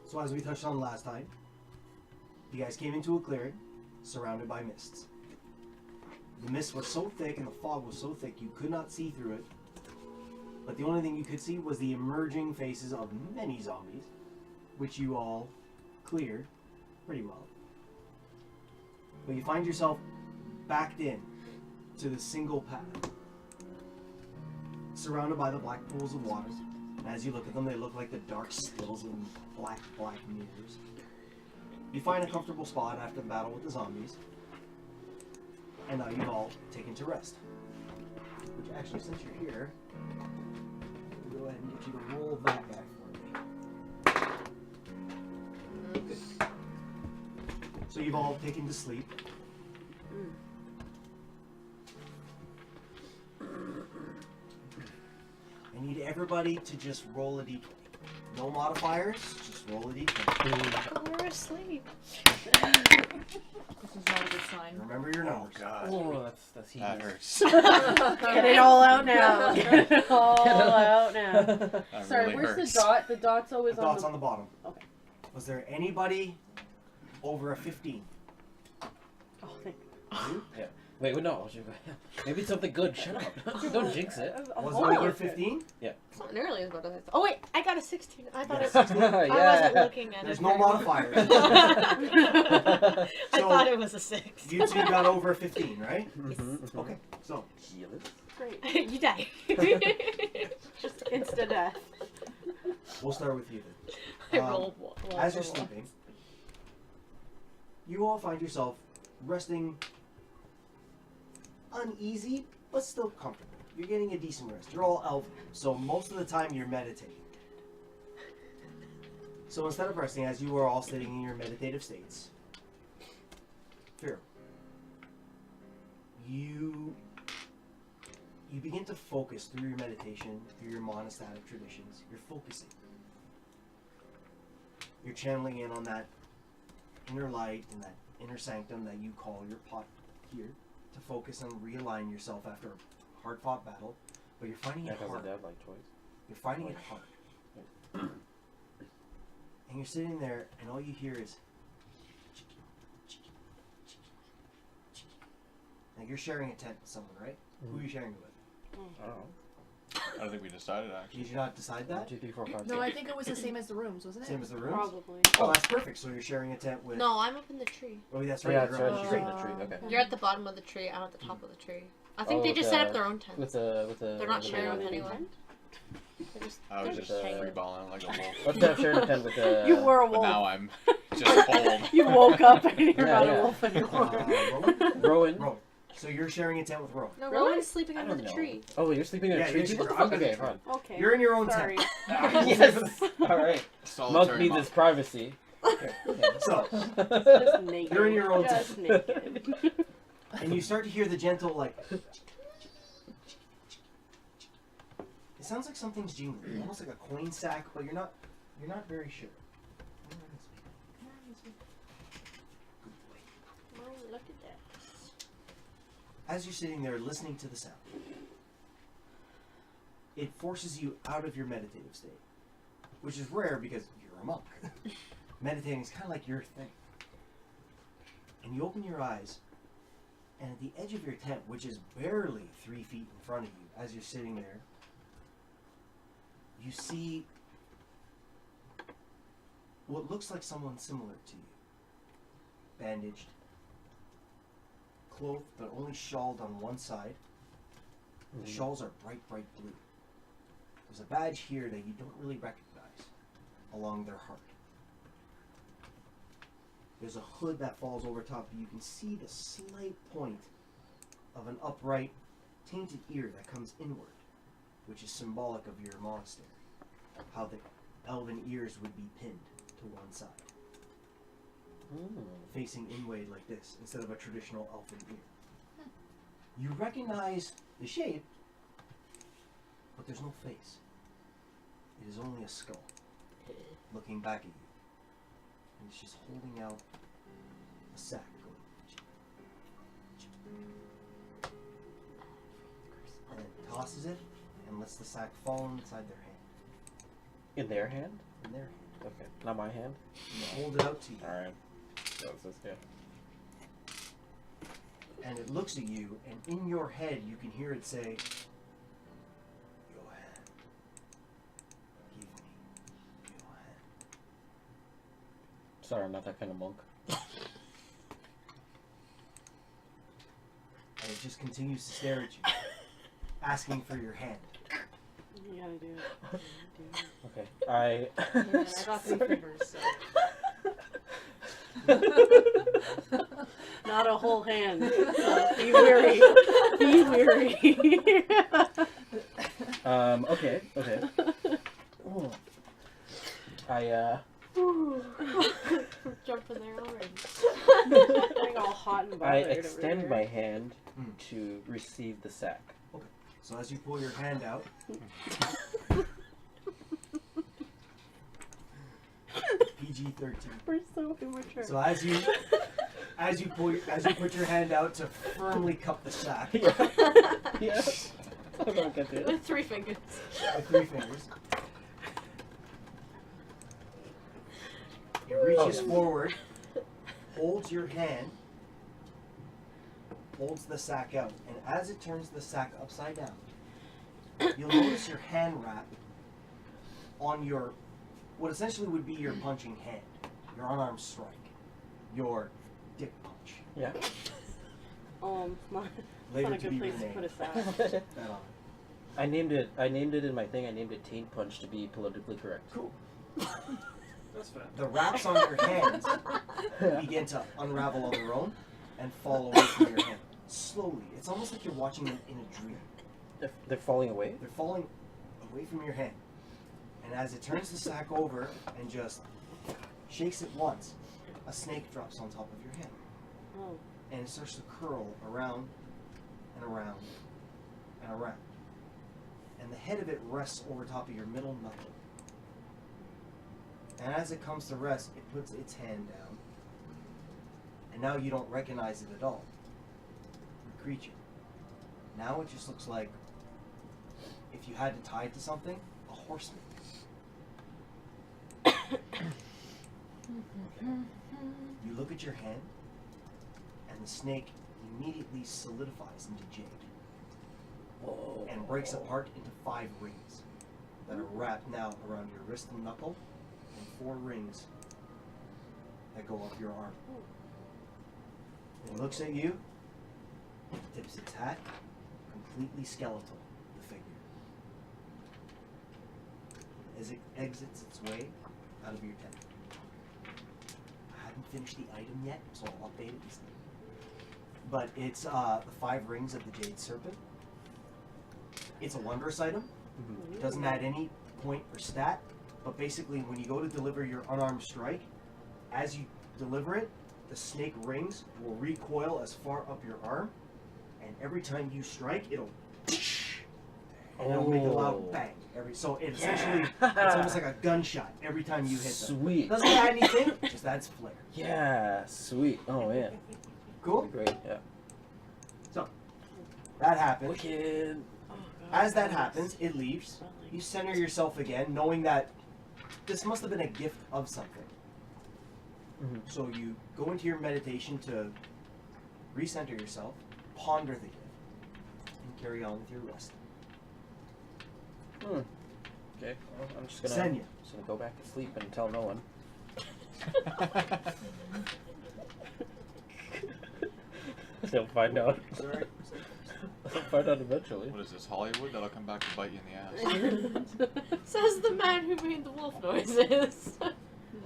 So as we touched on last time, you guys came into a clearing surrounded by mists. The mist was so thick and the fog was so thick you could not see through it. But the only thing you could see was the emerging faces of many zombies, which you all cleared pretty well. But you find yourself backed in to the single path, surrounded by the black pools of water. And as you look at them, they look like the dark stills and black mirrors. You find a comfortable spot after the battle with the zombies, and now you've all taken to rest. Which actually, since you're here, I'll go ahead and get you to roll that guy for me. Good. So you've all taken to sleep. I need everybody to just roll a d20. No modifiers, just roll a d20. We're asleep. This is not a good sign. Remember your numbers. God. Oh, that's That hurts. Get it all out now. Get it all out now. That Sorry, really where's hurts. the dot? The dot's always The on dot's the... on the bottom. Okay. Was there anybody over a 15? Oh, thank Yeah. Wait, no. Maybe it's something good. Shut up. Don't jinx it. Was it over 15? It's not nearly as bad as I thought. Oh wait, I got a 16. I thought Yeah, it. 16? I wasn't looking at There's it. no modifiers. I So- thought it was a 6. You two got over 15, right? Mm-hmm. Okay, so Great. You die. Just insta death. we'll start with you I then. rolled one. As you're sleeping, you all find yourself resting uneasy, but still comfortable. You're getting a decent rest. You're all elf, so most of the time you're meditating. So instead of resting, as you are all sitting in your meditative states, Pharaoh, you begin to focus through your meditation, through your monastic traditions. You're focusing. You're channeling in on that inner light and that inner sanctum that you call your pot here to focus and realign yourself after a hard-fought battle, but you're finding it hard. Like twice. You're finding it hard. And you're sitting there, and all you hear is now you're sharing a tent with someone, right? Who are you sharing it with? I don't know. I don't think we decided actually. Did you not decide that? 1, 2, 3, 4, 5, No, 6. I think it was the same as the rooms, wasn't it? Same as the rooms? Probably. Oh, that's perfect. So you're sharing a tent with... No, I'm up in the tree. Oh, that's right. Yeah, you're that's on right. the She's tree. in the tree. Okay. You're at the bottom of the tree. I'm at the top of the tree. I think Oh, they just with set up the- their own tent. With the. They're not the sharing main with one. anyone. They're just, I was they're just hanging. freeballing like a wolf. Let's have sharing a tent with the. You were a But wolf. now I'm just cold. You woke up and you're Yeah, not yeah. a wolf anymore. Rowan? Rowan. Rowan. So you're sharing a tent with Rowan. No, Really? Rowan's sleeping I under don't the know. tree. Oh, you're sleeping in Yeah, a tree? you're What the sleeping fuck? under the Okay, tree. fine. Okay. You're in your own Sorry. tent. Yes. All right. Solitary Monk needs monk. his privacy. Okay. So, Just naked. you're in your own Just tent. naked. And you start to hear the gentle, like... It sounds like something's jingling. Almost like a coin sack, but you're not very sure. Good boy. Oh, look at that. As you're sitting there listening to the sound, it forces you out of your meditative state, which is rare because you're a monk. Meditating is kind of like your thing. And you open your eyes, and at the edge of your tent, which is barely 3 feet in front of you, as you're sitting there, you see what looks like someone similar to you. Bandaged, clothed, but only shawled on one side. The shawls are bright blue. There's a badge here that you don't really recognize along their heart. There's a hood that falls over top, but you can see the slight point of an upright, tainted ear that comes inward, which is symbolic of your monastery. How the elven ears would be pinned to one side, facing inward like this, instead of a traditional elven ear. You recognize the shape, but there's no face. It is only a skull, looking back at you. And it's just holding out a sack. And then tosses it and lets the sack fall inside their hand. In their hand? in their hand. Okay. Not my hand? You hold it out to you, Alright. So it's this guy. and it looks at you, and in your head you can hear it say, "Your hand. Give me your hand." Sorry, I'm not that kind of monk. And it just continues to stare at you, asking for your hand. You gotta do it. You gotta Okay. I Yeah, I got 3 fingers, so. do it. Not a whole hand. So be wary. Be wary. okay. Oh. I We're jumping there already. Getting all hot and I bothered over extend here. my hand Mm. to receive the sack. So as you pull your hand out, PG-13. We're so immature. So as you put your hand out to firmly cup the sack Yes. I don't get it. With 3 fingers. with 3 fingers, it reaches forward, holds your hand, holds the sack out, and as it turns the sack upside down, you'll notice your hand wrap on your, what essentially would be your punching hand, your unarmed strike, your dick punch. Yeah. Not Later not a to be good place to renamed. put a sack. That on. I named it in my thing. I named it Taint Punch to be politically correct. Cool. That's fair. The wraps on your hands begin to unravel on their own and fall away from your hand. Slowly. It's almost like you're watching them in a dream. They're falling away. They're falling away from your hand. And as it turns the sack over and just shakes it once, a snake drops on top of your hand. Oh. And it starts to curl around and around and around. And the head of it rests over top of your middle knuckle. And as it comes to rest, it puts its hand down. And now you don't recognize it at all. The creature. Now it just looks like, if you had to tie it to something, a horseman. You look at your hand, and the snake immediately solidifies into jade Whoa. and breaks apart into 5 rings that are wrapped now around your wrist and knuckle, and 4 rings that go up your arm. It looks at you, tips its hat, completely skeletal, the figure. As it exits its way out of your tent. I haven't finished the item yet, so I'll update it. But it's the 5 rings of the Jade Serpent. It's a wondrous item. It doesn't add any point or stat, but basically when you go to deliver your unarmed strike, as you deliver it, the snake rings will recoil as far up your arm, and every time you strike, it'll make a loud bang. So it essentially, it's almost like a gunshot every time you hit them. Sweet. Doesn't add anything, just adds flair. Yeah. Sweet. Oh man. Cool? Great. Yeah. That happens. Wicked. Oh, God. As that happens, it leaves. You center yourself again, knowing that this must have been a gift of something. Mhm. So you go into your meditation to recenter yourself, ponder the gift, and carry on with your rest. Okay. Well, I'm just gonna Senya. go back to sleep and tell no one. They'll find out. Sorry. They'll find out eventually. What is this, Hollywood? That'll come back to bite you in the ass. Says the man who made the wolf noises.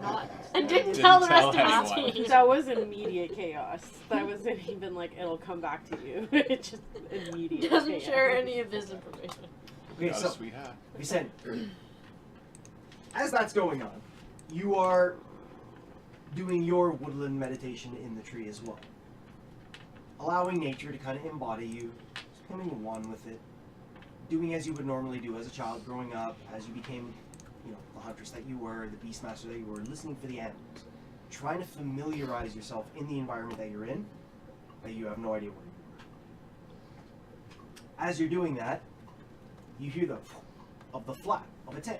Not. And didn't Didn't tell the tell rest of anyone. his team. That was immediate chaos. That wasn't even like it'll come back to you. It's just immediate. Doesn't chaos. share any of his information. Okay, Got so a sweet hat. Vicente, as that's going on, you are doing your woodland meditation in the tree as well. Allowing nature to kind of embody you, becoming one with it, doing as you would normally do as a child growing up, as you became, the huntress that you were, the beastmaster that you were, listening for the animals, trying to familiarize yourself in the environment that you're in, that you have no idea where you are. As you're doing that, you hear the flap of a tent.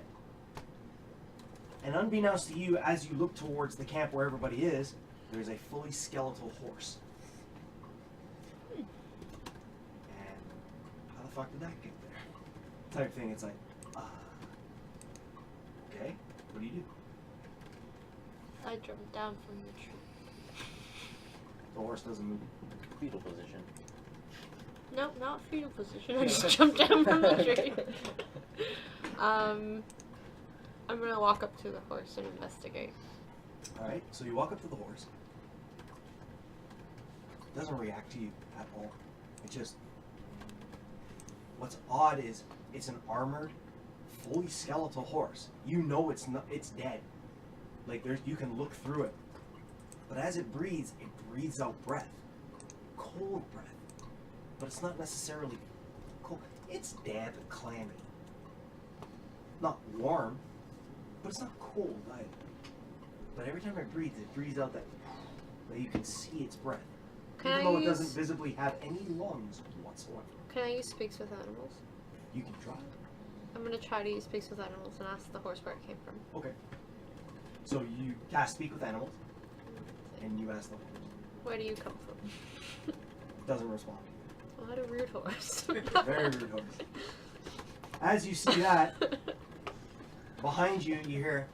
And unbeknownst to you, as you look towards the camp where everybody is, there's a fully skeletal horse. And how the fuck did that get there? Type thing. It's like, okay, what do you do? I jumped down from the tree. The horse doesn't move. Fetal position. Nope, not fetal position. I just jumped down from the tree. I'm gonna walk up to the horse and investigate. Alright, so you walk up to the horse. It doesn't react to you at all. It just... What's odd is it's an armored, fully skeletal horse. You know it's not. It's dead. Like you can look through it. But as it breathes out breath. Cold breath. But it's not necessarily cold. It's damp and clammy. Not warm, but it's not cold either. But every time it breathes out that you can see its breath. Even though it doesn't visibly have any lungs whatsoever. Can I use speaks with animals? You can try. I'm gonna try to use speaks with animals and ask the horse where it came from. Okay. So you cast speak with animals, and you ask the horse. Where do you come from? Doesn't respond. What a rude horse. Very rude horse. As you see that, behind you, you hear,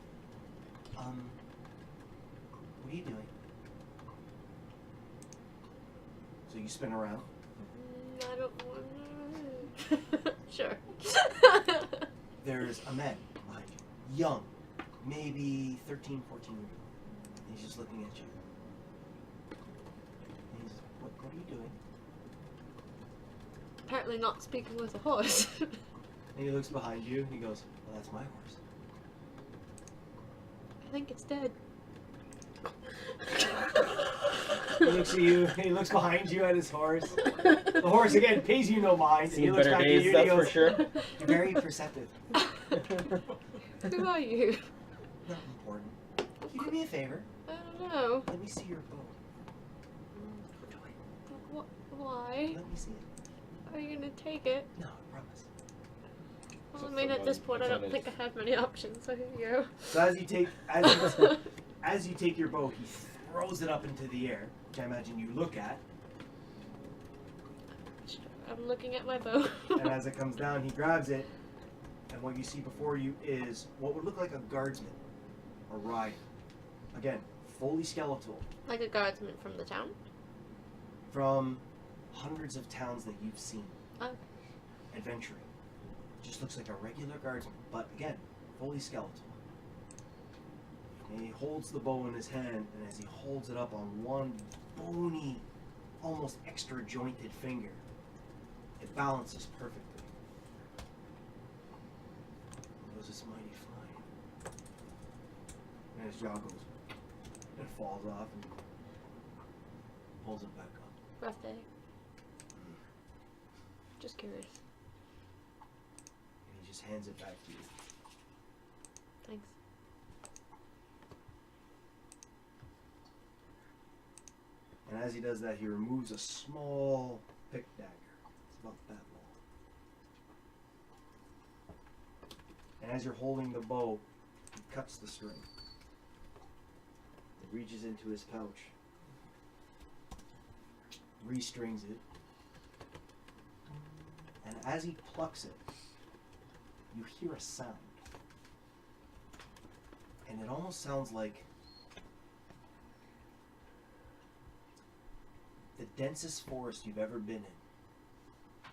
what are you doing? So you spin around. I don't want. Sure. There's a man behind you. Young. Maybe 13, 14 years old. He's just looking at you. And he's, what are you doing? Apparently not speaking with a horse. And he looks behind you. He goes, well, that's my horse. I think it's dead. He looks at you. He looks behind you at his horse. The horse, again, pays you no mind. And he Seen looks better back days, at you and he that's for goes, sure. you're very perceptive. Who are you? Not important. Can you do me a favor? I don't know. Let me see your bow. Why? Let me see it. Are you gonna take it? No, I promise. Well, So I mean, for at this one, point, I don't it's think I have many options. So here you go. So as you take your bow, he throws it up into the air, which I imagine you look at. I'm looking at my bow. And as it comes down, he grabs it, and what you see before you is what would look like a guardsman, a rider. Again, fully skeletal, Like a guardsman from the town. from hundreds of towns that you've seen. Oh. Adventuring. Just looks like a regular guardsman, but again, fully skeletal. And he holds the bow in his hand, and as he holds it up on one bony, almost extra jointed finger, it balances perfectly. It goes this mighty flying. And his jaw goes and falls off and pulls it back up. Rough day. Just curious. And he just hands it back to you. Thanks. And as he does that, he removes a small pick dagger. It's about that long. And as you're holding the bow, he cuts the string. He reaches into his pouch, restrings it, and as he plucks it, you hear a sound. And it almost sounds like the densest forest you've ever been in.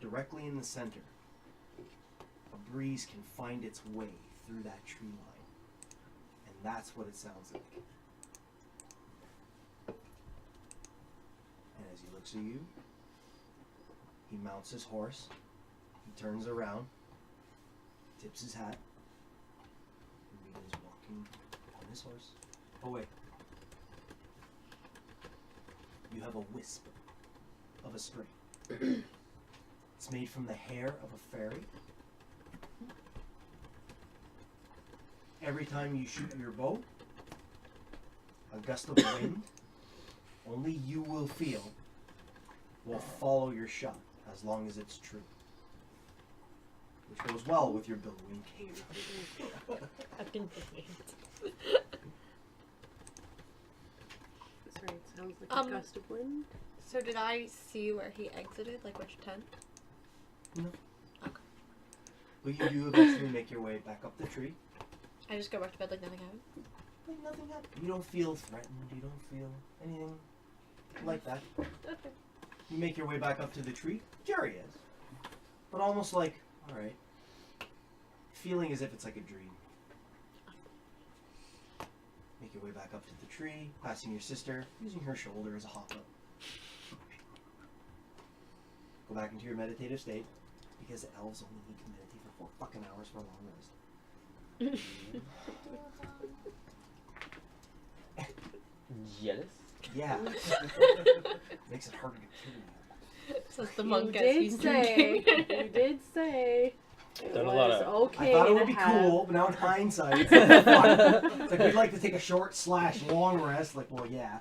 Directly in the center, a breeze can find its way through that tree line. And that's what it sounds like. And as he looks at you, he mounts his horse, he turns around, tips his hat, and begins walking on his horse. Oh wait. You have a wisp of a string. It's made from the hair of a fairy. Every time you shoot your bow, a gust of wind, only you will feel, will follow your shot as long as it's true. Which goes well with your billowing cape. I've been thinking. Sorry, it sounds like a gust of wind. So did I see where he exited? Like which tent? But you do eventually make your way back up the tree. I just go back to bed like nothing happened. Like nothing happened. You don't feel threatened. You don't feel anything like that. Okay. You make your way back up to the tree. Jerry is. But almost like, alright. Feeling as if it's like a dream. Make your way back up to the tree, passing your sister, using her shoulder as a hop up. Go back into your meditative state, because the elves only need to meditate for 4 fucking hours for a long rest. Jealous? Yeah. Makes it harder to kill you. Says the You monk as did he's say. drinking. You did say. It Done a was lot of- okay I thought it would to be have- cool, but now in hindsight, it's like, fuck. It's like we'd like to take a short / long rest. Like, well, yeah.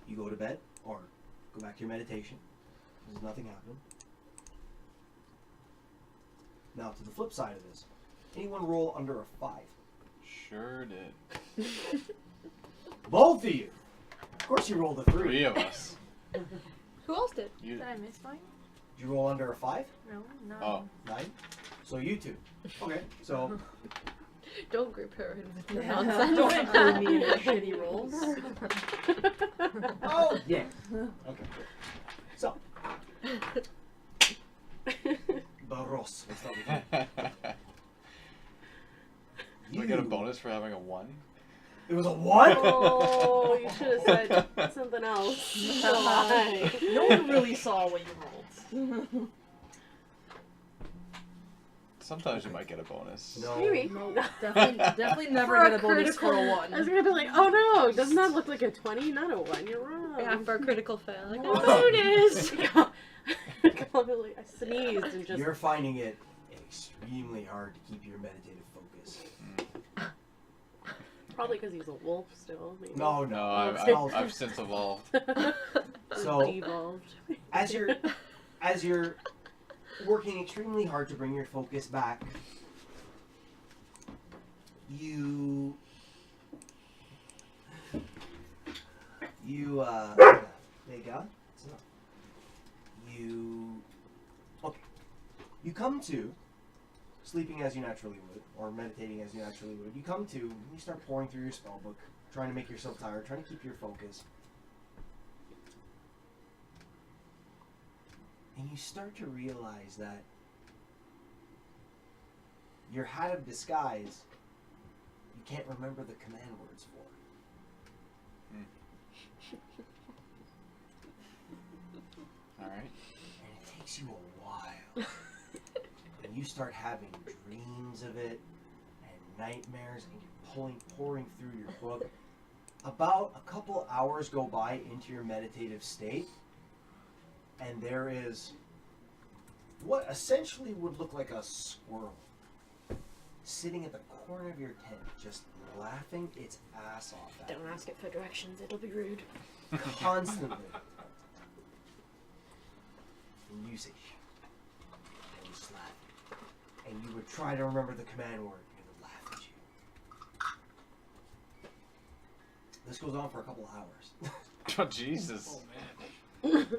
You go to bed or go back to your meditation. There's nothing happening. Now to the flip side of this, anyone roll under a 5? Sure did. Both of you. Of course, you rolled a 3. 3 of us. Who else did? You. Did I miss mine? Did you roll under a 5? No, no. Oh. 9. So you 2. Okay. So Don't group her in with the Yeah. nonsense. Don't include me in your shitty rolls. oh yeah. Okay. So Barros. Let's start with you. Do I get a bonus for having a 1? It was a 1? Oh, you should have said something else. Why? No one really saw what you rolled. Sometimes you might get a bonus. No. Maybe. No, definitely never For get a bonus for a I 1. was gonna be like, oh no, doesn't that look like a 20? Not a 1. You're wrong. Yeah, for a critical fail. Like, Oh. a bonus! Probably, I sneezed and just. You're finding it extremely hard to keep your meditative focus. Probably because he's a wolf still. Maybe. No, No, no. I've since evolved. So Devolved. as you're working extremely hard to bring your focus back, you there you go. You come to sleeping as you naturally would, or meditating as you naturally would. You come to, you start pouring through your spell book, trying to make yourself tired, trying to keep your focus. And you start to realize that your hat of disguise, you can't remember the command words for. Alright. And it takes you a while. And you start having dreams of it and nightmares, and you're pouring through your book. About a couple hours go by into your meditative state, and there is what essentially would look like a squirrel sitting at the corner of your tent, just laughing its ass off at Don't ask it for directions, it'll be rude. you constantly. And you say, "Shh," and you slap, and you would try to remember the command word, and it would laugh at you. This goes on for a couple of hours. Oh, Jesus. Oh man.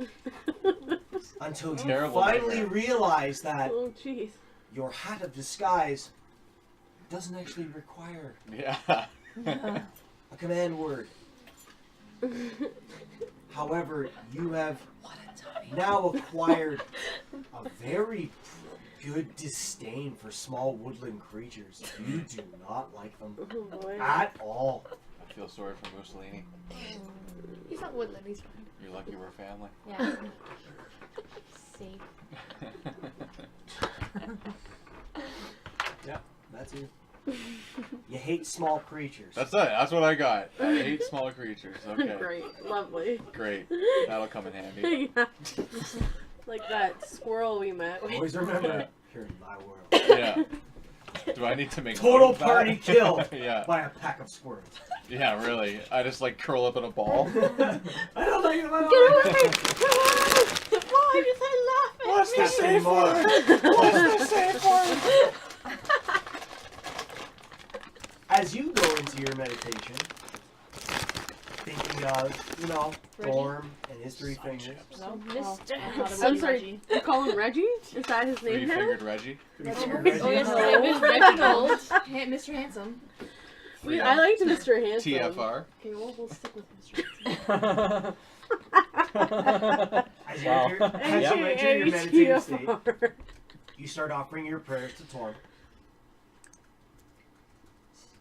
Until you Terrible finally nightmare. realize that Oh, jeez. your hat of disguise doesn't actually require Yeah. a command word. However, you have now acquired a very good disdain for small woodland creatures. You do not like them Oh, boy. at all. I feel sorry for Mussolini. He's not woodland, he's fine. You're lucky we're family. Yeah. See. Yeah, that's you. You hate small creatures. That's it. That's what I got. I hate small creatures. Okay. Great. Lovely. Great. That'll come in handy. Yeah. Like that squirrel we met. Always remember, you're in my world. Yeah. Do I need to make Total note of that? party kill Yeah. by a pack of squirrels. Yeah, really. I just like curl up in a ball. I don't like it. Get away! Why? Just What's the Captain safe Mark. word? What's the safe word? As you go into your meditation, thinking of, Reggie? Form and his three fingers. No? Mr. Oh, I thought it was I'm sorry. Reggie. You call him Reggie? Is that his name now? Three-fingered Reggie. Three-fingered Oh, yes, Reggie. his name is Reginald. Mr. Handsome. I liked Mr. Handsome. TFR. Okay, we'll stick with Mr. Handsome. As you Wow. enter your meditative state, TFR. you start offering your prayers to Torm.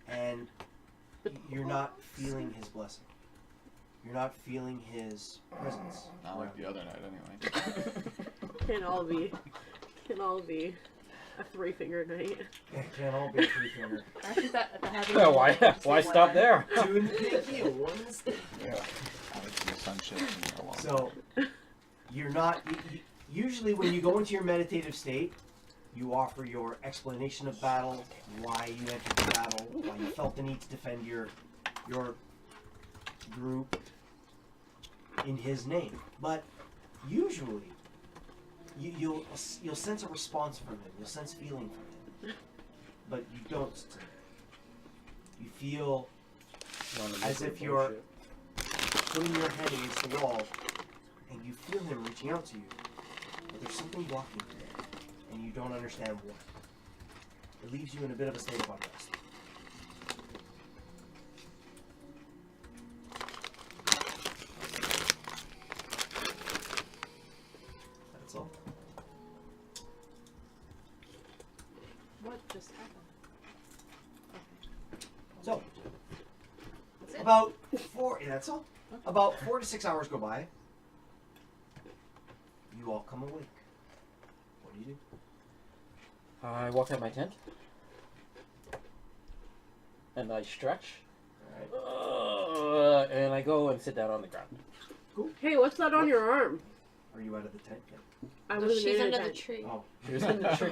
And you're not feeling his blessing. You're not feeling his presence. Not like the other night, anyway. Can all be a three-finger night. It can't all be a three-finger. I think that happens. Yeah, why stop there? Two in the pinky and one in the stick. Yeah. I like the sunshine in your So, you're not... Usually when you go into your meditative state, you offer your explanation of battle, why you entered the battle, why you felt the need to defend your group in his name. But usually, you'll sense a response from him. You'll sense feeling from him. But you don't. You feel as if you're putting your head against the wall, and you feel him reaching out to you. But there's something blocking you. And you don't understand what. It leaves you in a bit of a state of unrest. That's all. What just happened? So, That's it. about that's all. About 4 to 6 hours go by. You all come awake. What do you do? I walk out my tent. And I stretch. Alright. And I go and sit down on the ground. Hey, what's that on your arm? Are you out of the tent yet? I No, wasn't she's in a under the tent. tree. Oh. She was in the tree.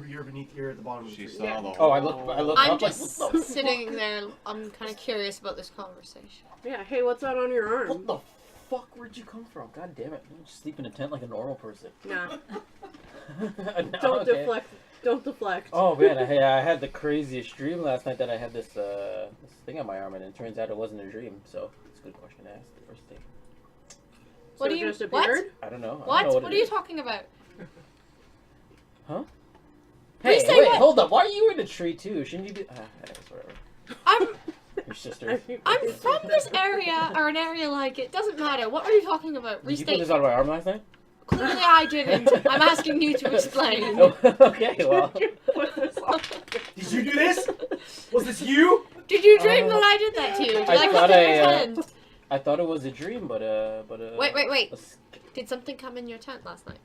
You're beneath, you're at the bottom of the She tree. saw Yeah. the Oh, I whole- look I'm up like, just what the sitting there. I'm kind of curious about this conversation. Yeah, hey, what's that on your arm? What the fuck? Where'd you come from? God damn it! You just sleep in a tent like a normal person. Nah, No, don't okay. deflect. Don't deflect. Oh man, I had the craziest dream last night that I had this this thing on my arm, and it turns out it wasn't a dream. So it's a good question to ask the first day. What So do you- just what? appeared? I don't know. I don't What? know What it are you is. talking about? Hey, say wait, what? hold up. Why are you in a tree too? Shouldn't you be? Anyways, whatever. I'm Your sister. I'm from this area or an area like it. Doesn't matter. What are you talking about? Did you put Restate. this on my arm last night? Clearly, I didn't. I'm asking you to explain. Oh, okay, well. Did you do this? Was this you? Did you dream that I did that to you? Did I I thought cut your I, hand? I thought it was a dream, but Wait. a s- Did something come in your tent last night?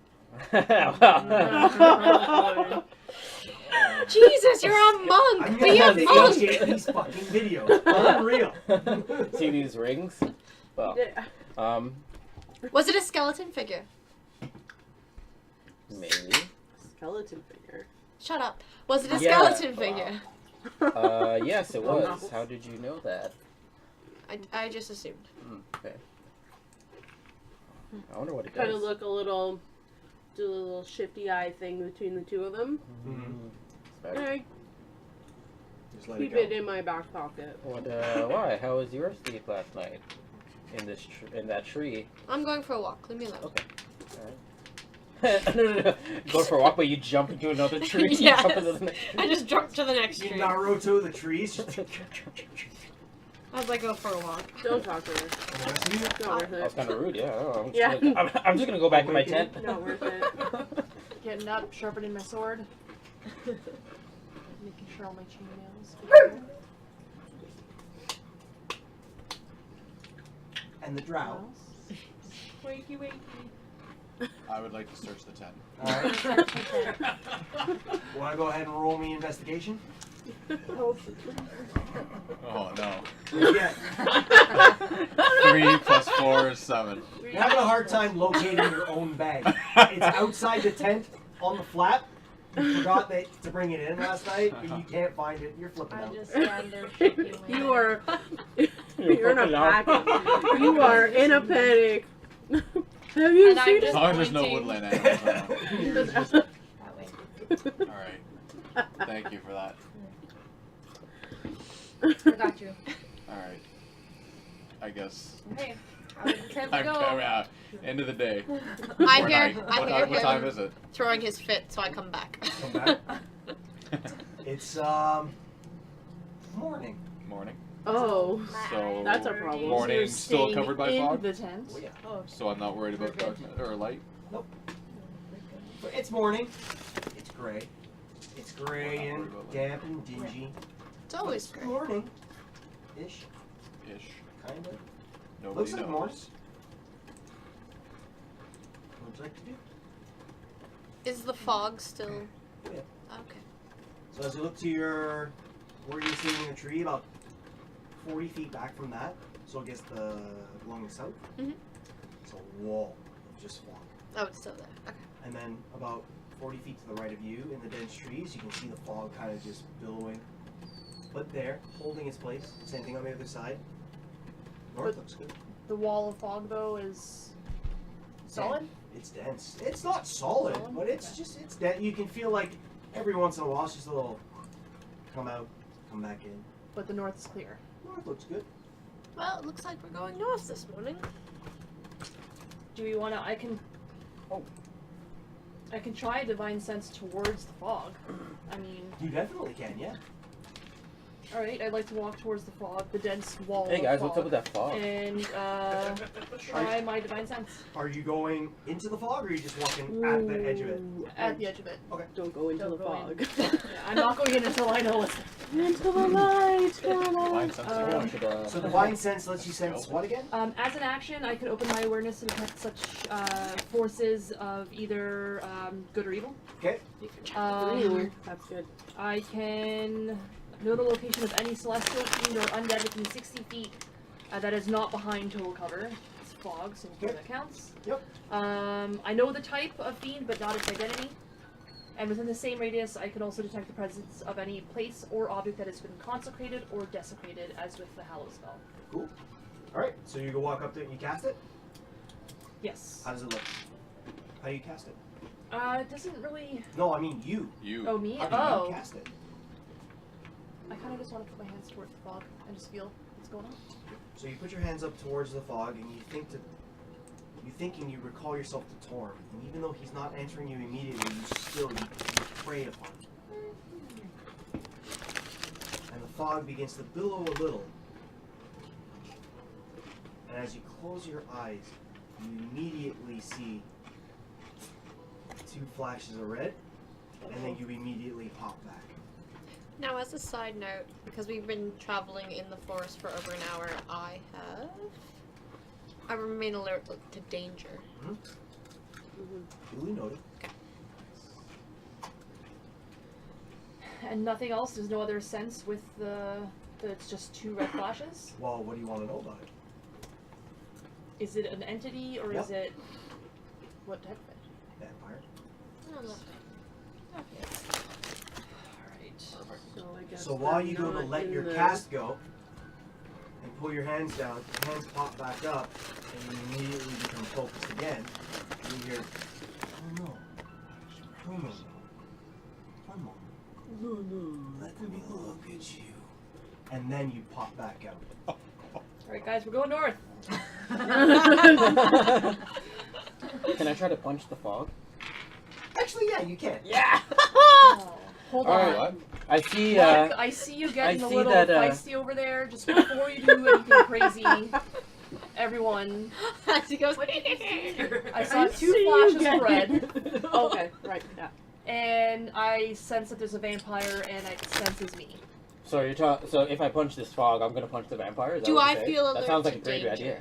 Well, Jesus, you're a monk. I'm Be gonna a have to monk. HDate these fucking videos. Unreal. See these rings? Well, Was it a skeleton figure? maybe. Skeleton figure. Shut up. Was it a Yeah. skeleton figure? Yes, it was. How did you know that? I just assumed. Okay. I wonder what it Kind does. of look a little, do a little shifty eye thing between the two of them. Sorry. I Just let keep it go. it in my back pocket. What? Why? How was your sleep last night? In this in that tree. I'm going for a walk. Leave me alone. Okay. Alright. No. Go for a walk, but you jump into another tree. You Yes. jump into the next I just jumped to the next You tree Naruto the trees. Just as I go for a walk. Don't talk to her. Not worth That was it. kind of rude, yeah. Oh, I'm just Yeah. Gonna, I'm just gonna go back to my tent. Not worth it. Getting up, sharpening my sword. Making sure all my chainmails. and the drow. Wakey, wakey. I would like to search the tent. Alright. Want to go ahead and roll me investigation? Oh no. Yeah. 3 plus 4 is 7. You're having a hard time locating your own bag. It's outside the tent on the flap. You forgot to bring it in last night, and you can't find it. You're flipping I out. just stand there shaking my You are. You're You're in a fucking out. panic. You are in a panic. Have you And I'm seen just As long as there's no pointing. woodland animals around. Yours just That way. Alright. Thank you for that. I got you. Alright. I guess. Okay. How did the trip I'm go? coming out. End of the day. I Or hear, night. I What hear time, what time him is it? throwing his fit, so I come back. Come back. It's morning. Morning. Oh, So that's a problem. Morning, So you're still staying covered by in fog? the tent. Oh yeah. Oh, So I'm not worried about darkness or light. But it's morning. It's gray. It's gray Not and worried about damp and dingy. It's always It's great. morning. Ish. Ish. Kind of. Nobody Looks like knows. morning. What would you like to do? Is the fog still? Yeah. Okay. So as you look to your, where you're seeing the tree, about 40 feet back from that, so I guess along the south, Mhm. it's a wall of just fog. Oh, it's still there. Okay. And then about 40 feet to the right of you, in the dense trees, you can see the fog kind of just billowing. But there, holding its place. Same thing on the other side. North But- looks good. the wall of fog though is solid. It's dense. It's not solid, Solid? but it's Okay. just, it's dense. You can feel like every once in a while it's just a little come out, come back in. But the north is clear. North looks good. Well, it looks like we're going north this morning. Do we wanna? I can try a divine sense towards the fog. I mean, You definitely can, yeah. alright, I'd like to walk towards the fog, the dense wall Hey guys, of what's fog, up with that fog? and try my divine sense. Are you going into the fog or are you just walking at the edge of it? At the edge of it. Don't go into Don't the go fog. Yeah, I'm not going in until I know what's Into the light, Line sense Um, again. We should, So divine sense lets you sense what again? As an action, I could open my awareness to detect such forces of either good or evil. Okay. Ooh, that's good. I can know the location of any celestial fiend or undead within 60 feet that is not behind total cover. It's fog, so Okay. that counts. Yep. I know the type of fiend, but not its identity. And within the same radius, I can also detect the presence of any place or object that has been consecrated or desecrated, as with the Hallow spell. Cool. Alright, so you go walk up to it and you cast it? Yes. How does it look? How do you cast it? It doesn't really. No, I mean you. You. Oh, me? How do Oh. you cast it? I kind of just want to put my hands towards the fog and just feel what's going on. So you put your hands up towards the fog and you think you recall yourself to Torm. And even though he's not answering you immediately, you prey upon him. And the fog begins to billow a little. And as you close your eyes, you immediately see 2 flashes of red, and then you immediately pop back. Now, as a side note, because we've been traveling in the forest for over an hour, I remain alert to danger. Duly noted. And nothing else? There's no other sense with that it's just 2 red flashes? Well, what do you want to know about it? Is it an entity or Yep. is it. What type of it? Vampire. Oh, look. Alright. So I guess So while we're you go to not let in your the- cast go and pull your hands down, your hands pop back up, and you immediately become focused again, you hear, oh no, Chromo, one moment, let me look at you. And then you pop back out. Alright, guys, we're going north. Can I try to punch the fog? Actually, yeah, you can. Yeah! Oh, hold All on. right. What? I see, Look, I see you getting I a see little that, feisty over there. Just before you do anything crazy, everyone, As he goes, I saw 2 see you flashes of getting- red, Okay, right, yeah. and I sense that there's a vampire, and it senses me. so so if I punch this fog, I'm gonna punch the vampire? Is that Do what I you're saying? feel alert That sounds like to a great danger? idea.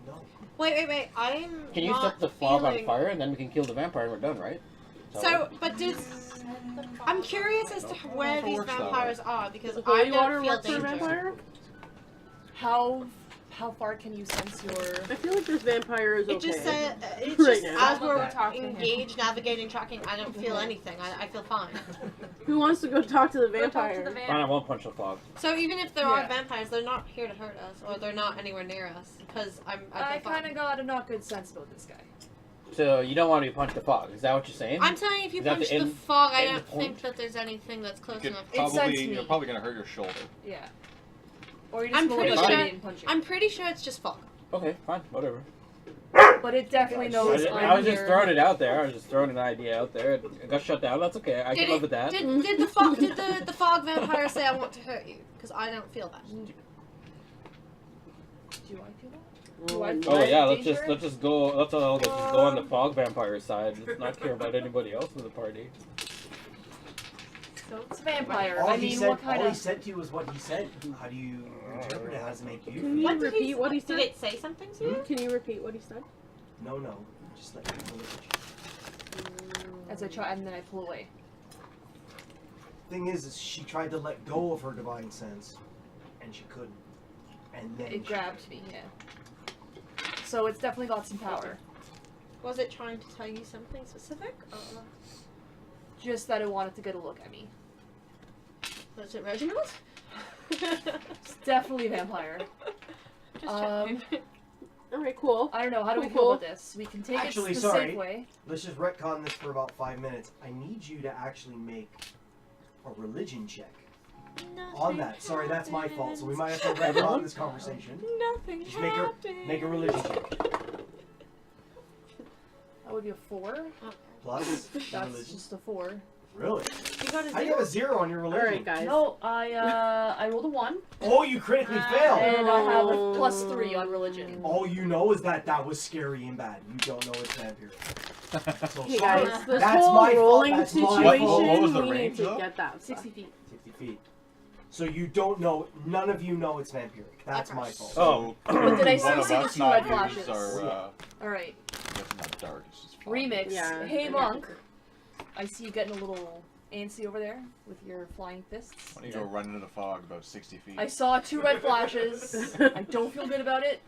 No. Wait. I'm Can you not set the fog feeling... on fire and then we can kill the vampire and we're done, right? So, but I'm curious as to where It these works that way. vampires are, because Does I holy don't water feel work for a danger. vampire? How far can you sense your? I feel like this vampire is okay. It just said, it's Right just now. as we're Talk to him. engaged, navigating, tracking, I don't feel anything. I feel fine. Who wants to go talk to the Go talk to vampire? the Fine, I won't punch the fog. So even if there Yeah. are vampires, they're not here to hurt us, or they're not anywhere near us, because I I feel kind fine. of got a not good sense about this guy. So you don't want to punch the fog. Is that what you're saying? I'm saying if you Is that punch the the end- fog, I end don't point? think that there's anything that's close You could enough. It probably, sends you're me. probably gonna hurt your shoulder. Yeah. Or you just I'm go pretty with sure- and punch it. I'm pretty sure it's just fog. Okay, fine, whatever. But it definitely I knows was just throwing it out there. I was just throwing an idea out there. It got shut down. That's okay. I Did can live with that. Did the fog? Did the fog vampire say I want to hurt you? Because I don't feel that. Do I feel that? Do I Oh yeah, let's danger? just go. Let's all just go on the fog vampire side. Let's not care about anybody else in the party. So it's a vampire. All I he mean, said, what kind all he of? said to you was what he said. How do you interpret it? How does it make you Can feel? you What did repeat what he Did said? it say something to you? Can you repeat what he said? No. Just let me look at you. As I try, and then I pull away. Thing is she tried to let go of her divine sense, and she couldn't. And then It grabbed me. Yeah. So it's definitely got some power. Was it trying to tell you something specific? Or Just that it wanted to get a look at me. was it Reginald? It's definitely a vampire. Just checking. Alright, cool. I don't know. How do we Cool. feel about this? We can take Actually, it the sorry. safe way. Let's just retcon this for about 5 minutes. I need you to actually make a religion check on that. Sorry, that's my fault. So we might have to retcon this conversation. Nothing Just make a religion check. That would be a 4. Plus That's religion. just a 4. Really? You got a How do you have a 0 on your religion? Alright, guys. No, I rolled a 1, Oh, you critically failed. and I have a +3 on religion. All you know is that that was scary and bad. You don't know it's vampiric. So Okay, sorry. guys, this That's whole my fault. rolling That's my situation, fault. What was the we range, need to though? get that. 60 feet. 60 feet. So you don't know. None of you know it's vampiric. That's Okay. my fault. Oh. But did I One still of see the us 2 not red use flashes? our, Alright. it's not dark, it's just fog. Remix. Yeah. Hey, Monk. I see you getting a little antsy over there with your flying fists. Why don't you go run into the fog about 60 feet? I saw 2 red flashes. I don't feel good about it.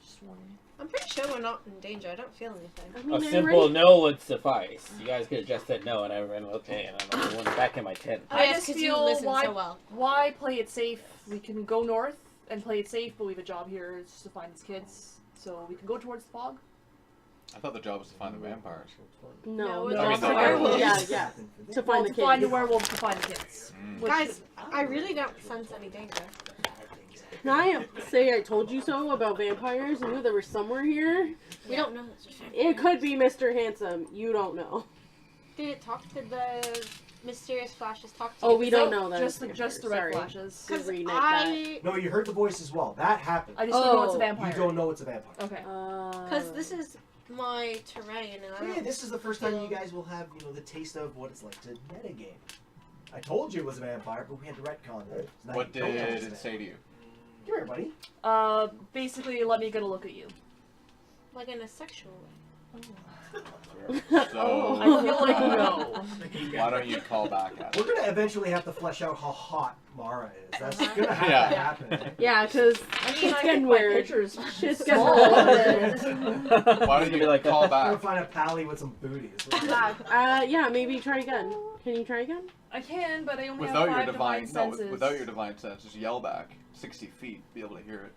Just warning. I'm pretty sure we're not in danger. I don't feel anything. I A mean, I simple already- no would suffice. You guys could have just said no, and I went okay, and I'm going back in my tent. I Yes, just 'cause you feel listen why- so well. Why play it safe? We can go north and play it safe, but we have a job here just to find these kids. So we can go towards the fog. I thought the job was to find the vampires. No, No, no, it's I mean, it's the like- werewolves. yeah. To find the to kids. find the werewolves to find the kids. Mm. Which- Guys, I really don't sense any danger. Can I say I told you so about vampires? I knew they were somewhere here. We don't know this. It could be Mr. Handsome. You don't know. Did it talk to the mysterious flashes? Talk to you? Oh, we don't know that. Just the, it's just the vampire. red Sorry. flashes. Because Reneg I. No, you heard the voice as well. That happened. I just don't know it's a Oh. vampire. You don't know it's a vampire. Okay. Because this is my terrain, and I So yeah, don't. this is the first time you guys will have, the taste of what it's like to metagame. I told you it was a vampire, but we had to retcon it. So now What you don't know did it's a it say to you? Come here, buddy. Basically, let me get a look at you. Like in a sexual way. So, I feel like no. why don't you call back at We're it? gonna eventually have to flesh out how hot Mara is. That's Uh-huh. gonna have Yeah. to happen. Yeah, because I mean, shit's I getting think my weird. picture's Shit's getting small. Why don't Be you like call I'm gonna back? find a pally with some booties. yeah, maybe try again. Can you try again? I can, but I only Without have your 5 divine, senses. without your divine sense, just yell back 60 feet, be able to hear it.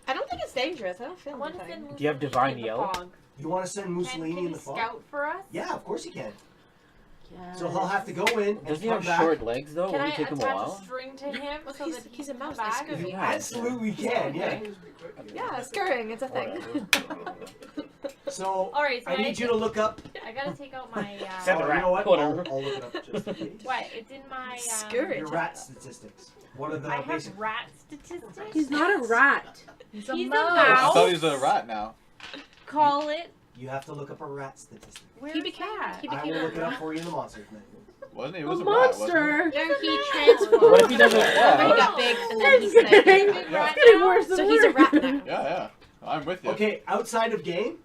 I don't think it's dangerous. I don't feel What if anything. in Do you have divine in the yell? fog? You want to send Can Mussolini in he the fog? scout for us? Yeah, of course you can. Yeah. So he'll have to go in and Doesn't he come have back. short legs though? Can Will I it take him a attach a while? string to him so He's- that he he's a can mouse, come they back? scurry. You absolutely can, yeah. Yeah, scurrying. It's a thing. So Alright, so I need you to look up. I gotta take out my, Send Oh, the you rat. know what? Whatever. I'll look it up just in case. what? It's in my, Scurry. Your rat statistics. What are the I basic? have rat statistics. He's not a rat. He's a He's a mouse. I mouse. thought he was a rat now. Call it. You have to look up a rat statistic. Where's He became. that? He I became will look it a up for you in the monsters menu. Wasn't he? It A was a rat, wasn't monster. No, he transformed. What if he doesn't? Remember he Yeah. got big and then he It's stayed. getting, Yeah. it's getting worse and So worse. he's a rat now. he? Yeah, yeah. I'm with you. Okay, outside of game,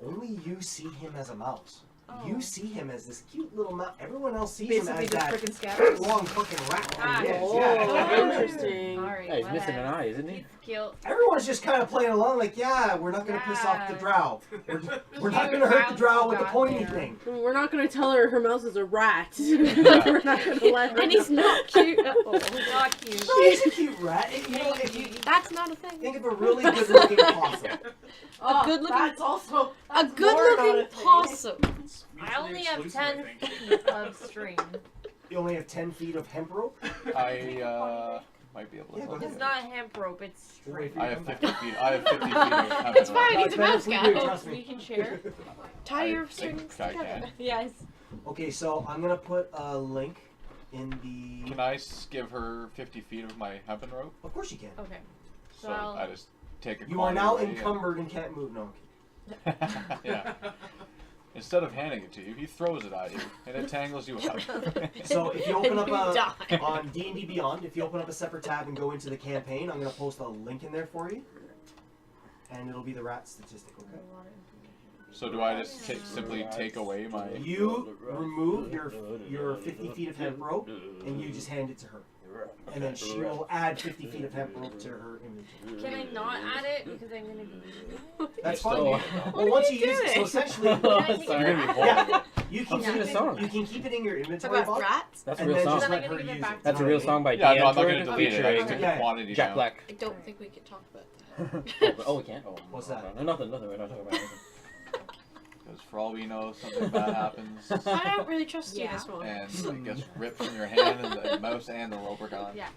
only you see him as a mouse. You see him as this cute little mouse. Everyone else sees Basically him just as frickin' that scatters. long fucking rat. Ah, He is, Oh, yeah. interesting. Alright, Yeah, he's missing an eye, isn't he? He's cute. Everyone's just kind of playing along, like, yeah, we're not gonna piss off the Yeah. drow. We're not gonna hurt the drow with the Got pointy there. thing. We're not gonna tell her her mouse is a rat. We're not gonna let her. And he's not cute at all. Not cute. No, he's a cute rat. You know, if you That's not a thing. think of a really good-looking possum. Oh, good looking- That's also A that's more not good-looking a thing. possum. It's I only mutually have exclusive, 10 I think. feet of string. You only have 10 feet of hemp rope. I might be able to Yeah, go help ahead. It's not hemp rope, it's We'll wait string. for I you to have come 50 back. feet. I have 50 feet of It's fine, he's a It's mouse better if we do, guy. trust me. We can share. Tie your I strings think I together. can. Yes. Okay, so I'm gonna put a link in the. Can I give her 50 feet of my hempen rope? Of course you can. Okay. So Well- I just take a You are corner now away encumbered and can't move. No. and- Yeah. Instead of handing it to you, he throws it at you, and it tangles you up. So if you open up You a die. on D&D Beyond, if you open up a separate tab and go into the campaign, I'm gonna post a link in there for you, and it'll be the rat statistic. Okay. So do I just simply take away my? You remove your 50 feet of hemp rope, and you just hand it to her, and then she will add 50 feet of hemp rope to her inventory. Can I not add it because I'm gonna be using it? That's Still- fine. Well, once you use it, so essentially, Can I take Sorry. it You're gonna be back? holding yeah, it. you can I'll keep sing a it. song. You can keep it in your Talk inventory about box, rats? That's a and real then song. just Then let I'm her gonna give it use back it. to That's a You know real what I song by Yeah, no, I'm not Dungeoneers gonna delete it. I just took Yeah. a quantity Jack down. Black. I don't think we could talk about Oh, we can't? Oh, What's that? No, nothing. We're not talking about anything. Because for all we know, something bad happens, that. I don't really trust you Yeah. this one. and it gets ripped from your hand, and the mouse and the rope are gone. Yeah.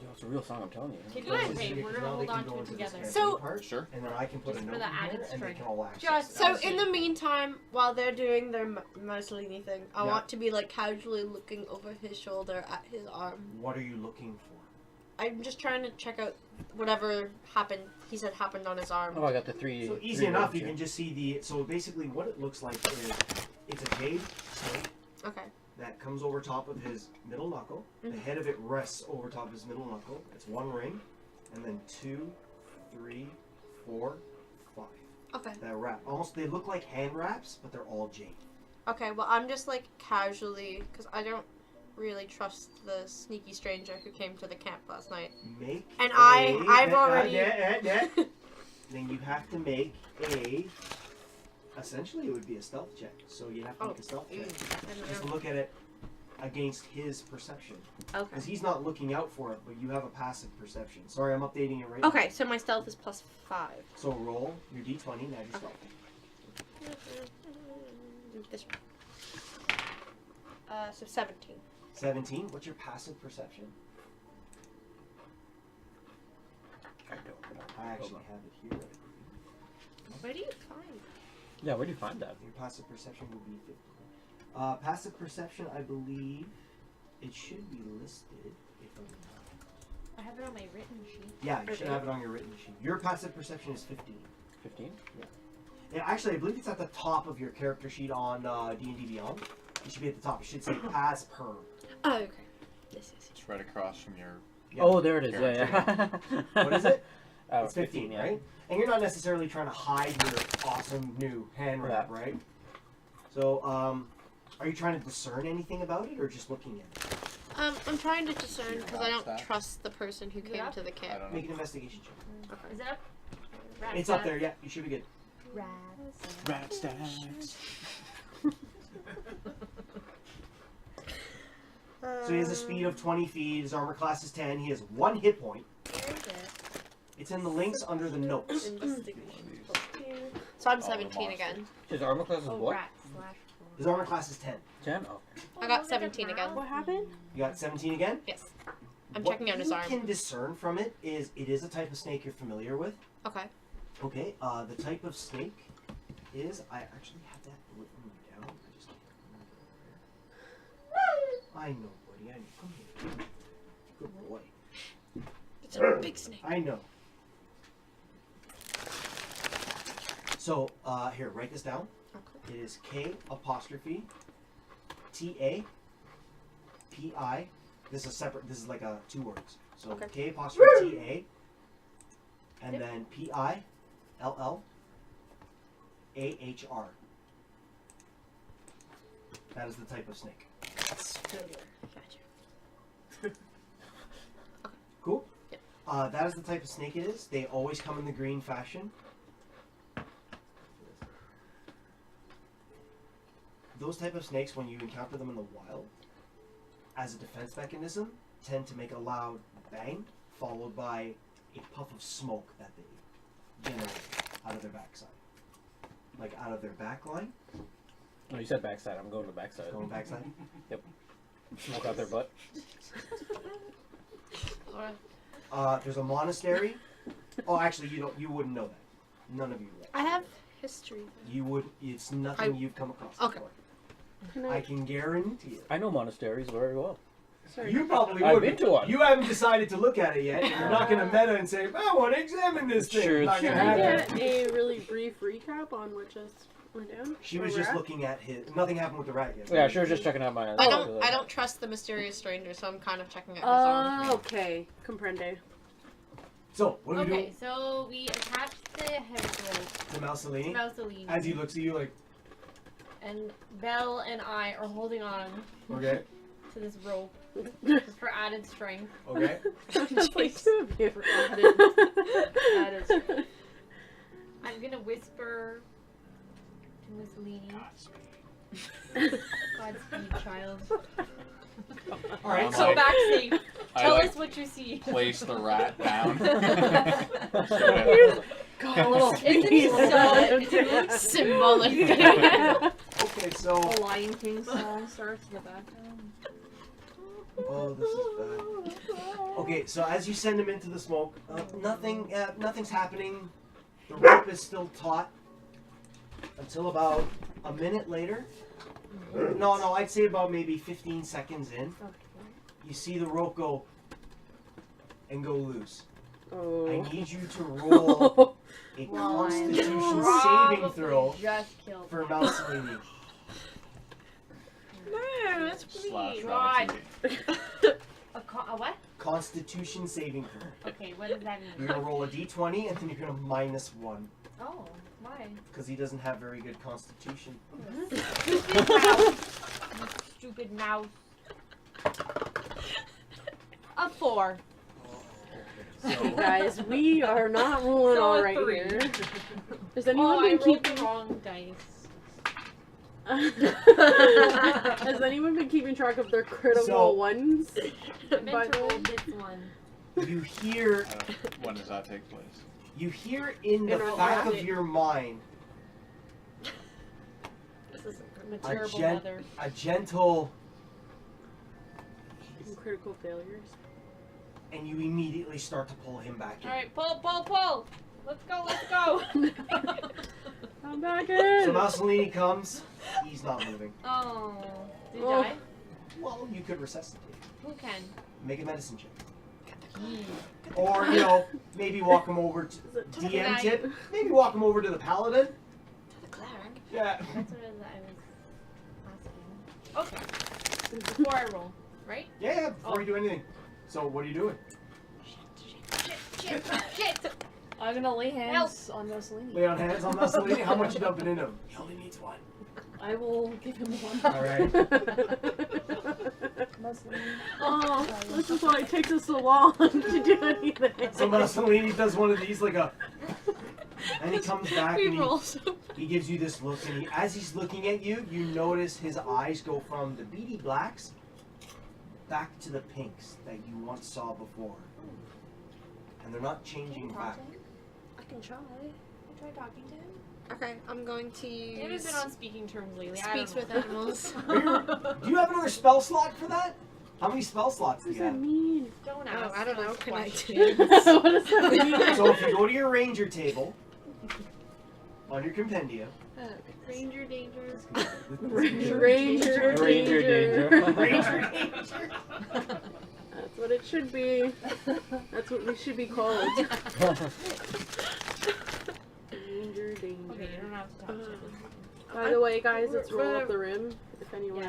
Yo, it's a real song, I'm telling you. Take mean? it Because away. now We're they gonna hold can on go to it into the together. campaign So- part, Sure. and then I can put Just a for note the in added there, and they string. can all access Just it. So in the meantime, while they're doing their Mussolini thing, I Yeah. want to be like casually looking over his shoulder at his arm. What are you looking for? I'm just trying to check out whatever happened. He said happened on his arm. Oh, I got the three. So easy three enough, ropes you here. can just see the. So basically, what it looks like is it's a jade snake Okay. that comes over top of his middle knuckle. The Mhm. head of it rests over top of his middle knuckle. It's one ring, and then 2, 3, 4, 5. Okay. That wrap. Almost, they look like hand wraps, but they're all jade. Okay. Well, I'm just like casually, because I don't really trust the sneaky stranger who came to the camp last night. Make. And a- I've already. Then you have to make a. Essentially, it would be a stealth check. So you have to Oh, make a stealth check. I don't Just know. look at it against his perception. Okay. Because he's not looking out for it, but you have a passive perception. Sorry, I'm updating it right now. Okay, so my stealth is +5. So roll your d20, and add your stealth. This one. So 17. 17. What's your passive perception? I don't know. I actually have it here. Where do you find? Yeah, where do you find that? Your passive perception will be 50. Passive perception, I believe it should be listed. If I'm not. I have it on my written sheet. Yeah, you should have it on your written sheet. Your passive perception is 15. 15? Yeah, actually, I believe it's at the top of your character sheet on D&D Beyond. It should be at the top. It should say as per. Oh, okay. This is. It's right across from your. Yeah. Oh, there it is. Yeah. What is it? Oh, It's 15, yeah. right? And you're not necessarily trying to hide your awesome new hand wrap, Yeah. right? So, are you trying to discern anything about it, or just looking at it? I'm trying to discern Your because I don't stats? trust the person who came Yeah. to the I camp. don't Make know. an investigation check. Is it up? Rat It's up stats. there, yeah. You should be good. Rats. Rat stats. So he has a speed of 20 feet. His armor class is 10. He has 1 hit point. Where is it? It's in the links under the notes. Investigation. One of So I'm Oh, the 17 monster. again. His armor class is Oh, what? rat slash. His armor class is 10. 10? Oh. I got 17 again. What happened? You got 17 again? Yes. I'm What checking out his you arm. can discern from it is a type of snake you're familiar with. Okay. Okay, the type of snake is, I actually have that written down. I just can't remember where. I know, buddy. I know. Come here. Good boy. It's a big snake. I know. So, here, write this down. Okay. It is K apostrophe T-A P-I. This is separate. This is like 2 words. So, Okay. K apostrophe T-A and Yep. then P-I-L-L-A-H-R. That is the type of snake. Gotcha. Cool? Yep. That is the type of snake it is. They always come in the green fashion. Those type of snakes, when you encounter them in the wild, as a defense mechanism, tend to make a loud bang, followed by a puff of smoke that they generate out of their backside. Like out of their back line. No, you said backside. I'm going to backside. Going backside. Smoke out their butt. Alright. There's a monastery. Oh, actually, you wouldn't know that. None of you would. I have history. You would. It's nothing you've come across Okay. before. I can guarantee it. I know monasteries very well. Sorry. You probably I've would. been to one. You haven't decided to look at it yet. You're not going to meta and say, I want to examine this thing. Sure, Not sure. gonna Can I happen. get a really brief recap on what just went down? She was Where just we're at? looking at his. Nothing happened with the rat yet. Yeah, she was just checking out my. I don't trust the mysterious stranger, so I'm kind of checking out his own. Okay. Comprende. So, what are we Okay, doing? so we attach the head rope The Mouselini. to Mouseline, As he looks at you, like, and Belle and I are holding on okay, to this rope just for added strength. okay. Just like two of you. That is. I'm gonna whisper to Mussolini. Godspeed, child. Alright, I'm so Come back safe. I Tell like us what you see. place the rat down. Got a little It's symbolic. okay, so The Lion King song starts in the background. oh, this is bad. Okay, so as you send him into the smoke, nothing's happening. The rope is still taut until about a minute later. No, I'd say about maybe 15 seconds in. You see the rope go loose. Oh. I need you to roll a Constitution saving throw Just killed for me. Mouselini. Man, that's Slash pretty. rabbit God. TV. A what? Constitution saving throw. Okay, what does that You're mean? gonna roll a d20 and then you're gonna minus 1 Oh, why? because he doesn't have very good Constitution. Stupid mouse. You stupid mouse. A 4. So, Guys, we are not rolling So all a right 3. here. Has Oh, anyone I been rolled the keeping? wrong dice. Has anyone been keeping track of their critical So- ones? I meant By to the roll way? this one. you hear When does that take place? in the In our back of logic. your mind This is a terrible gen- mother. a gentle, Critical failures. and you immediately start to pull him back in. Alright, pull! Let's go! I'm back in. So Mouselini comes. He's not moving. Oh, did he Oh. die? Well, you could resuscitate. Who can? Make a medicine check. Me. Or, maybe walk him over to DM Can I- tip. Maybe walk him over to the paladin. To the cleric. Yeah. That's what I was asking. Okay. Before I roll, right? Yeah, before you do anything. So, what are you doing? Shit! I'm gonna lay hands on Mussolini. Lay on hands on Mouselini. How much you dumping into him? He only needs 1. I will give him one. Alright. Mussolini. Oh, this is why it takes us so long to do anything. So Mouselini does one of these, like a... And he comes back We and roll. he gives you this look, and as he's looking at you, you notice his eyes go from the beady blacks back to the pinks that you once saw before. And they're not changing back. I can try. Try talking to him. Okay, I'm going to We haven't use been on speaking terms lately. speaks with I animals. Do you have another spell slot for that? How many spell slots do What you does that have? mean? don't Oh, ask. I don't know. those Can I questions. do? What does that mean? So if you go to your ranger table, on your compendia, Ranger dangers. Ranger Ranger danger. ranger danger. That's what it should be. That's what we should be called. Ranger danger. Okay, you don't have to talk to him. By the way, guys, let's roll up the rim. If anyone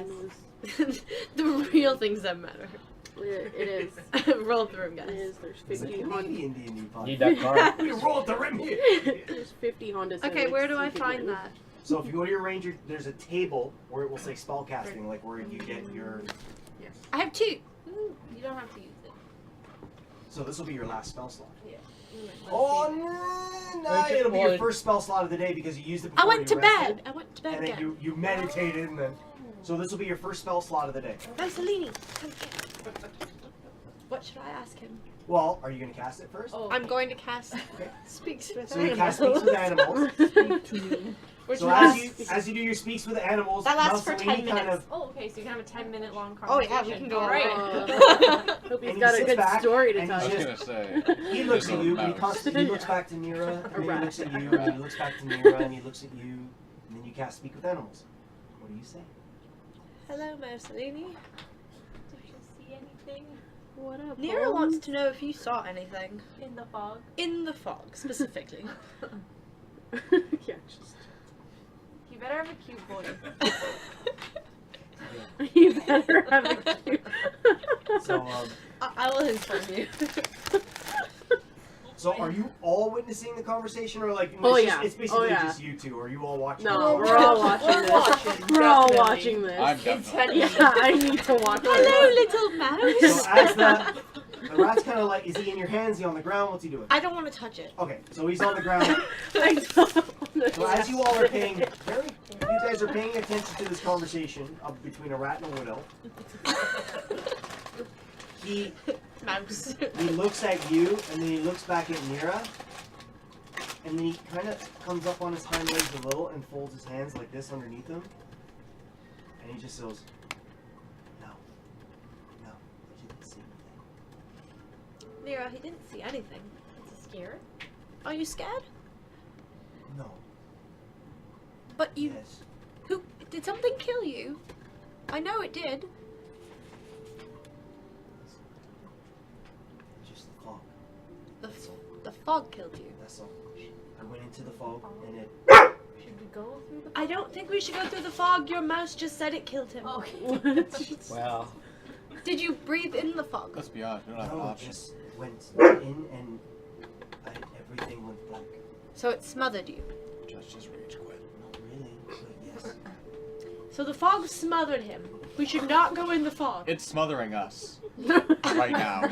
Yes. was, The real things that matter. it is. Roll through them, It guys. is. There's It's a 50 Honda. Canadian D&D Need podcast. that card. We roll at the rim here. There's 50 Honda. Okay, Civics where do you I can find win. that? So if you go to your ranger, there's a table where it will say spell casting, like where you get your. I have 2. You don't have to use it. So this will be your last spell slot. Yeah. Oh no! It'll be your first spell slot of the day because you used it I before went to you rested, bed. I went to bed and then again. you meditated and then. So this will be your first spell slot of the day. Mussolini, come here. What should I ask him? Well, are you going to cast it first? Oh, I'm going to cast Okay. Speaks with So you Animals. cast Speaks with Animals. Which So lasts. as you do your Speaks with Animals, That lasts for Mussolini 10 kind minutes. of Oh, okay, so you can have a 10-minute long Oh conversation. yeah, we can go Alright. Hope he's And he got a sits good back story to and tell he's I was you. just- gonna say. he looks at you, but he looks back to Nira, and then he looks at you, and then he looks back to Nira, and he looks at you, and then you cast Speak with Animals. What do you say? Hello, Mussolini. Did you see anything What up? Nira Holmes? wants to know if you saw anything in the fog? in the fog, specifically. Yeah, just. You better have a cute voice. You better have a cute. So, I will inform you. so are you all witnessing the conversation, or like Oh, it's, yeah. it's basically Oh, yeah. just you two? Are you all watching? No, it? we're all watching We're this. watching, We're all definitely. watching this. I'm definitely. Yeah, I need to watch Hello, this. little mouse. So as the rat's kind of like, is he in your hands? Is he on the ground? What's he doing? I don't want to touch it. Okay, so he's on the ground. I don't wanna- So as you all are paying you guys are paying attention to this conversation between a rat and a widow. He Mouse. looks at you, and then he looks back at Mira, and then he kind of comes up on his hind legs a little and folds his hands like this underneath him, and he just goes, "No, he didn't see anything. Nira, he didn't see anything. Is he scared? Are you scared? No, But you. yes, Who. Did something kill you? I know it did. just the fog. The fog killed you. That's all. I went into the fog, and it." Should we go through the fog? I don't think we should go through the fog. Your mouse just said it killed him. Okay. Wow. Did you breathe in the fog? Let's be honest, we don't have No, it options. just went in, and everything went black. So it smothered you. Just rage quit. Not really, but yes. So the fog smothered him. We should not go in the fog. It's smothering us right now.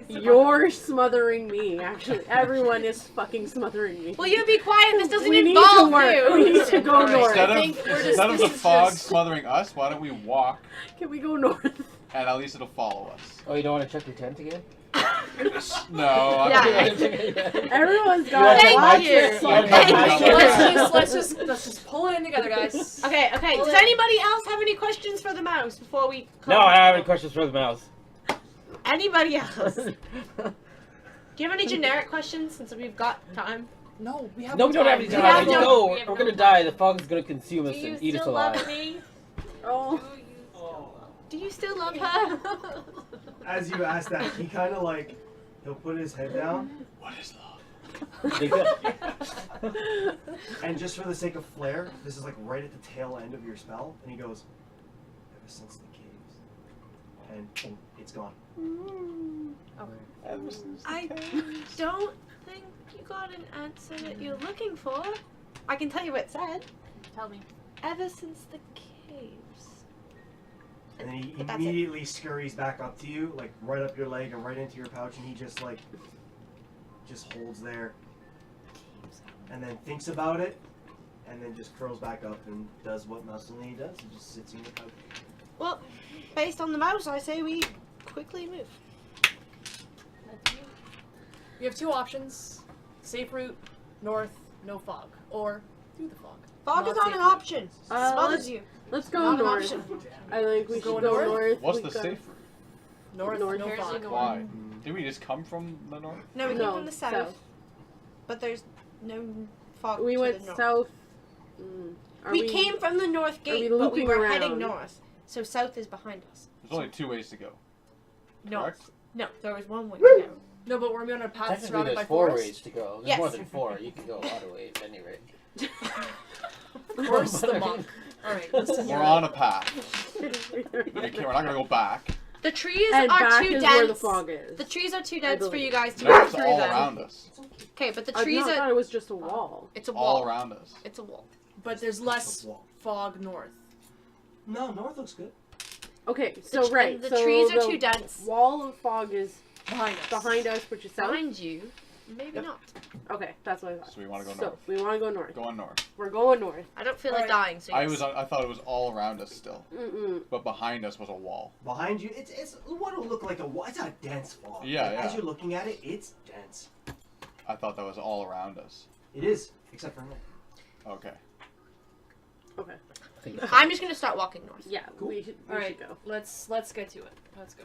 You're smothering me, actually. Everyone is fucking smothering me. Will you be quiet? This doesn't We need to involve work. you. We need to go north. Instead of the fog smothering us, why don't we walk Can we go north? and at least it'll follow us? Oh, you don't want to check your tent again? No, I'm Yeah. good. Everyone's You got want Thank my you. tent? Thank Thank you. you. Let's just pull it in together, guys. Okay. Does anybody else have any questions for the mouse before we? No, I don't have any questions for the mouse. Anybody else? Do you have any generic questions since we've got time? No, we have No, we don't have any We have time. no- No, we have we're no gonna die. The fog's gonna consume Do us you and eat us still alive. love me? Oh. Do you still love Do you still love her? As you ask that, he kind of like, he'll put his head down, What is love? and just for the sake of flair, this is like right at the tail end of your spell, and he goes, ever since the caves, and boom, it's gone. I don't think you got an answer that you're looking for. I can tell you what it said. Tell me. Ever since the caves. And then he But that's it. immediately scurries back up to you, like right up your leg and right into your pouch, and he just like, just holds there, and then thinks about it, and then just curls back up and does what Mussolini does, and just sits in your pouch. Well, based on the mouse, I say we quickly move. That's you. You have two options: safe route, north, no fog, or through the fog. Fog is Not not an safe. option. Smothers let's- you. Let's go Not an north. option. I think we Go should go north? north. What's We the got- safe route? North, North. no Apparently fog. going- Why? Did we just come from the north? No, we No, came from the south, but there's no fog We to went the north. south. Are We came from the north gate, we but we looping were heading around? north. So south is behind us. There's only 2 ways to go. North. Correct? No, there was one way to go. No, but we're on a path Technically, surrounded by there's 4 forest. ways to go. There's Yes. more than 4. You can go a lot of ways, at any rate. First the monk. Alright, listen We're here. on a path. We're not gonna go back. The trees And are back too is dense. where the fog is. The trees are too I dense for believe. you guys to No, walk it's through all them. around us. Okay, but the I trees thought are. it was just a wall. It's a All wall. around us. It's a wall. But there's less Wall. fog north. No, north looks good. Okay, so right. The so trees are the too dense. Wall of fog is Behind us. behind us, which is south. Behind you. Maybe Yep. not. Okay, that's what I thought. So we want to go So north. we want to go north. Going north. We're going north. I don't feel like Alright. dying, so I yes. I thought it was all around us still, Mm-mm. but behind us was a wall. Behind you, it's what will look like a wall. It's a dense fog. Yeah, Like, As yeah. you're looking at it, it's dense. I thought that was all around us. It is, except for me. Okay. Okay. I think it's I'm just gonna start walking north. Yeah, Cool. we should Alright, go. let's get to it. Let's go.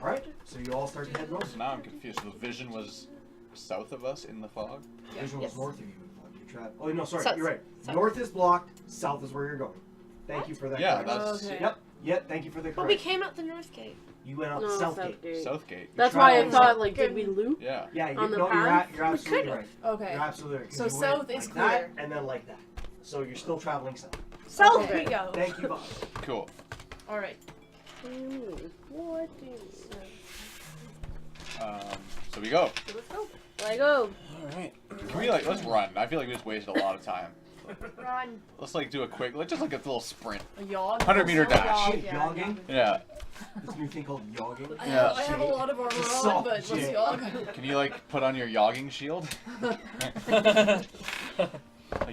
All right, so you all start to head north. So now I'm confused. So the vision was south of us in the fog? Vision was Yes. north of you. You travel. Oh no, sorry, South. you're right. South. North is blocked. South is where you're going. Thank you for that. Yeah, correction. that's Okay. Yep. Yep. Thank you for the But we correction. came out the north gate. You went out No, Southgate. Southgate. That's why I traveling thought, south. like, did we loop? Yeah. Yeah, you, on the no, path? you're absolutely could've. right. Okay. You're absolutely right. 'cause So you south went is like that, clear. and then like that. So you're still traveling south. South Okay. we go. Thank you, Bob. Cool. Alright. What do you So we go. Let's go. Let go. Alright. Can we let's run? I feel like we just wasted a lot of time. Run. Let's do a quick, just like a little sprint. A yog. 100-meter dash. Shit, yogging. Yeah. This new thing called yogging. I Yeah. have a lot of armor on, Soft but let's shit. yog. Can you put on your yogging shield? Like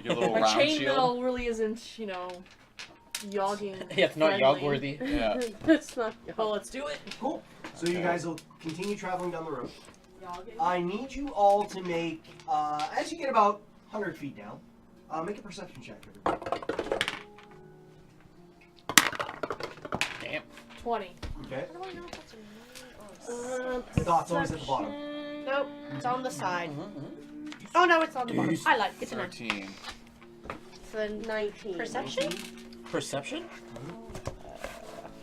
your little My round shield? chainmail really isn't, yogging. Yeah, it's not friendly. yog worthy. Yeah. It's not. Well, let's do it. Cool. So you guys will continue traveling down the road. Yogging. I need you all to make, as you get about 100 feet down, make a perception check, everybody. Damn. 20. Okay. How do I know if that's a The dot's always at the bottom. Nope, it's on the side. Mm-hmm. Oh no, it's on the bottom. Jeez. I like it's a 9. 13. It's a 19. perception? Perception?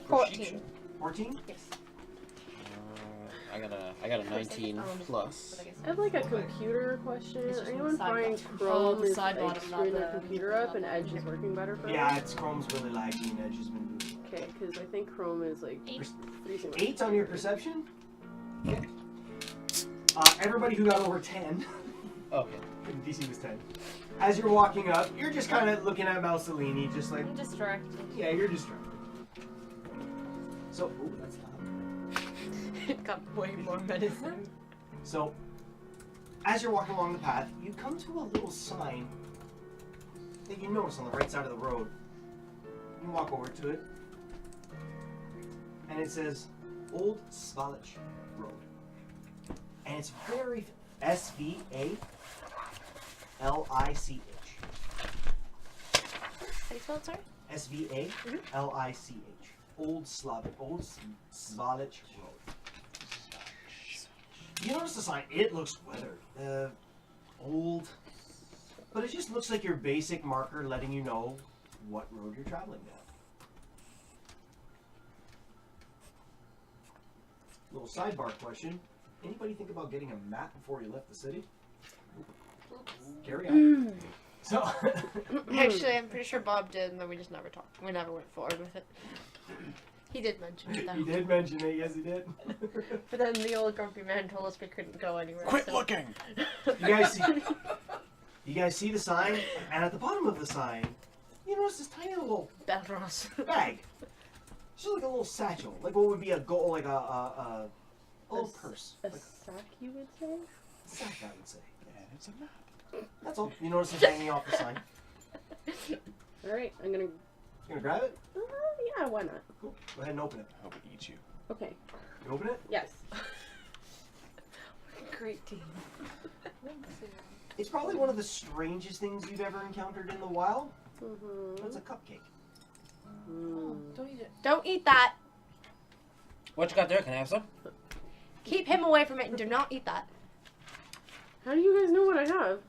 14. 14? Yes. I got a 19 plus. I have like a computer question. It's just Anyone on the side find bottom. Chrome Oh, the is side like bottom, not screwing their the- computer up and Edge is working better for Yeah, them? it's Chrome's really laggy and Edge has been doing Okay, because I think Chrome is like freezing. 8 on your perception? Everybody who got over 10, Okay. DC was 10. As you're walking up, you're just kind of looking at Mussolini, just like, I'm distracted. yeah, you're distracted. So, ooh, that's loud. It got way more menacing. So, as you're walking along the path, you come to a little sign that you notice on the right side of the road. You walk over to it, and it says Old Svalich Road. And it's very SVALICH. Say spell it, sorry? SVALICH. Old Svalich Road. You notice the sign, it looks weathered, old, but it just looks like your basic marker letting you know what road you're traveling down. Little sidebar question. Anybody think about getting a map before you left the city? Carry on. So, Actually, I'm pretty sure Bob did, and then we just never talked. We never went forward with it. He did mention it, he though. did mention it, yes he did. But then the old grumpy man told us we couldn't go anywhere. Quit so- looking! You guys see the sign, and at the bottom of the sign, you notice this tiny little Belros. bag. Just like a little satchel, like what would be a goal, like a little purse, A like sack, you would say? a sack, I would say. And it's a map. That's all. You notice it's hanging off the sign. Alright, I'm gonna. You gonna grab it? Yeah, why not? Cool. Go ahead and open it. I hope it eats you. Okay. You open it? Yes. Great team. It's probably one of the strangest things you've ever encountered in the wild. Mm-hmm. That's a cupcake. Don't eat it. Don't eat that. What you got there? Can I have some? Keep him away from it and do not eat that. How do you guys know what I have?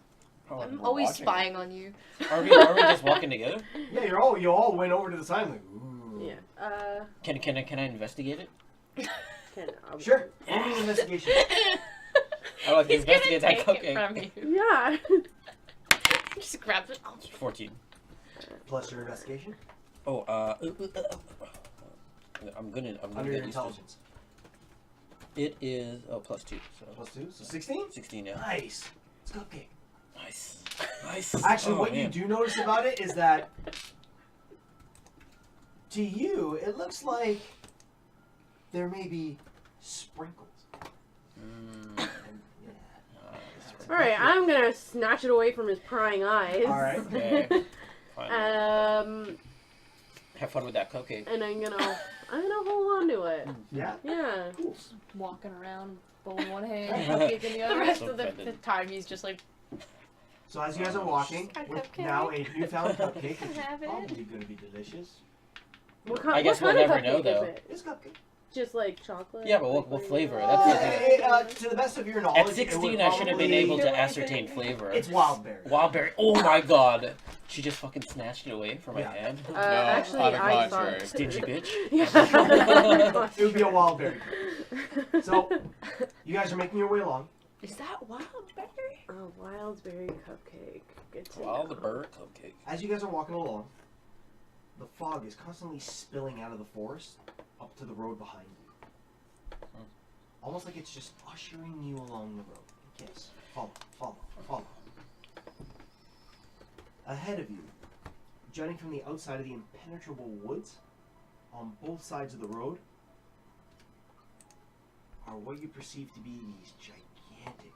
Oh, I'm we're always watching. spying on you. Are we just walking together? Yeah, you all went over to the sign like, ooh. Yeah. Can I investigate it? Sure. Roll me an investigation. I like to He's gonna investigate that take it cupcake. from you. Yeah. He just grabs it. Oh. 14. Plus your investigation. Oh, I'm gonna Under your get used to it. intelligence. It is +2, so Plus 2, so 16? 16. Yeah. Nice. It's cupcake. Nice. Nice. Actually, Oh, what man. you do notice about it is that to you, it looks like there may be sprinkles. Mm. And, All right, I'm gonna snatch it away from his prying eyes. All right. Okay. Fine. Have fun with that cupcake. And I'm gonna hold on to it. Yeah. Yeah. Cool. Walking around, bowl in one hand, cupcake in the The other. rest So of the offended. time he's just like, So as you guys are walking, A with cupcake. now a newfound cupcake, which is Have it. probably going to be delicious. What I guess what we'll kind of never know, cupcake though. Is it? It's cupcake. Just like chocolate? Yeah, but what flavor? That's the thing. To the best of your knowledge, At 16, I should have been able to ascertain flavor. It's wild berry. Wildberry. Oh my god. She just fucking snatched it away from my Yeah. hand. Actually, on the I contrary. thought... Stingy bitch. Yeah. It would be a wild berry cupcake. So, you guys are making your way along. is that wild berry? A wild berry cupcake. Good to know. Wildberry cupcake. As you guys are walking along, the fog is constantly spilling out of the forest up to the road behind you. Almost like it's just ushering you along the road. Yes. Follow, follow, follow. Ahead of you, jutting from the outside of the impenetrable woods, on both sides of the road, are what you perceive to be these gigantic,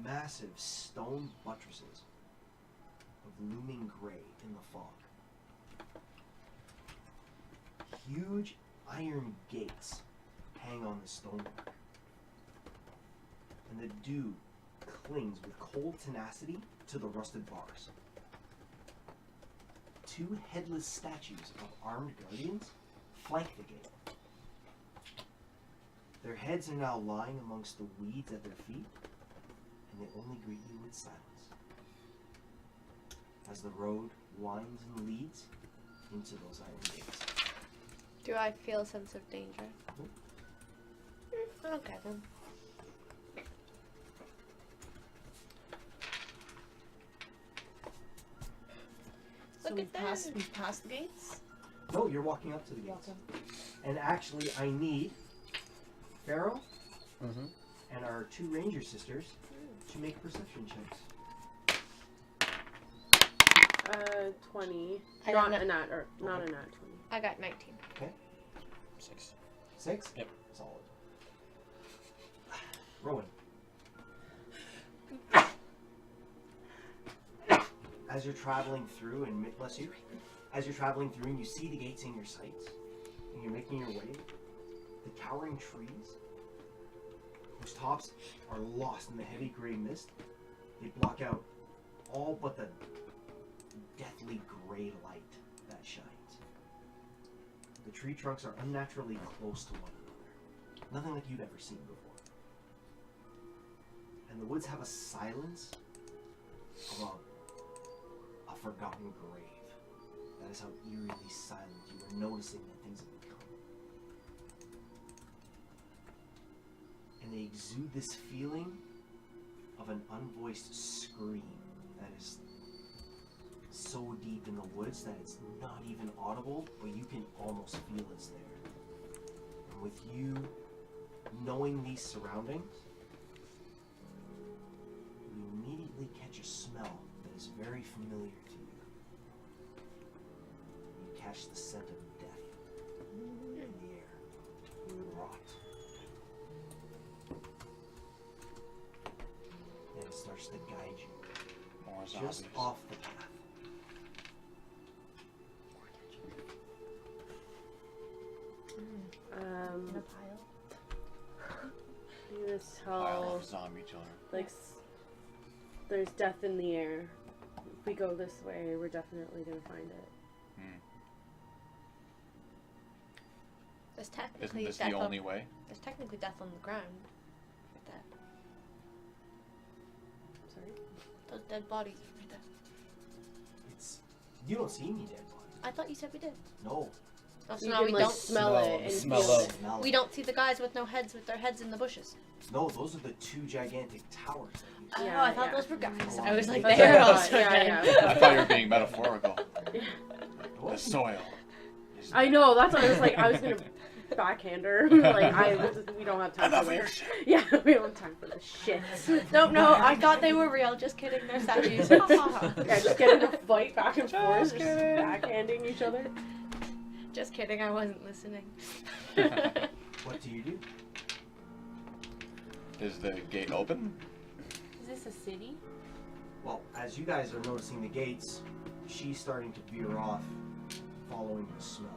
massive stone buttresses of looming gray in the fog. Huge iron gates hang on the stonework, and the dew clings with cold tenacity to the rusted bars. Two headless statues of armed guardians flank the gate. Their heads are now lying amongst the weeds at their feet, and they only greet you with silence as the road winds and leads into those iron gates. Do I feel a sense of danger? Okay then. So Look we've at that. passed the gates. No, you're walking up to the gates. And actually, I need Pharaoh Mm-hmm. and our two ranger sisters to make perception checks. 20. I Not got a nat, or not a nat 20. I got 19. 6. 6? Yep. Solid. Rowan. As you're traveling through, and bless you, as you're traveling through and you see the gates in your sights, and you're making your way, the towering trees, whose tops are lost in the heavy gray mist, they block out all but the deathly gray light that shines. The tree trunks are unnaturally close to one another. Nothing like you'd ever seen before. And the woods have a silence of a forgotten grave. That is how eerily silent you are noticing that things have become. And they exude this feeling of an unvoiced scream that is so deep in the woods that it's not even audible, but you can almost feel it's there. And with you knowing these surroundings, you immediately catch a smell that is very familiar to you. You catch the scent of death in the air. Rot. And it starts to guide you More just zombies. off the path. In a pile. You just Pile tell, of zombie children. like, there's death in the air. If we go this way, we're definitely gonna find it. There's Isn't technically this death the on, only way? there's technically death on the ground. Right there. Sorry? Those dead bodies right there. It's you don't see any dead bodies. I thought you said we did. No. Oh, so You now can, we like, don't. smell it and Smell feel it. it. Smell We don't see the guys with no heads, with their heads in the bushes. No, those are the two gigantic towers that you see. Yeah, Oh, I thought yeah. those were guys. Oh, I was like, That's they're what I also thought, dead. yeah. I thought you were being metaphorical. The What? soil. is I know, that's what I was like, I was gonna backhander. We don't have time Enough for of your this. shit. Yeah, we don't have time for this shit. No, I thought they were real. Just kidding. They're statues. Yeah, just get in a fight back and forth, Just just kidding. backhanding each other. Just kidding. I wasn't listening. What do you do? Is the gate open? Is this a city? Well, as you guys are noticing the gates, she's starting to veer off, following the smell.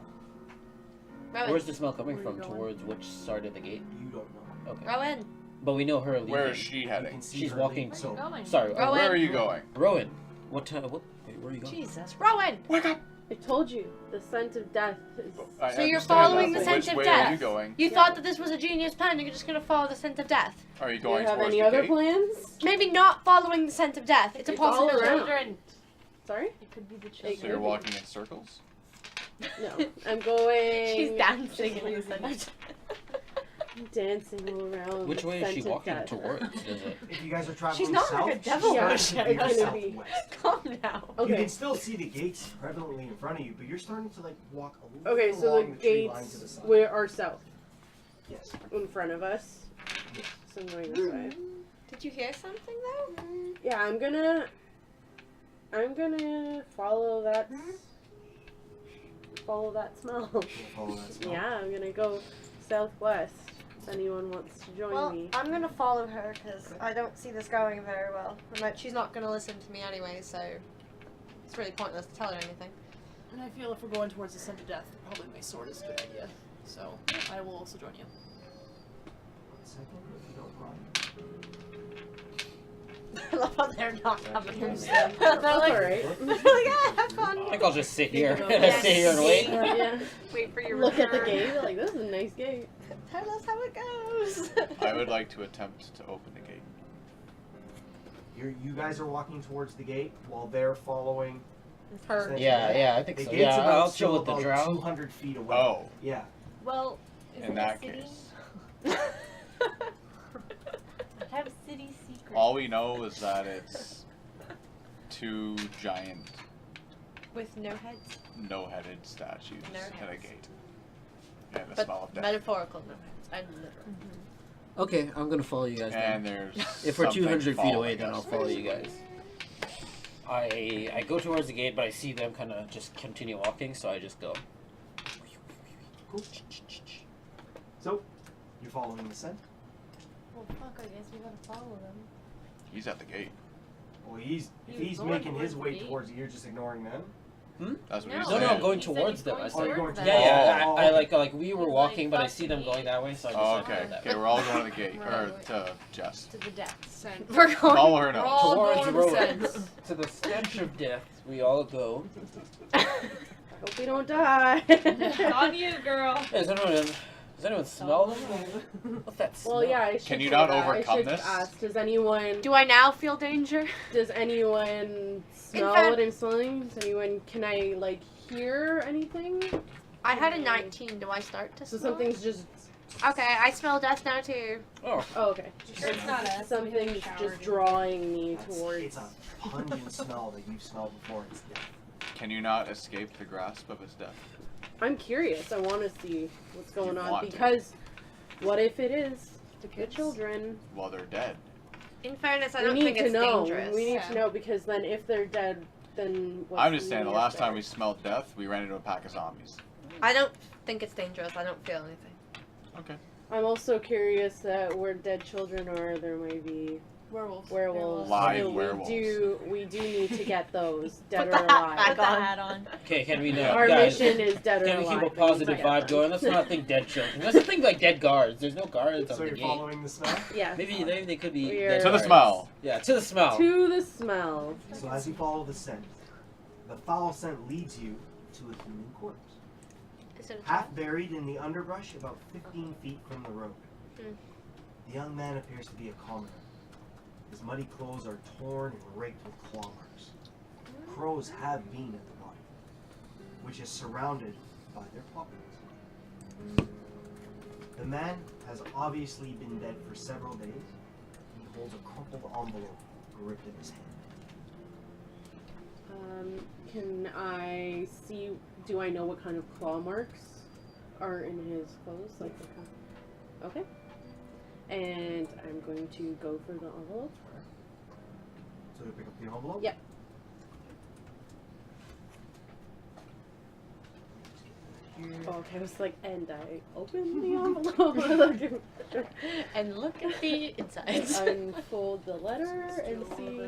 Where's the smell coming Where are you from? going? Towards which side of the gate? You don't know. Okay. Rowan. But we know her leaving. Where is she You heading? can see She's her walking. leave, Where are you so going? Sorry. Rowan. Where are you going? Rowan. Wait, where are you going? Jesus, Rowan. Wake up! I told you, the scent of death is. I So you're understand following that, the but scent which of way death. are you going? You thought that this was a genius plan. You're just gonna follow the scent of death. Are you Do you going have towards any the other gate? plans? Maybe not following the scent of death. It's a It's all possibility. around. Children. Sorry? It could be the It So children. could you're be. walking in circles? No, I'm going. She's dancing in the scent. Dancing all around. Which the way is scent she of walking death. towards? Is it? if you guys are traveling She's not south, like a devil Yeah, worship. she's it's gonna be- southwest. Calm down. You Okay. can still see the gates prevalently in front of you, but you're starting to walk a little Okay, so the along the tree line to the gates side. are south Yes. in front of us. Yes. So I'm going this way. Did you hear something though? Yeah, I'm gonna follow that smell. We'll follow that smell. Yeah, I'm gonna go southwest. If anyone wants to join Well, me. I'm gonna follow her because I don't see this going very well. And like, she's not gonna listen to me anyway, so it's really pointless to tell her anything. And I feel if we're going towards the scent of death, probably my sword is a good idea. So I will also join you. 1 second, if you don't mind. I love how they're not coming. That's They're like, alright. yeah, have fun. I think I'll just sit here. Yes. Sit here and wait. Yeah. Wait for your Look at the return. gate. Like, this is a nice gate. Tell us how it goes. I would like to attempt to open the gate. You guys are walking towards the gate while they're following. Her. Yeah, I think The so. gate's Yeah, about I'll still chill with the about drow. 200 feet away. Oh, Yeah. Well, is in it that a city? case. I have city secrets. All we know is that it's two giant, With no heads. no-headed statues No at a heads. gate. And the But smell of death. metaphorical no heads. And literal. Okay, I'm gonna follow you guys. And Then. there's If we're something 200 feet away, following then I'll us. follow you guys. I go towards the gate, but I see them kind of just continue walking, so I just go. Cool. So, you're following the scent. Well, fuck, I guess we gotta follow them. He's at the gate. Well, if He was he's going making his towards the way gate. towards you, you're just ignoring them. That's what No. he's No, saying. I'm going He said towards he's them. going I Oh, you're said. going towards towards Yeah, them. yeah. Oh, I okay. like we were He was walking, like, but I "Fuck see them me." going that way, so I Oh, decided to okay. go that Okay, way. we're all going to the gate. Or Right. to Jess. To the depths. Scent. We're going. Follow her We're now. all Towards going Rowan. to scent. To the stench of death, we all go. I hope we don't die. On you, girl. Hey, does anyone smell them? What's that smell? Well, yeah, I should. Can you not I overcome should this? ask. Does anyone Do I now feel danger? smell fact- what I'm smelling? Does anyone? Can I hear anything? I had a 19. Do I start to So smell? something's just. Okay, I smell death now too. Oh, Oh, okay. Sure it's not us. Something's just drawing me towards. It's a pungent smell that you've smelled before. It's death. Can you not escape the grasp of his death? I'm curious. I want to see what's going You on want to. because what if it is the kids? children? Well, they're dead. In fairness, I We don't need think to it's know. dangerous. We need Yeah. to know because then if they're dead, then what's I'm just saying, the meaning last if time they're- we smelled death, we ran into a pack of zombies. I don't think it's dangerous. I don't feel anything. Okay. I'm also curious that where dead children are, there may be Werewolf. werewolves. Live So werewolves. We do need to get those dead or Put the hat alive. back Put the on. hat on. okay. Can we Our guys? mission is dead or Can we alive. keep a We need to positive get vibe them. going? Let's not think dead children. Let's think like dead guards. There's no guards on So the you're gate. following the smell? Yeah. Maybe they could be We dead are- To the guards. smell. Yeah, to the smell. To the smell. So as you follow the scent, the foul scent leads you to a human corpse. Is it a Half child? buried in the underbrush about 15 feet from the road. Hmm. The young man appears to be a commoner. His muddy clothes are torn and raked with claw marks. Crows have been at the body, which is surrounded by their paw prints. The man has obviously been dead for several days. He holds a crumpled envelope gripped in his hand. Can I see? Do I know what kind of claw marks are in his clothes, like the okay. And I'm going to go for the envelope. So you pick up the envelope? Yep. Okay, I was like, and I open the envelope And look at the inside. unfold the letter and see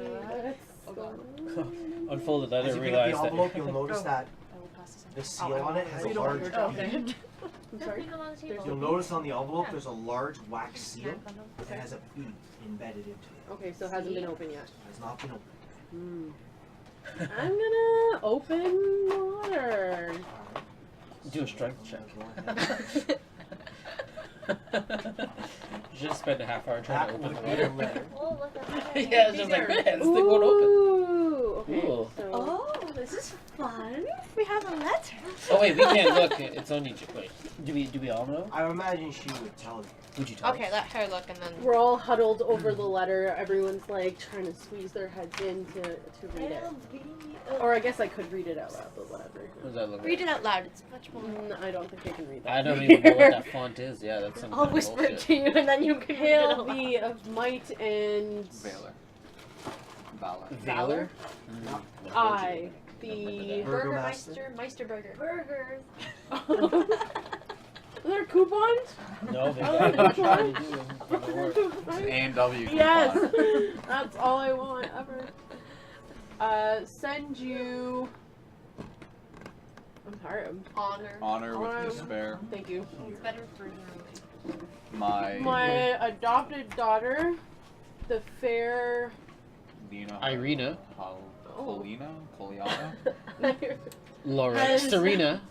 what's going on. Unfold the letter, As you pick up realize the that. envelope, you'll notice that I will pass this the seal on it has a You don't large want Oh, your bead. okay. I'm sorry. Leave them on the table. You'll notice on the envelope there's a large wax seal Snack on them. that has a bead embedded into it. Okay, so it hasn't been opened yet. It has not been opened. I'm gonna open the letter. Do a strength check. Go ahead. Just spend a half hour trying to That open would the be a letter. letter. Oh, look at that. Yeah, it's just like, man, this thing won't open. Ooh, okay. Ooh. So Oh, this is fun. We have a letter. Oh wait, we can't look. It's only. Wait, do we all know? I imagine she would tell you. Would you tell Okay, us? let her look and then. we're all huddled over the letter. Everyone's like trying to squeeze their heads in to read it. Or I guess I could read it out loud, but whatever. What does that look Read like? it out loud. It's much more. I don't think I can read that. I don't even know what that font is. Yeah, that's some I'll kind of whisper it bullshit. to you and then you can read it Hail out loud. be of might and Valor. Valor. Valor? I, the Burgermaster. Meisterburger. Burgers. Are there coupons? No, they Oh, don't. And W. Yes, coupon. that's all I want ever. Send you. I'm sorry. Honor. Honor with despair. Thank you. It's better for you. My adopted daughter, the fair. Lena. Irina. Colina? Coliana? Laura. Has- Serena.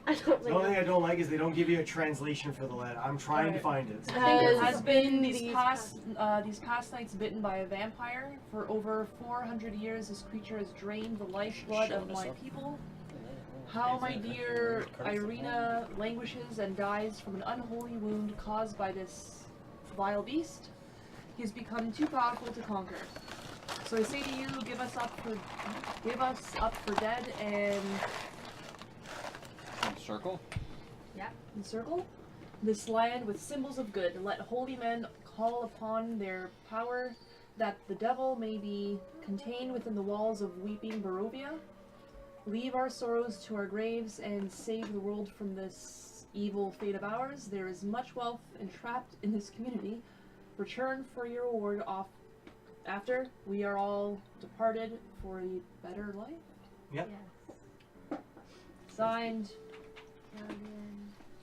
I don't The only thing think I don't like is they don't give you a translation for the letter. I'm trying to find it. Has been these these past nights bitten by a vampire. For over 400 years, this creature has drained the lifeblood of Showing us my up. people. How my dear Irina languishes and dies from an unholy wound caused by this vile beast. He has become too powerful to conquer. So I say to you, give us up for dead and Circle? encircle this land with symbols of good, and let holy men call upon their power, that the devil may be contained within the walls of weeping Barovia. Leave our sorrows to our graves and save the world from this evil fate of ours. There is much wealth entrapped in this community. Return for your reward after we are all departed for a better life. Yep. Signed,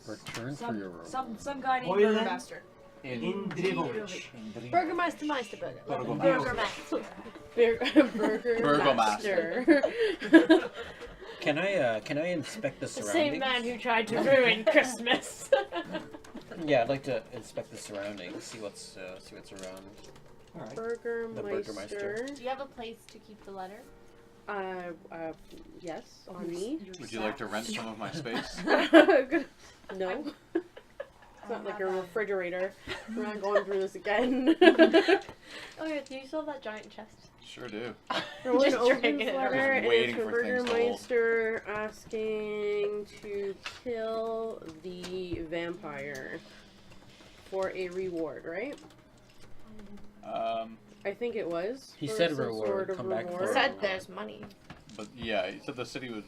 Return for your reward. some guy named Oilen? Burgermaster. Indrivovich. Burgermeister Meisterburger. Burgermaster. Burgermaster. Can I inspect the The surroundings? same man who tried to ruin Christmas. Yeah, I'd like to inspect the surroundings, see what's around. Alright. Burgermeister. Do you have a place to keep the letter? Yes, on me. Would you like to rent some of my space? No. It's not like a refrigerator. We're not going through this again. Oh yeah, do you still have that giant chest? Sure do. Just Just opens dragging it letter around. and it's Waiting from for things to hold. Burgermeister asking to kill the vampire for a reward, right? I think it was. He for said some reward, Sort of come back for reward. it. Said there's money. But yeah, he said the city was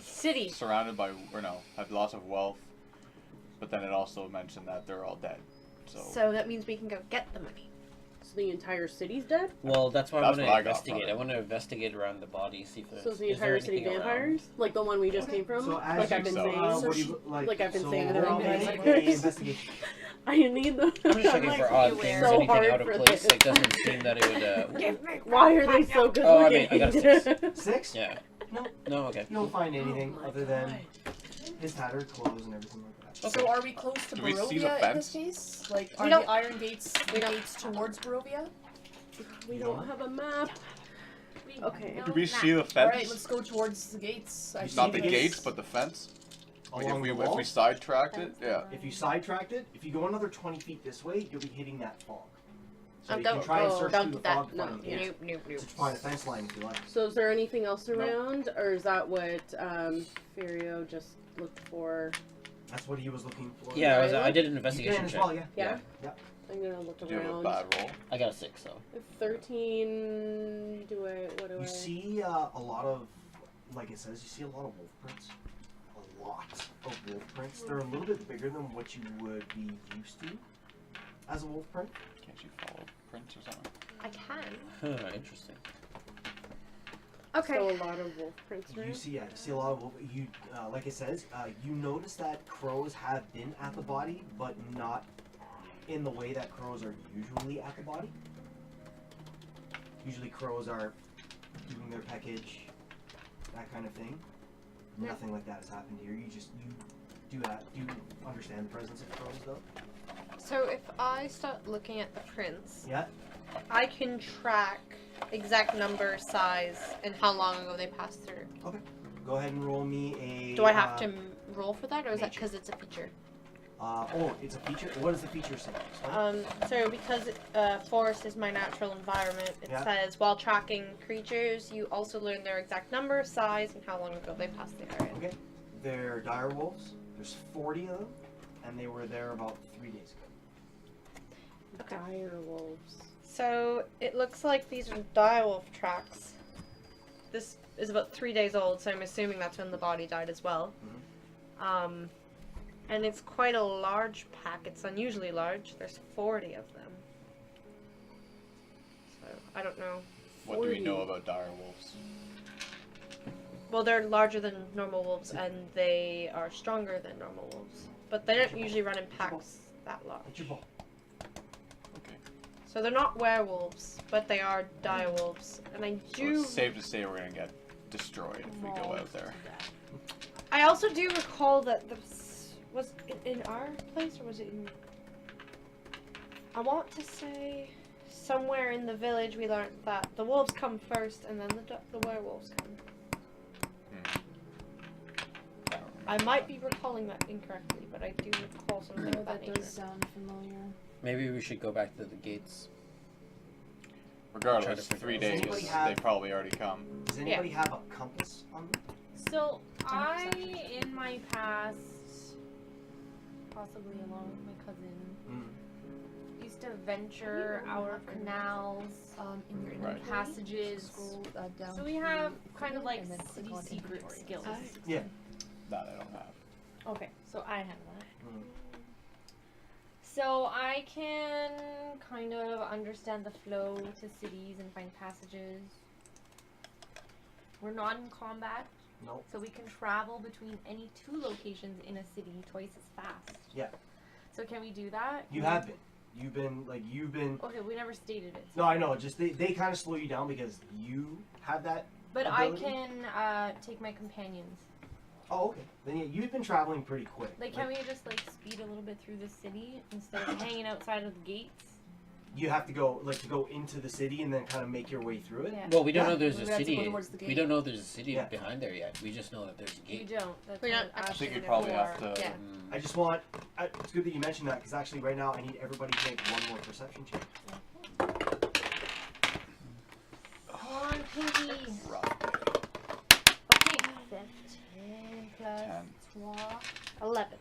City. surrounded by, or no, had lots of wealth. But then it also mentioned that they're all dead. So that means we can go get the money. So the entire city's dead? Well, that's why That's I what want I to got from investigate. it. I want to investigate around the body, see if there's. So is the is there entire city anything around. vampires? Like the one we just came from? So as Like you I've been so. saying. what do you like? Like I've been so saying, they're roll all me vampires. a investigation. I need them. I'm just checking like for odd you things, wear. So anything hard out of for place. this. It doesn't seem that it would. Why are they so good Oh, I looking? mean, I got a 6. 6? Yeah. No. No. Okay. You don't find anything other than his tattered clothes and everything like that. So are we close to Do we see the Barovia in this fence? case? Like, We are don't- the iron gates towards Barovia? We don't have a map. Okay. Do we see the fence? Alright, let's go towards the gates. I Not see the gates, but the fence. Like Along the if wall? we sidetracked it, yeah. If you sidetracked it, if you go another 20 feet this way, you'll be hitting that fog. So you don't can try and search don't through do the that. fog to No, find yeah. gates. Nope. To find a fence line if you like. So is there anything else No. around, or is that what Furio just looked for? That's what he was looking for. Yeah, Right. I did an You investigation can as check. well, yeah. Yeah? Yeah. I'm gonna look Did you have a around. bad roll? I got a 6, so. 13. What do I? You see a lot of, like it says, you see a lot of wolf prints. A lot of wolf prints. They're a little bit bigger than what you would be used to as a wolf print. Can't you follow prints or something? I can. Interesting. Okay. So a lot of wolf prints around. You see a lot of wolf. You, like it says, you notice that crows have been at the body, but not in the way that crows are usually at the body. Usually crows are doing their peckage, that kind of thing. Yeah. Nothing like that has happened here. You do understand the presence of crows though. So if I start looking at the prints, Yeah. I can track exact number, size, and how long ago they passed through. Go ahead and roll me a. Do I have to roll for that, or is that nature. because it's a feature? Oh, it's a feature. What does the feature say? So because forest is my natural environment, it Yeah. says while tracking creatures, you also learn their exact number, size, and how long ago they passed the area. Okay. They're dire wolves. There's 40 of them, and they were there about 3 days ago. Dire wolves. So it looks like these are direwolf tracks. This is about 3 days old, so I'm assuming that's when the body died as well. And it's quite a large pack. It's unusually large. There's 40 of them. So I don't know. What do we know about dire wolves? Well, they're larger than normal wolves, and they are stronger than normal wolves. But they don't usually run in packs that large. What's your ball? Okay. So they're not werewolves, but they are dire wolves. And I So do. it's safe to say we're gonna get destroyed if we go out there. I also do recall that was it in our place or was it in? I want to say somewhere in the village we learned that the wolves come first and then the werewolves come. I might be recalling that incorrectly, but I do recall something of that That nature. does sound familiar. Maybe we should go back to the gates. Regardless, Try to 3 figure days, out. Does anybody they probably already come. Does anybody have a compass on them? So I, in my past, possibly along with my cousin, used to venture our canals In your Right. inventory, passages. scroll down. So we have kind of like and then click city on secret inventory. skills. Yeah. That I don't have. Okay, so I have that. Mm. So I can kind of understand the flow to cities and find passages. We're not in combat, Nope. so we can travel between any two locations in a city twice as fast. Yeah. So can we do that? You have been. You've been. Okay, we never stated it. No, I know. Just they kind of slow you down because you have that. But ability? I can take my companions. Oh, okay. Then yeah, you've been traveling pretty quick. Like, can we just like speed a little bit through the city instead of hanging outside of the gates? You have to go into the city and then kind of make your way through it. Yeah. Well, we don't Yeah. know there's We a have to go city. towards the We gate. don't know there's a city Yeah. behind there yet. We just know that there's a You gate. don't. That's We what don't I was actually I think you asking probably have before. to. Yeah. Mm. I just want. It's good that you mentioned that because actually right now I need everybody to make one more perception check. Come on, Pinky. Rough. Okay. 15 plus 10. 11.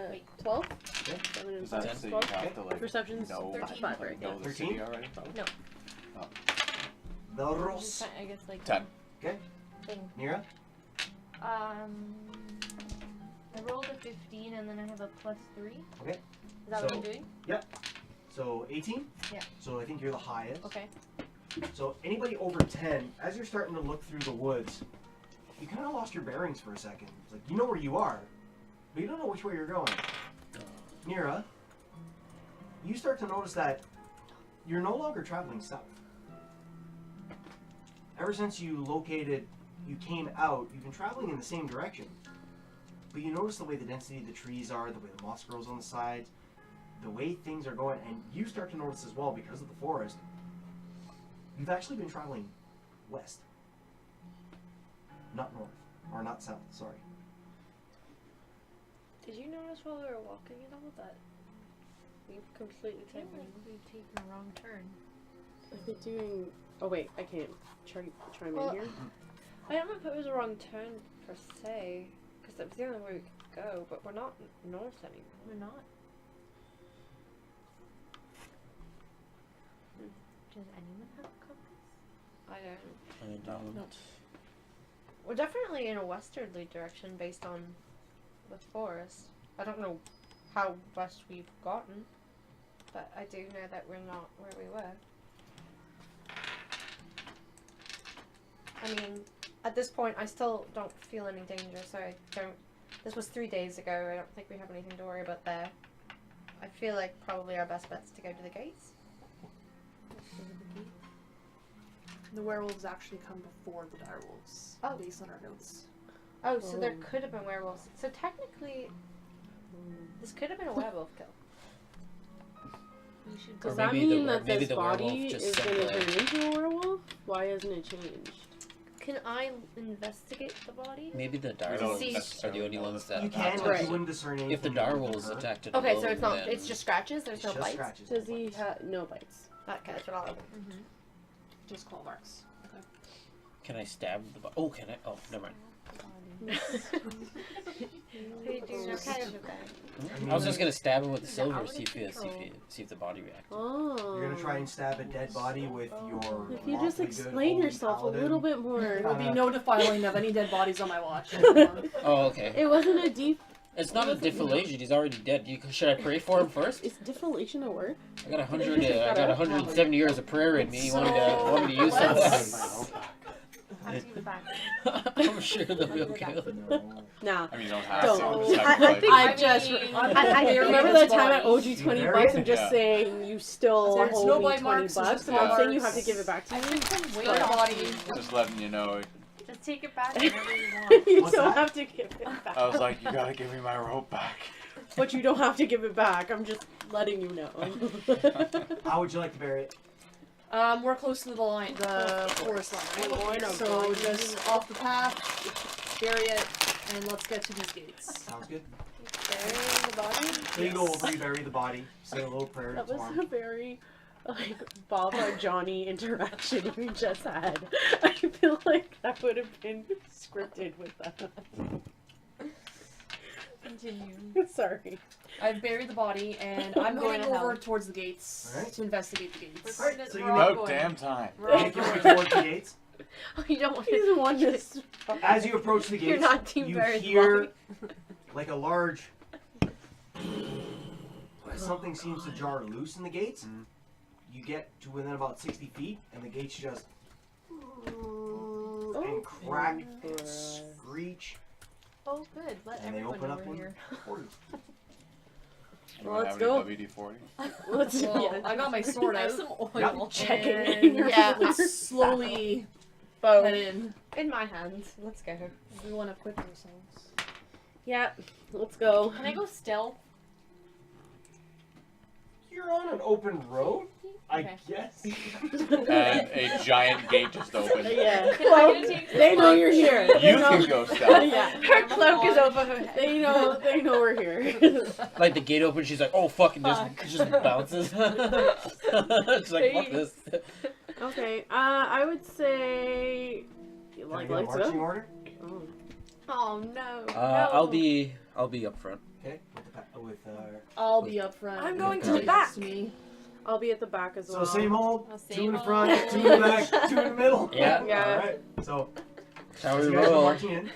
Wait. 12? Okay. 7 and Does that 5. say you 12? have to like Perception's know, 5, right? know the 13? city already? The Ros. I guess like 10. Okay. thing. Nira. I rolled a 15 and then I have a plus 3. Okay. Is that what So- I'm doing? So 18. Yeah. So I think you're the highest. Okay. So anybody over 10, as you're starting to look through the woods, you kind of lost your bearings for a second. It's like you know where you are, but you don't know which way you're going. Nira, you start to notice that you're no longer traveling south. Ever since you came out, you've been traveling in the same direction. But you notice the way the density of the trees are, the way the moss grows on the sides, the way things are going, and you start to notice as well because of the forest, you've actually been traveling west. Not north. Or not south, sorry. Did you notice while we were walking at all that We've completely I feel taken. like we've taken a wrong turn. Are they doing? Oh wait, I can't chime Well, in here. I don't know if it was a wrong turn per se, because that was the only way we could go. But we're not north anymore. We're not. Does anyone have a compass? I don't. I don't. We're definitely in a westerly direction based on the forest. I don't know how west we've gotten, but I do know that we're not where we were. I mean, at this point, I still don't feel any danger, so I don't. This was 3 days ago. I don't think we have anything to worry about there. I feel like probably our best bet's to go to the gates. The werewolves actually come before the direwolves, Oh. based on our notes. Oh, so there Oh. could have been werewolves. So technically, this could have been a werewolf kill. We should Does Or that maybe the mean were- that maybe this the werewolf body just is sent going to the- turn into a werewolf? Why hasn't it changed? Can I investigate the body? Maybe the don't direwolves are necessarily the only know ones that. that You can, attacked but Right. you wouldn't discern anything. If the from direwolves her. attacked it Okay, alone, so it's not. then It's just scratches. There's It's no just bites. scratches. Does no he bites. have no bites? Okay, that's what I'll do. Mm-hmm. Just claw marks. Okay. Can I stab the body? Oh, can I? Oh, never mind. They do no kind of I was just gonna stab him with the silver, out of see control. if the body reacted. Oh. You're gonna try and stab a dead body with your. If you just lawfully good explain holy yourself paladin. a little bit more. There will be Uh, no defiling of any dead bodies on my watch. Oh, okay. It wasn't a deep. It's not a defilation. He's already dead. Should I pray for him first? Is deflation a word? I got 100. I got 170 years of prayer in me. You want me to use some of that? I'll give it back. I'm sure they'll be okay with it. No. Nah. I mean, you don't have Don't. to. Just I have to, think like, I just. mean, I remember that time I owed you You 20 very- bucks and just Yeah. saying you still There's owe no me bite 20 marks, there's bucks, just and I'm claw saying you marks. have to give it back to I me. took some weight Dead off body. you. just letting you know. Just take it back whenever you want. You What's don't that? have to give it back. I was like, you gotta give me my rope back. But you don't have to give it back. I'm just letting you know. How would you like to bury it? We're close to the line, the forest line. So just off the path, bury it, and let's get to these gates. Sounds good. burying the body. So you go over, you bury the body, say a little prayer. That It's was warm. a very like Bob or Johnny interaction we just had. I feel like that would have been scripted with that. Continue. Sorry. I've buried the body, and I'm Going going to over hell. towards the gates Alright. to investigate the gates. Alright, so you We're all make, About going. damn time. We're all make your way going. towards the gates. You don't want to want this. As you approach the gates, You're not team you buried hear like a large. Something seems to jar loose in the gates. Mhm. You get to within about 60 feet, and the gates just and crack and screech, Oh, good. Let and they everyone open know up we're one here. for you. Well, Anyone let's have go. any WD-40? Let's Well, I got my sword I have out. some oil. Yep. check it And in your yeah, fingers. slowly Boom. head in. In my hands. Let's go. We want to equip ourselves. Yeah, let's go. Can I go stealth? You're on an open road, I Okay. guess. And a giant gate just opened. Yeah. Can I Well, get a take they know you're here. They You know, can go stealth. yeah. Her cloak is over her head. They know we're here. Like the gate opens, she's like, "Oh fuck!" and just bounces. She's like, "Fuck this." Okay, I would say Can I like get a let's marching go. order? Oh. Oh no. I'll be up front. Okay, with I'll be up front. I'm going to the Right back. next to me. I'll be at the back as so well. same old, Oh, 2 in the same front, old. 2 in the back, 2 in the middle. Yeah. Yeah. All right. So Shall as we you guys are roll? marching in,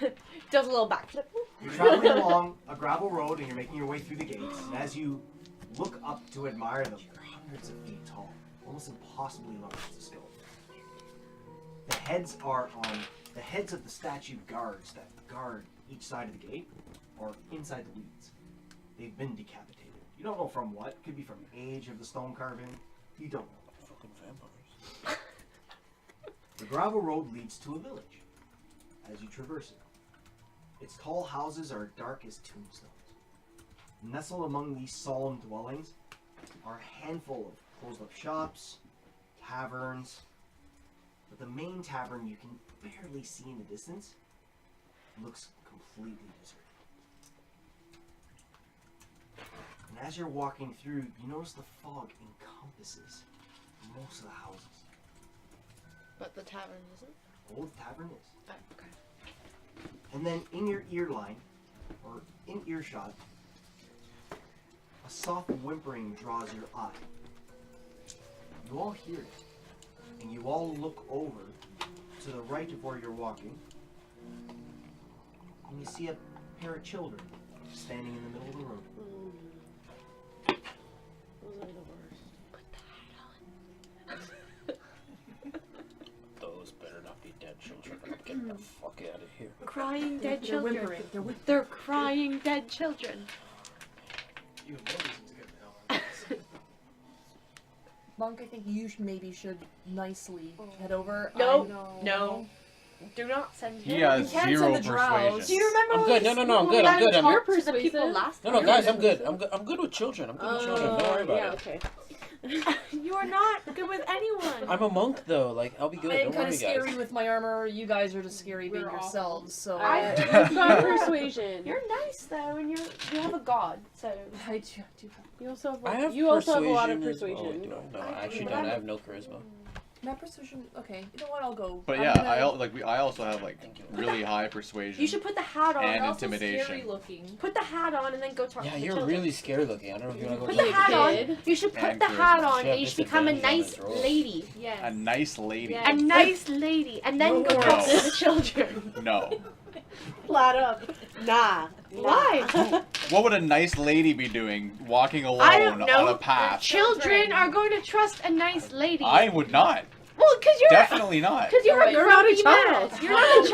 Does a little backflip. you're traveling along a gravel road and you're making your way through the gates. And as you look up to admire them, they're hundreds of feet tall, almost impossibly large to scale. The heads of the statue guards that guard each side of the gate are inside the weeds. They've been decapitated. You don't know from what. Could be from age of the stone carving. You don't know. Fucking vampires. The gravel road leads to a village as you traverse it. Its tall houses are dark as tombstones. Nestled among these solemn dwellings are a handful of closed-up shops, taverns, but the main tavern you can barely see in the distance looks completely deserted. And as you're walking through, you notice the fog encompasses most of the houses. But the tavern isn't? Oh, the tavern is. Oh, okay. And then in your ear line, or in earshot, a soft whimpering draws your eye. You all hear it, and you all look over to the right of where you're walking, and you see a pair of children standing in the middle of the road. Those are the worst. Those better not be dead children. I'm getting the fuck out of here. Crying dead They're children. whimpering. They're whimpering. They're crying dead children. You have no reason to get the hell out of this. Monk, I think you should nicely head over. No, I- no. Do not send He him. has You can't zero send the drows. Do persuasion. you remember I'm when good. we No, I'm we good. let I'm him good. I'm talk good. to the people last No, time? guys, I'm good. I'm good with children. I'm good with children. Don't worry about yeah, it. okay. You are not good with anyone. I'm a monk though. Like I'll be good. I am Don't kind worry, of scary guys. with my armor. You guys are just scary being We're awful. yourselves. So I've got persuasion. You're nice though, and you have a god. So I do. You also have, I have you also have a lot of persuasion as well. persuasion. Oh, do I? No, I I actually do. don't. I have no charisma. My persuasion. Okay, you know what? I'll go. But I'm yeah, gonna- I also have like Thank you. really high persuasion. you should put the hat on. And They're also intimidation. scary looking. Put the hat on and then go talk Yeah, to the you're children. really scary looking. I don't know if you want to go. Put talk the to hat kids. on. You should put And the hat charisma. on, Should have and you should become a disadvantage nice on his rolls. lady. Yes. A nice lady. Yeah. A nice lady, and then go No. talk to the children. No. Flat up. Nah. Why? What would a nice lady be doing walking alone I don't know. on a path? Children are going to trust a nice lady. I would not. Well, because you're Definitely not. Because you're Alright, a you're not a grumpy child. man. You're not a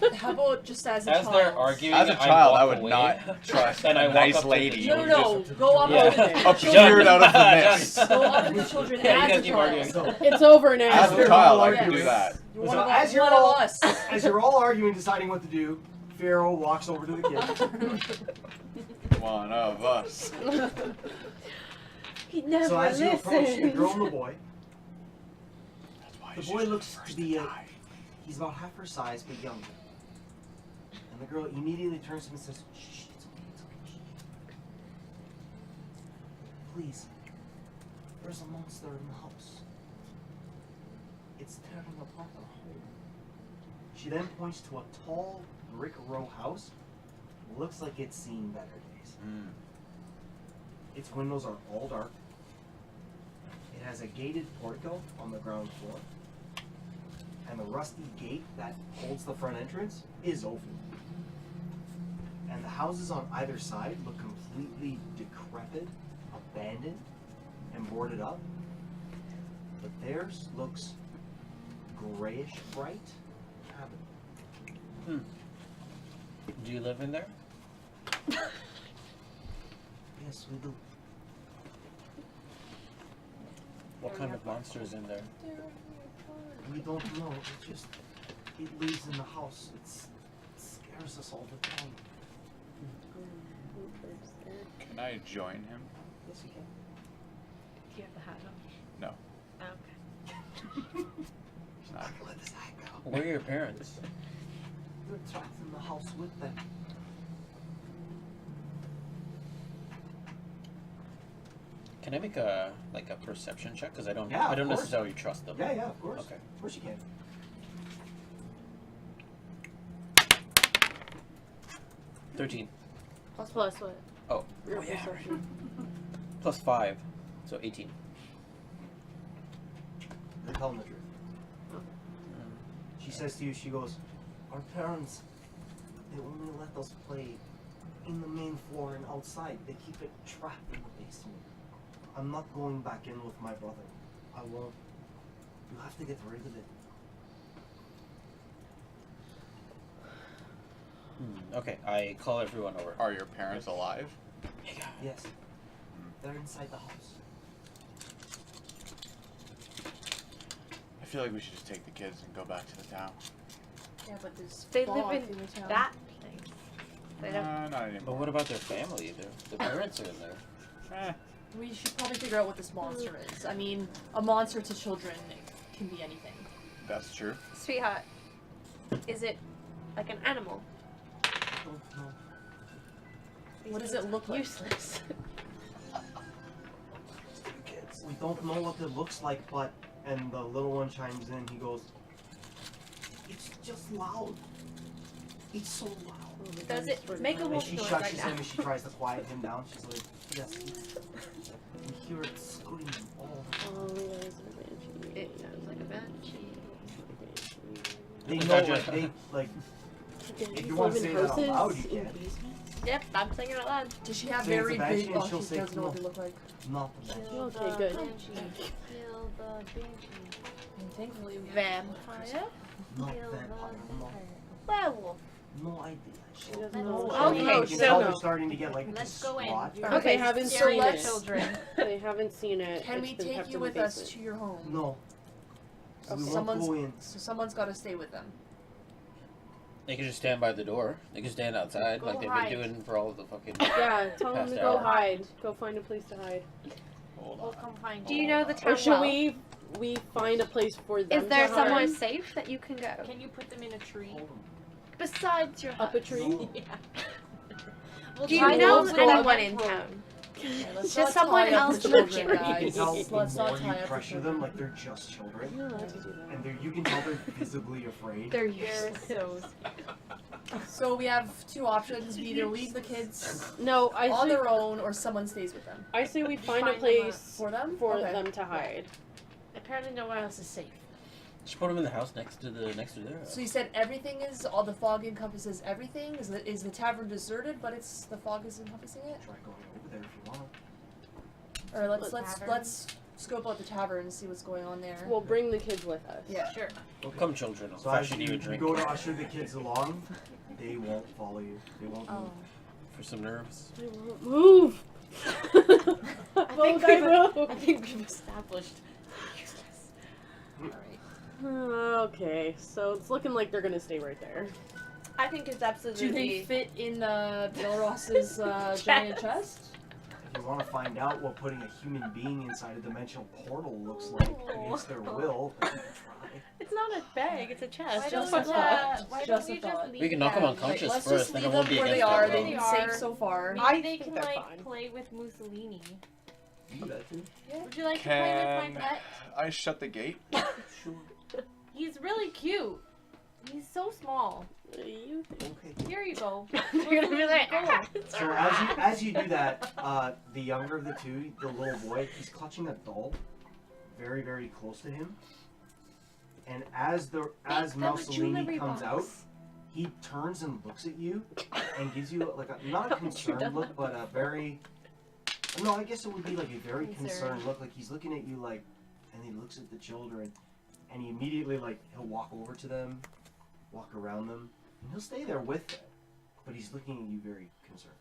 child. How about just as a As child? they're arguing, As a child, walk I would away. not trust Then I a walk nice up to the lady. No, who no, just go up Yeah. to the appeared out of the Done. mist. Go up to the children Yeah, you as guys a keep child. arguing. It's over now. As a They're child, all I could do arguing. that. You're So one of, as you're one all- of us. As you're all arguing, deciding what to do, Pharaoh walks over to the kid. One of us. He never So as you approach the girl and listens. the boy, That's why the you boy should looks first to be die. he's about half her size but younger. And the girl immediately turns to him and says, "Shh, it's okay, it's okay. Shh. Please, there's a monster in the house. It's tearing apart our home." She then points to a tall brick row house. Looks like it's seen better days. Mm. Its windows are all dark. It has a gated portico on the ground floor. And the rusty gate that holds the front entrance is open. And the houses on either side look completely decrepit, abandoned, and boarded up. But theirs looks grayish bright. Habitable. Do you live in there? Yes, we do. What kind of monster is in there? We don't know. It just it lives in the house. It scares us all the time. Can I join him? Yes, you can. Do you have the hat on? No. Okay. It's not. Let this hat go. Where are your parents? They're trapped in the house with them. Can I make a perception check? Because I don't Yeah, I don't of course. necessarily trust them. Yeah, yeah, of course. Okay. Of course you can. 13. Plus what? Oh. Your Oh, yeah, right. perception. Plus 5, so 18. They're telling the truth. She says to you, she goes, "Our parents, they only let us play in the main floor and outside. They keep it trapped in the basement. I'm not going back in with my brother. I won't. You have to get rid of it." Okay, I call everyone over. Are your parents alive? Yes. They're inside the house. I feel like we should just take the kids and go back to the town. Yeah, but this They fog live in the town. that place. They don't. Not But anymore. what about their family? The parents are in there. Eh. We should probably figure out what this monster is. I mean, a monster to children can be anything. That's true. Sweetheart, is it like an animal? I don't know. What does it look like? Useless. we don't know what it looks like, but, and the little one chimes in, he goes, it's just loud. It's so loud. Does it make a And wolf she noise shushes right now? him and she tries to quiet him down. She's like, yes. We hear it scream all the time. Oh, there's a banshee. It sounds like a banshee. They Was know, that like, just- they, like, Banshees if you want to live say in that out loud, houses you in can. basements? Yep, I'm saying it out loud. Does she have Say it's a very banshee big? and Oh, she'll she say doesn't know what no. they look like. Not the banshee. Kill Okay, the good. banshee. Kill the banshee. And thankfully, we have Vampire? Not Kill the vampire. No, Werewolf. no idea. She doesn't Let's know. go. You Okay, can so- tell they're starting to get like Let's go in. distraught. You're Okay, haven't scary seen little it. children. They haven't seen it. Can It's we been take kept you in the with us basement. to your home? No. Okay. We won't Someone's- go in. So someone's got to stay with them. They can just stand by the door. They can stand outside Go like they've hide. been doing for all of the fucking. Yeah, tell them to Past go hour. hide. Go find a place to hide. Hold We'll on. come find Do you. you know the town Or should well? we find a place for them Is there to somewhere hide? safe that you can go? Can you put them in a tree? Hold 'em. Besides your Up a hut? tree? No. Yeah. We'll Do try you to know open up anyone that in room. town? Okay, let's Just not someone tie up else the with children, you. You can guys. tell Let's the not more you tie up the pressure children. them, like they're just children, You're allowed to do that. and you can tell they're visibly afraid. They're They're useless. so So we have two options: we either leave the kids No, on their own, or someone stays with them. I say we find a Find them a- place For them? for Okay. them to hide. Apparently nowhere else is safe. Just put them in the house next to there. So you said everything is all the fog encompasses everything. Is the tavern deserted, but it's the fog is encompassing it? Try going over there if you want. Or let's The let's tavern? let's scope out the tavern and see what's going on there. We'll bring the kids with us. Yeah. sure. Okay. Come, children. I'll So fetch as you you, a you drink go to usher the kids along, they won't follow you. They won't move. for some nerves. They won't move. think I think we've established. Okay, so it's looking like they're gonna stay right there. I think it's Do absolutely. they fit in Bill Ross's giant chest? If you want to find out what putting a human being inside a dimensional portal looks like against their will, you can try. It's not a bag. It's a chest. Why Just don't, a thought. why Just don't a we thought. just leave We can knock them them? unconscious Let's first, just then leave it won't them be where they against are. their They've will. been They safe are. so far. Maybe I they think can they're like fine. play with Mussolini. Do that too. Would you like to play with my pet? I shut the gate? He's really cute. He's so small. You think? Okay. Here you go. You're gonna be like, Go. So as you do that, the younger of the two, the little boy, he's clutching a doll, very very close to him. And as Mussolini comes out, he turns and looks at you, and gives you like a not a concerned look, but a very no, I guess it would be like a very concerned look. Like he's looking at you like, and he looks at the children, and he immediately like he'll walk over to them, walk around them, and he'll stay there with them, but he's looking at you very concerned.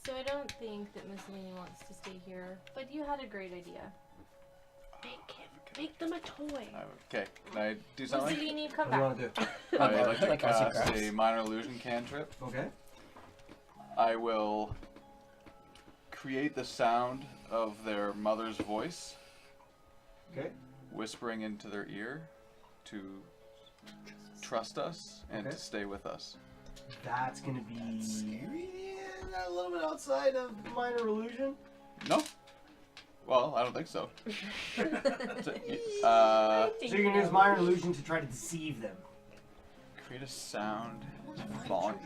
So I don't think that Mussolini wants to stay here, but you had a great idea. Make them a toy. Okay, can I do something? Mussolini, come What do you back. want to do? I'd like to Like icy cast crabs. a minor illusion cantrip. Okay. I will create the sound of their mother's voice, Okay. whispering into their ear to trust us and Okay. to stay with us. That's gonna be a little bit outside of minor illusion. No? Well, I don't think so. So, So you're gonna use minor illusion to try to deceive them. create a sound. Volume.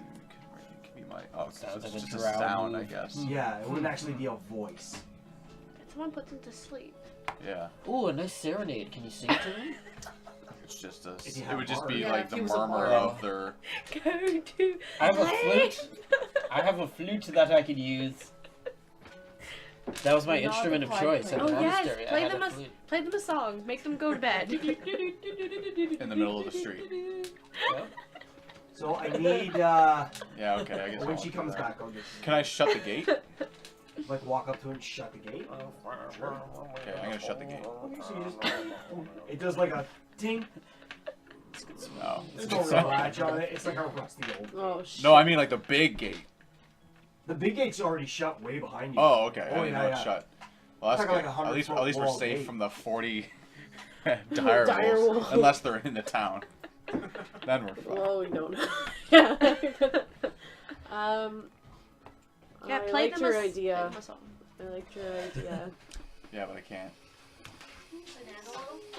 Can be my. Oh, Sounds it's like a just a drow sound, I move. guess. Yeah, it wouldn't actually be a voice. Someone put them to sleep. Yeah. Ooh, a nice serenade. Can you sing to them? It's just a. If you It have would just bard. be Yeah, like if the he was a murmur bard. of their. Go to. I have a flute. I have a flute that I could use. That was my Not instrument of the choice at the Oh, yes, monastery. play I had them a as- flute. Play them a song. Make them go to bed. In the middle of the street. Yeah. So I need Yeah. Okay. I guess. I when won't she do comes that. back, I'll just Can I shut the gate? like walk up to her and shut the gate. Okay, I'm gonna shut the gate. Okay, so you just it does like a ding. No. There's no real latch on it. It's like a rusty old. Oh shit. No, I mean like the big gate. The big gate's already shut way behind you. Oh, okay. I Oh, didn't yeah, know it's yeah. shut. Well, that's Talking good. like a At least 100-foot we're wall safe gate. from the 40 dire Dire wolves, wolves. unless they're in the town. Then we're fine. Well, we don't know. Yeah. Yeah, I play liked them your a, idea. Play them a song. I liked your idea. Yeah, but I can't.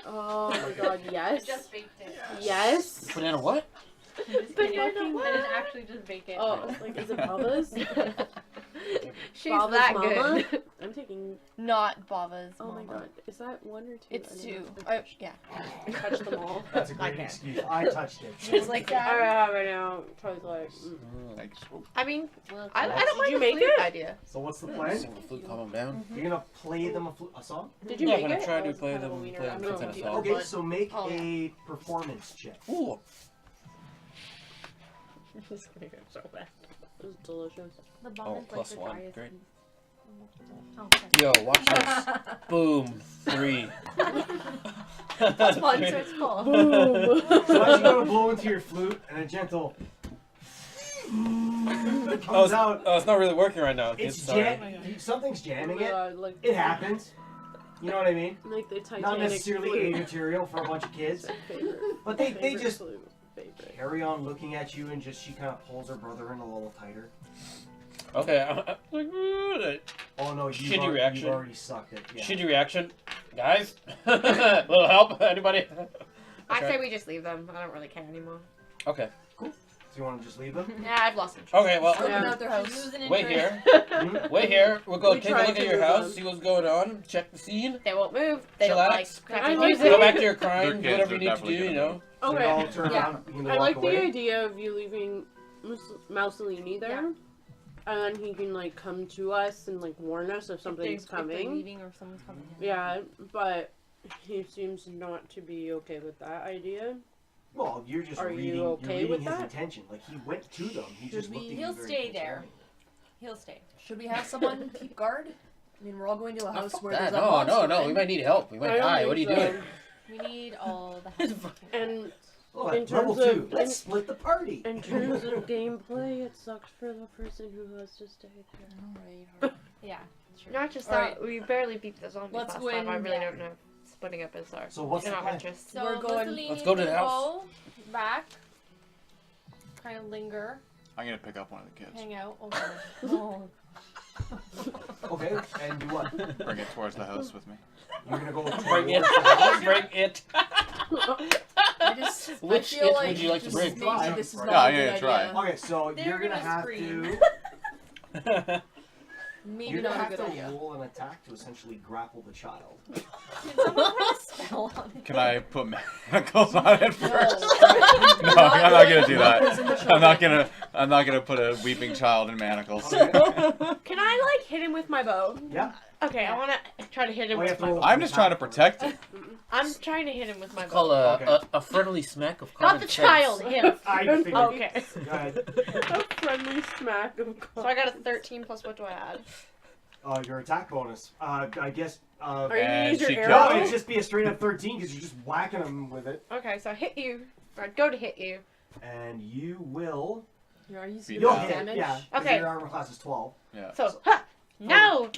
Oh my god, yes. Just baked it. Yes. Banana what? Fucking I didn't actually just bake it. Oh, like, is it Bubba's? She's Bava's that mama? good. I'm taking. Not Bava's. Oh my mama. god, is that one or two? It's I don't two. know. Oh, yeah. I touched them all. That's a great Okay. excuse. I touched it. She's like I that. have it now. Toys like. Thanks. I mean, Well, I don't Did mind you the make flute it? idea. So what's the plan? Sing the flute, calm him down. You're gonna play them a song? Did you Yeah, make I'm gonna it? try to Oh, it's play kind of them- a wiener. play I'm them gonna some kind of do song. it, Okay, but- so make Oh, yeah. a performance check. Ooh. It's gonna go so bad. It was delicious. The bomb Oh, is like plus the one. driest Great. piece. Oh, okay. Yo, watch this. Boom. 3. That's fun, so it's cool. Boom. So as you go to blow into your flute, and a gentle comes out. Oh, it's not really working right now. It's sorry. something's jamming it. Like, It happens. You know what I mean? Like the Titanic. Not necessarily A flute. material for a bunch of kids, It's my favorite. but they Favorite just flute. Favorite. carry on looking at you, and just she kind of pulls her brother in a little tighter. Okay. Oh no, Shitty you've reaction. already sucked it. Yeah. Shitty reaction. Guys? Little help? Anybody? I say we just leave them. I don't really care anymore. Okay. So you want to just leave them? Yeah, I've lost interest. Okay, well, Open Yeah. out their house. wait here. Hmm? Wait here. We'll go We take a tried look to at your move house, them. see what's going on, check the scene. They won't move. They Chillax. don't like I crappy like music. Go back to your They're crime, kids, whatever they're you need to do, definitely you gonna know. move. So they Okay. all turn Yeah. around. You can I walk like away. the idea of you leaving Mussolini there. Yeah. And then he can like come to us and like warn us if something's If they're coming. leaving or someone's coming. Yeah, but he seems not to be okay with that idea. Well, you're just Are you reading, okay you're with reading his that? intention. Like he went to them. He just looked at you He'll very stay there. concerned. He'll stay. Should we have someone keep guard? I mean, we're all going to a Oh, house fuck where that. there's a No, monster. no, we might need help. We I might don't die. think What are you so. doing? We need all the help. And Oh, In at level terms 2. of- Let's split the party. in terms of gameplay, it sucks for the person who has to stay there. Yeah, sure. Not just Alright. that, we barely beat the zombies Let's last go time. I in- really yeah. don't know. Splitting up is our So what's in the our plan? interest. So We're going- Mussolini let's go to the can house. go back, kind of linger, I'm gonna pick up one of the kids. hang out. Oh, God. Oh. Okay, and do what? Bring it towards the house with me. You're gonna go Bring it. towards the house? Bring it. I just Which I feel it like would you like to just bring? maybe this is Yeah, not a yeah, good try. idea. Okay, so They're you're gonna gonna have scream. to. Maybe You're gonna not a have good to idea. roll an attack to essentially grapple the child. Can someone put a spell on it? Can I put manacles on it first? No. No, I'm not gonna do Manacles in the that. I'm children. not gonna put a weeping child in manacles. Okay. Can I like hit him with my bow? Yeah. Okay, I want to try to hit him Oh, you with have to my roll bow. I'm just trying to protect it. I'm trying to hit him with my It's called bow. a friendly smack of common Not the sense. child, him. I figured. Okay. Go ahead. A friendly smack of So I got a 13 plus what do I add? Your attack bonus. I guess. Are you gonna And use your she No, arrow? it'd just be a straight up 13 because you're just whacking them with it, Okay, so I hit you. Or I'd go to hit you. and you will. Are you Beat serious? You'll down. hit. Damage? Yeah. 'cause Okay. Your armor class is 12. Yeah, So, ha! No!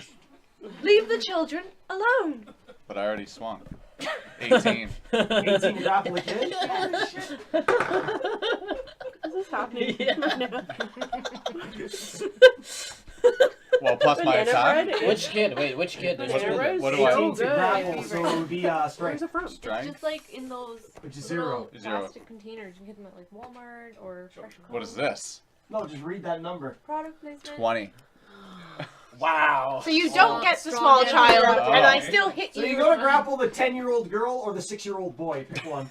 Leave the children alone! but I already swung. 18. 18 grapple the kid. Is this happening? Well, plus my Banana attack. bread? Which kid? Wait, which kid? There's Banana two. bread? What do I- 18 to good. grapple, so it would be Where's strength, it from? Strength. Just like in those which is little 0. Zero. plastic containers. You can get them at like Walmart or Fresh What is Co. this? No, just read that number. Product placement. 20. Wow. So you don't get the Strong small damage. child, Oh. and I still hit So you. you go to grapple the 10-year-old girl or the 6-year-old boy. Pick one.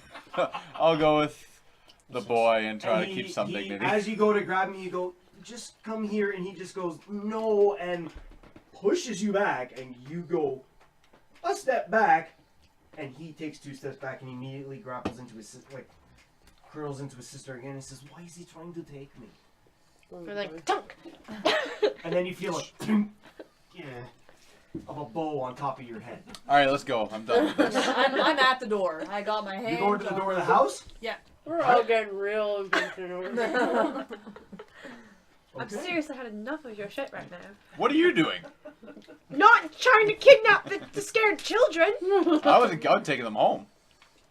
I'll go with the boy and try And to keep some dignity. As you go to grab him, you go, just come here, and he just goes, no, and pushes you back, and you go a step back, and he takes 2 steps back and immediately grapples into his curls into his sister again and says, why is he trying to take me? We're like, tunk! And then you feel of a bow on top of your head. All right, let's go. I'm done with this. I'm at the door. I got my hand. You go into the door of the house? We're all getting real emotional. I'm Okay. seriously had enough of your shit right now. What are you doing? Not trying to kidnap the scared children! I was taking them home.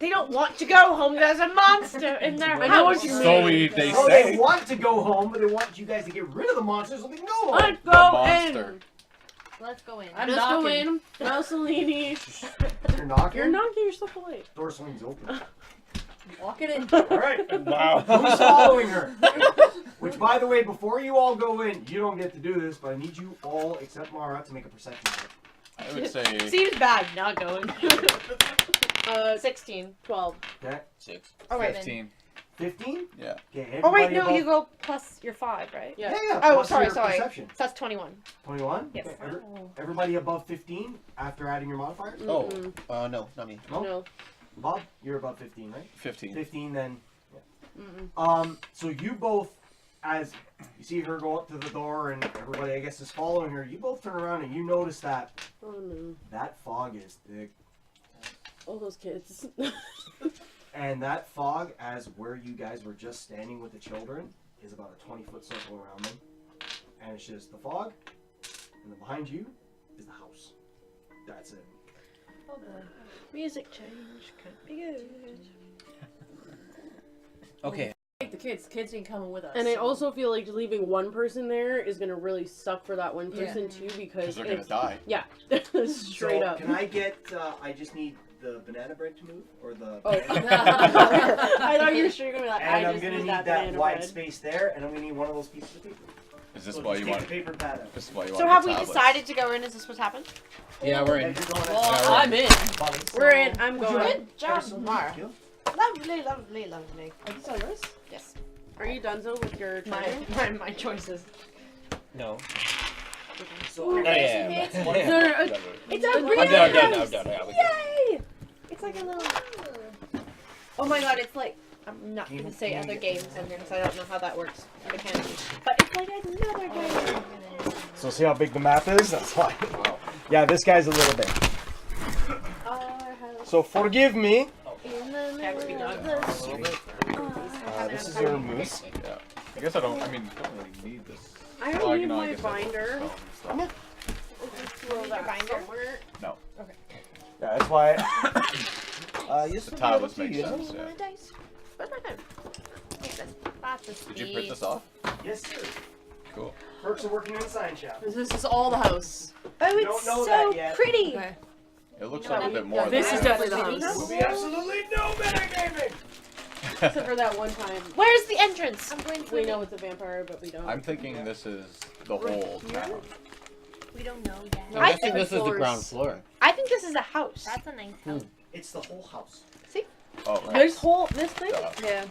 They don't want to go home, there's a monster in their I know what house! you So mean. they Oh, they say. want to go home, but they want you guys to get rid of the monsters so they can go home. Let's The go monster. in. Let's go in. I'm Just go knocking. in. Mussolini. You're knocking. You're knocking yourself away. Door swings open. Walking in. All right. Wow. Who's following her? Which, by the way, before you all go in, you don't get to do this, but I need you all, except Mara, to make a perception check. I would say Seems bad not going. 16. 12. Okay. 6. Oh wait. 15. 15? Yeah. Okay. Oh wait, everybody no, above- you go plus your 5, right? Yeah. Yeah. Oh, plus sorry, your sorry. Perception. So that's 21. 21? Yes. Okay. Everybody above 15 after adding your modifiers? Oh, Mm-mm. no, not me. No? No. Bob, you're above 15, right? 15. 15 then. Mm-mm. So you both, as you see her go up to the door and everybody, I guess, is following her, you both turn around and you notice that Oh no. that fog is thick. All those kids. And that fog, as where you guys were just standing with the children, is about a 20-foot circle around them. And it's just the fog, and then behind you is the house. That's it. Oh boy. Music change. Can't be good. Okay. Take the kids. The kids ain't coming with us. And I so- also feel like leaving one person there is gonna really suck for that one Yeah. person too, because Because they're gonna it's die. straight So, up. Can I get, I just need the banana bread to move? Or the... Oh. I thought you were sure you were gonna be like, And I I'm just gonna need need that that banana wide bread. space there, and I'm gonna need one of those pieces of paper. Is this So why just you take want? the paper pad out. This is why you want. So have the we tablets. decided to go in? Is this what's happened? Yeah, we're Yeah, in. you're going Well, Yeah, I'm in. We're in. I'm Would you going. Good job, Personally, Mara. you? Lovely, lovely, lovely. Are these all yours? Yes. Are you donezo with your My, treasure? my choices. No. So, Oh, yeah. It's No, no, It's a I'm real done, house! I'm done. Yeah, we can. Yay! It's like a little. Oh my god! It's like I'm not gonna say other games on here because I don't know how that works mechanically. But it's like another game. So see how big the map is? That's why. Yeah, this guy's a little big. So forgive me. In the Have to be middle done. of the street. This is your moose. Yeah. I guess I don't. I mean, don't really need this. I Well, don't you need know, I my guess I have binder. phone and stuff. Throw Your that binder? somewhere. Yeah, that's why. You The tablets make sense. Yeah. Dice. But I don't. Makes sense. That's a Did you print this off? Yes, sir. Cool. Perks of working in the sign shop. This is all the house. Oh, You it's don't know so that yet. pretty. Okay. It looks You know like a what? bit more. This than is that. definitely the There house. will be absolutely no metagaming. Except for that one time. Where's the entrance? I'm going to. We know it's a vampire, but we don't. I'm thinking this is the whole town. We don't know yet. No, I I think think this is the floors. ground floor. I think this is a house. That's a nice house. It's the whole house. Oh, right. This whole this thing. Duh. Yeah.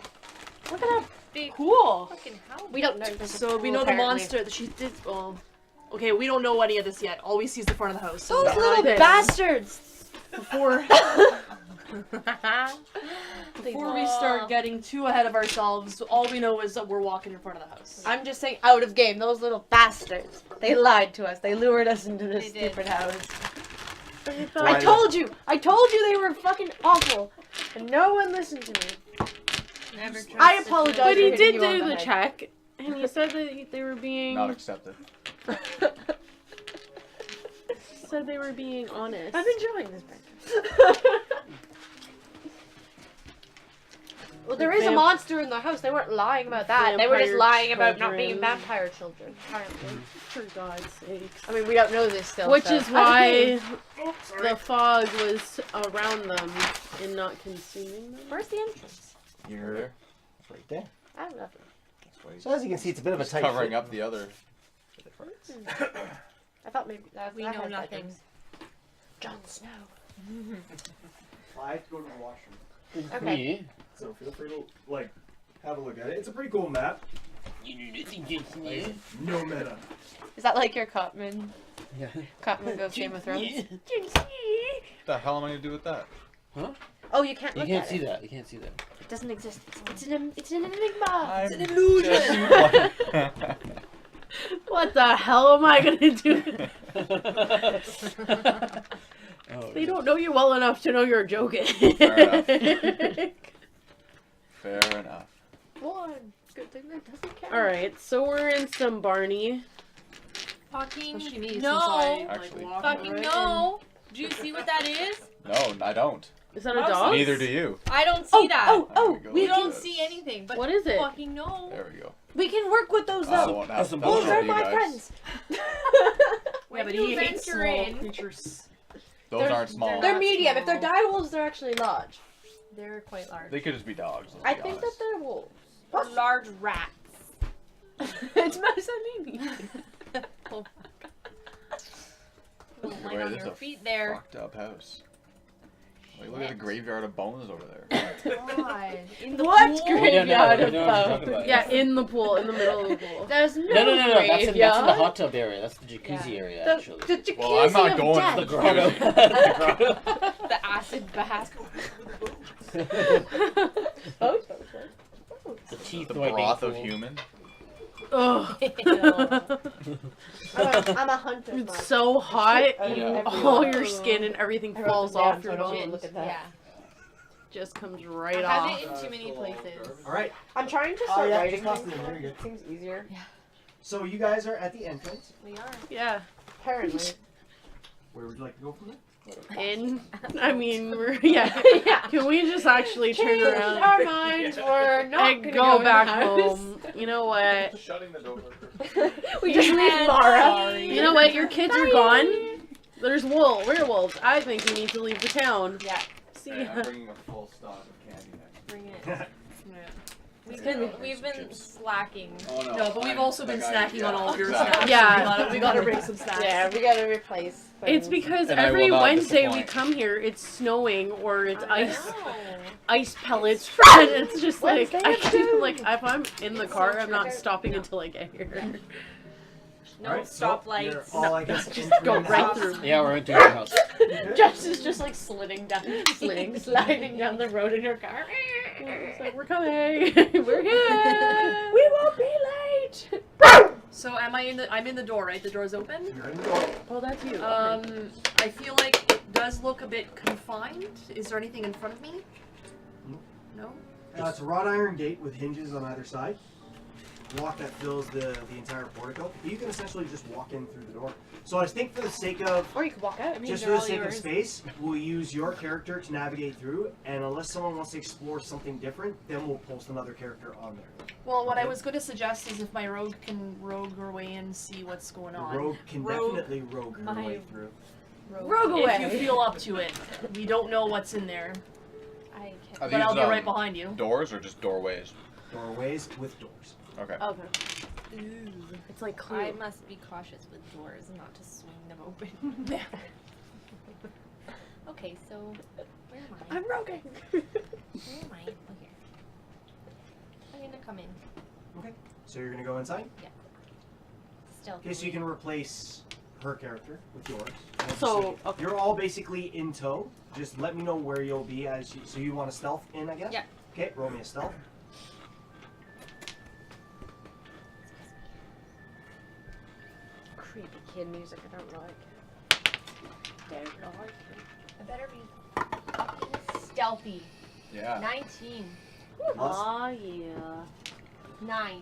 Look at that. Big Cool. fucking house. We don't know. This is So we cool, know the apparently. monster that she did. Well, okay, we don't know any of this yet. All we see is the front of the house. So Those we're little not- bastards. before before we start getting too ahead of ourselves, all we know is that we're walking in front of the house. I'm just saying, out of game. Those little bastards. They lied to us. They lured us into this They did. stupid house. Why- I told you. I told you they were fucking awful, and no one listened to me. Never trust I a apologize. But he for did hitting you on do the head. check, and he said that they were being Not accepted. said they were being honest. I'm enjoying this breakfast. Well, there is a monster in the house. They weren't lying about that. They were just Vampire lying about not being children. vampire children. Apparently. For God's sake. I mean, we don't know this still. Which so. is why the fog was around them and not consuming them. Where's the entrance? You're it's right there. I don't know. That's why he's So as you can see, it's a bit of a just tight covering fit. up the other. I thought maybe that. We that know had nothing. bedrooms. Jon Snow. I have to go to the washroom, Okay. Me? so feel free to have a look at it. It's a pretty cool map. No meta. Is that like your Cotman? Yeah. Cotman goes Game of Thrones. What the hell am I gonna do with that? Oh, you can't You look can't at see it. that. You can't see that. It doesn't exist. It's an enigma. It's an illusion. What the hell am I gonna do? Oh, They don't know you well enough to know you're joking. Fair enough. One. Good thing that doesn't count. Alright, so we're in some Barney. Fucking Especially me, since no. I Actually. walk Fucking right no. Do you see what that is? No, I don't. Is that a Mouse? dog? Neither do you. I don't see that. Oh, There we go. We Look at don't this. see anything. But What is it? fucking no. There we go. we can work with those I though. won't have to some show Those are you my guys. friends. Yeah, but you he hates venture small in- creatures. Those aren't small. They're not medium. If they're small. dire wolves, they're actually large. They're quite large. They could just be dogs. Let's I be think that honest. they're wolves. Or large rats. It's Mussolini. Oh, Boy, light on this your is a feet there. Fucked up house. Like, look at the graveyard of bones over there. God. In the What pool? graveyard We of don't know what you're talking bones? about. Yeah, in the pool, in the middle of the pool. There's no, No. That's in the Graveyard? hot tub area. That's the jacuzzi Yeah. area, The actually. jacuzzi Well, I'm not of going death. The grotto. The grotto. The acid bath. The teeth The whitening broth of pool. human. Ugh. I'm a hunter. It's so hot, Yeah. all your skin and everything I wrote falls it down, off so your I don't bones. look at that. Yeah. Just comes I right have off. it in too many places. All right. I'm trying to Oh, start yeah, writing just things. toss it in there, you're It seems easier. So you guys are at the entrance. We are. Yeah. Apparently. Where would you like to go from there? In, I mean, we're, yeah. Can we just actually turn Change around our minds. We're not and gonna go in back the house. home? You know what? Shutting the door. We just leave Yeah, Mara. sorry. You know what? Your kids are gone. There's werewolves. I think you need to leave the town. Yeah. See Hey, ya. I'm bringing a full stock of candy next. Bring it. Yeah. We've been slacking. Oh No, but we've also been snacking on all of your exactly. snacks. Yeah. We gotta bring some snacks. Yeah, we gotta replace. It's things. because And I every will not Wednesday we disappoint. come here, it's snowing or it's ice No. ice pellets, and it's just like Wednesday I at can't, 2. like if I'm in the car, I'm not stopping until I get here. No All right, so stoplights. you're all, I guess, Just entering go the right house. through. Yeah, we're into your house. Jess is just like sliding, sliding down the road in her car. It's like we're coming, we're here. We won't be late. So am I in the? I'm in the door, right? The door's open. You're in the door. Oh, that's you. I feel like it does look a bit confined. Is there anything in front of me? No. It's a wrought iron gate with hinges on either side. Lock that fills the entire portico. You can essentially just walk in through the door. So I think for the sake of Or you could walk out. just for the sake of space, we'll use your character to navigate through, and unless someone wants to explore something different, then we'll post another character on there. Well, what I was going to suggest is if my rogue can rogue her way in, see what's going The on. rogue can Rogue. definitely rogue her My- way through. Rogue away. If you feel up to it, we don't know what's in there, I Are can't. but I'll be these, right behind you. Doors or just doorways? Doorways with doors. Okay. Okay. Ooh. It's like I Clue. must be cautious with doors and not to swing them open. Okay, so where am I? I'm roguing. Where am I? Oh, here. I'm gonna come in. So you're gonna go inside. Stealthily. Okay, so you can replace her character with yours. And just So, okay. you're all basically in tow. Just let me know where you'll be as you. So you want to stealth in, I guess. Yeah. Okay, roll me a stealth. Creepy kid music. I don't like. Don't like it. I better be stealthy. Yeah. 19. Plus Aw, yeah. 9.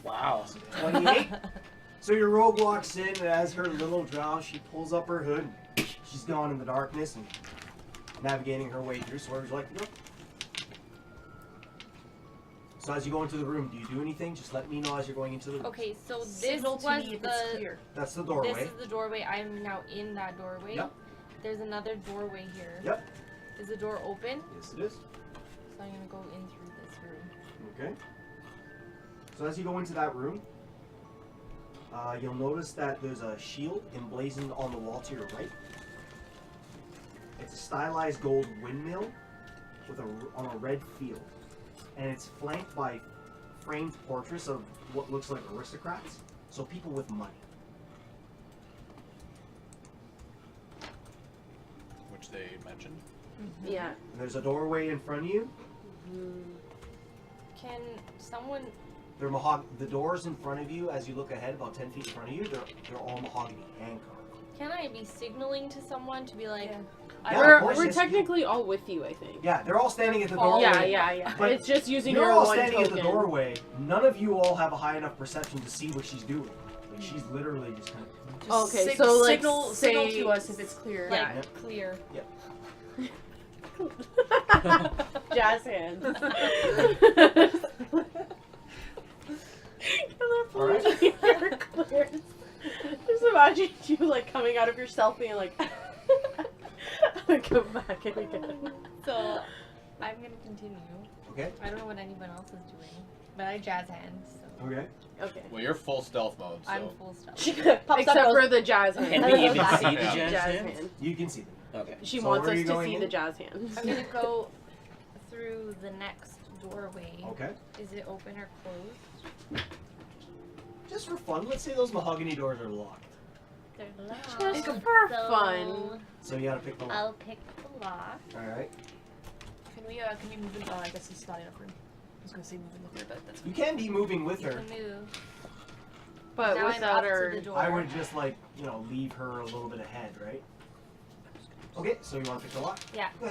Wow. 28. So your rogue walks in, and as her little drow, she pulls up her hood. She's gone in the darkness and navigating her way through. So where would you like to go? So as you go into the room, do you do anything? Just let me know as you're going into the room. Okay, so this Signal was to me if it's the. clear. That's the This doorway. is the doorway. I'm now in that doorway. Yep. There's another doorway here. Yep. Is the door open? Yes, it is. So I'm gonna go in through this room. Okay. So as you go into that room, you'll notice that there's a shield emblazoned on the wall to your right. It's a stylized gold windmill with on a red field, and it's flanked by framed portraits of what looks like aristocrats, so people with money. Which they mentioned. Yeah. And there's a doorway in front of you. Can someone? They're the doors in front of you, as you look ahead, about 10 feet in front of you, they're all mahogany, hand carved. Can I be signaling to someone to be like? Yeah. Yeah, of course, We're yes. technically all with you, I think. Yeah, they're all standing at the Oh, doorway. Yeah. But It's just using You're your all one standing token. at the doorway. None of you all have a high enough perception to see what she's doing. Like she's literally just kind of. Just Okay, so, like, signal say- to us if it's clear. Like Yeah. clear. Jazz hands. All right. Just imagine You like coming out of yourself being like, come back in again. So, I'm gonna continue. Okay. I don't know what anyone else is doing, but I jazz hands, so Okay. Okay. Well, you're full stealth mode, so. I'm full stealth. Pops Except up, for the jazz hand. Can we even see the Yeah. jazz jazz hands? hand. You can see them. Okay. She So wants where are us you to going see in? the jazz hands. I'm gonna go through the next doorway. Okay. Is it open or closed? Just for fun, let's say those mahogany doors are locked. They're locked. Just for so fun. So you gotta pick the lock. I'll pick the lock. Alright. Can we move in? Oh, I guess it's not enough room. I was gonna say moving with her, but that's You fine. can be moving with You her. can move. But now I'm without up her. to the door. I would just like, leave her a little bit ahead, right? Okay, so you wanna pick the lock? Yeah. Go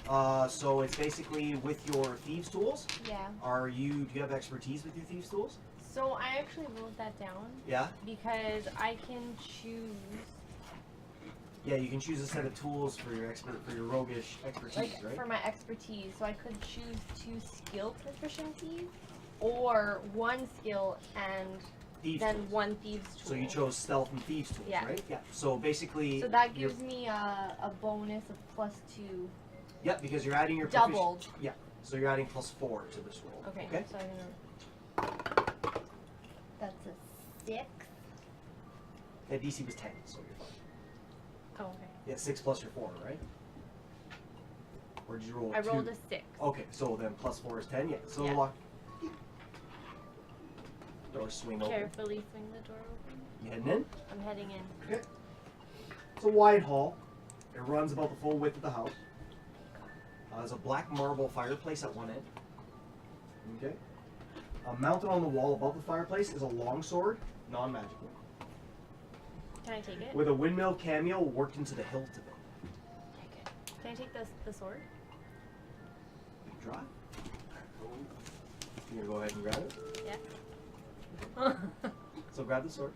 ahead. So it's basically with your thieves' tools. Yeah. Do you have expertise with your thieves' tools? So I actually wrote that down Yeah? because I can choose Yeah, you can choose a set of tools for your roguish expertise, right? for my expertise. So I could choose 2 skill proficiencies or 1 skill and Thieves' then tools. 1 thieves tool. So you chose stealth and thieves' tools, Yeah. right? Yeah. So basically So that you're- gives me a bonus of +2 Yep, because you're adding your doubled. So you're adding +4 to this roll. Okay. Okay? So I'm gonna. That's a 6. That DC was 10, so you're fine. Oh, okay. Yeah, 6 plus your 4, right? Or did you roll I 2? rolled a 6. Okay, so then +4 is 10, yeah. So Yeah. the lock. Doors swing open. Carefully swing the door open. You heading in? I'm heading in. It's a wide hall. It runs about the full width of the house. There's a black marble fireplace at one end. Okay. Mounted on the wall above the fireplace is a longsword, non-magical, Can I take it? with a windmill cameo worked into the hilt of it. Take it. Can I take the sword? Draw. You gonna go ahead and grab it? Yeah. So grab the sword.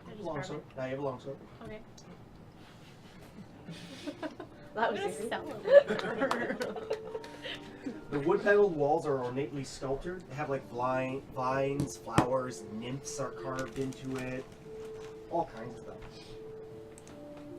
I just Long grab sword. Now you have a long sword. it. Okay. That I'm was gonna easy. sell it. The wood-paneled walls are ornately sculptured. They have like vines, flowers, nymphs are carved into it. All kinds of stuff.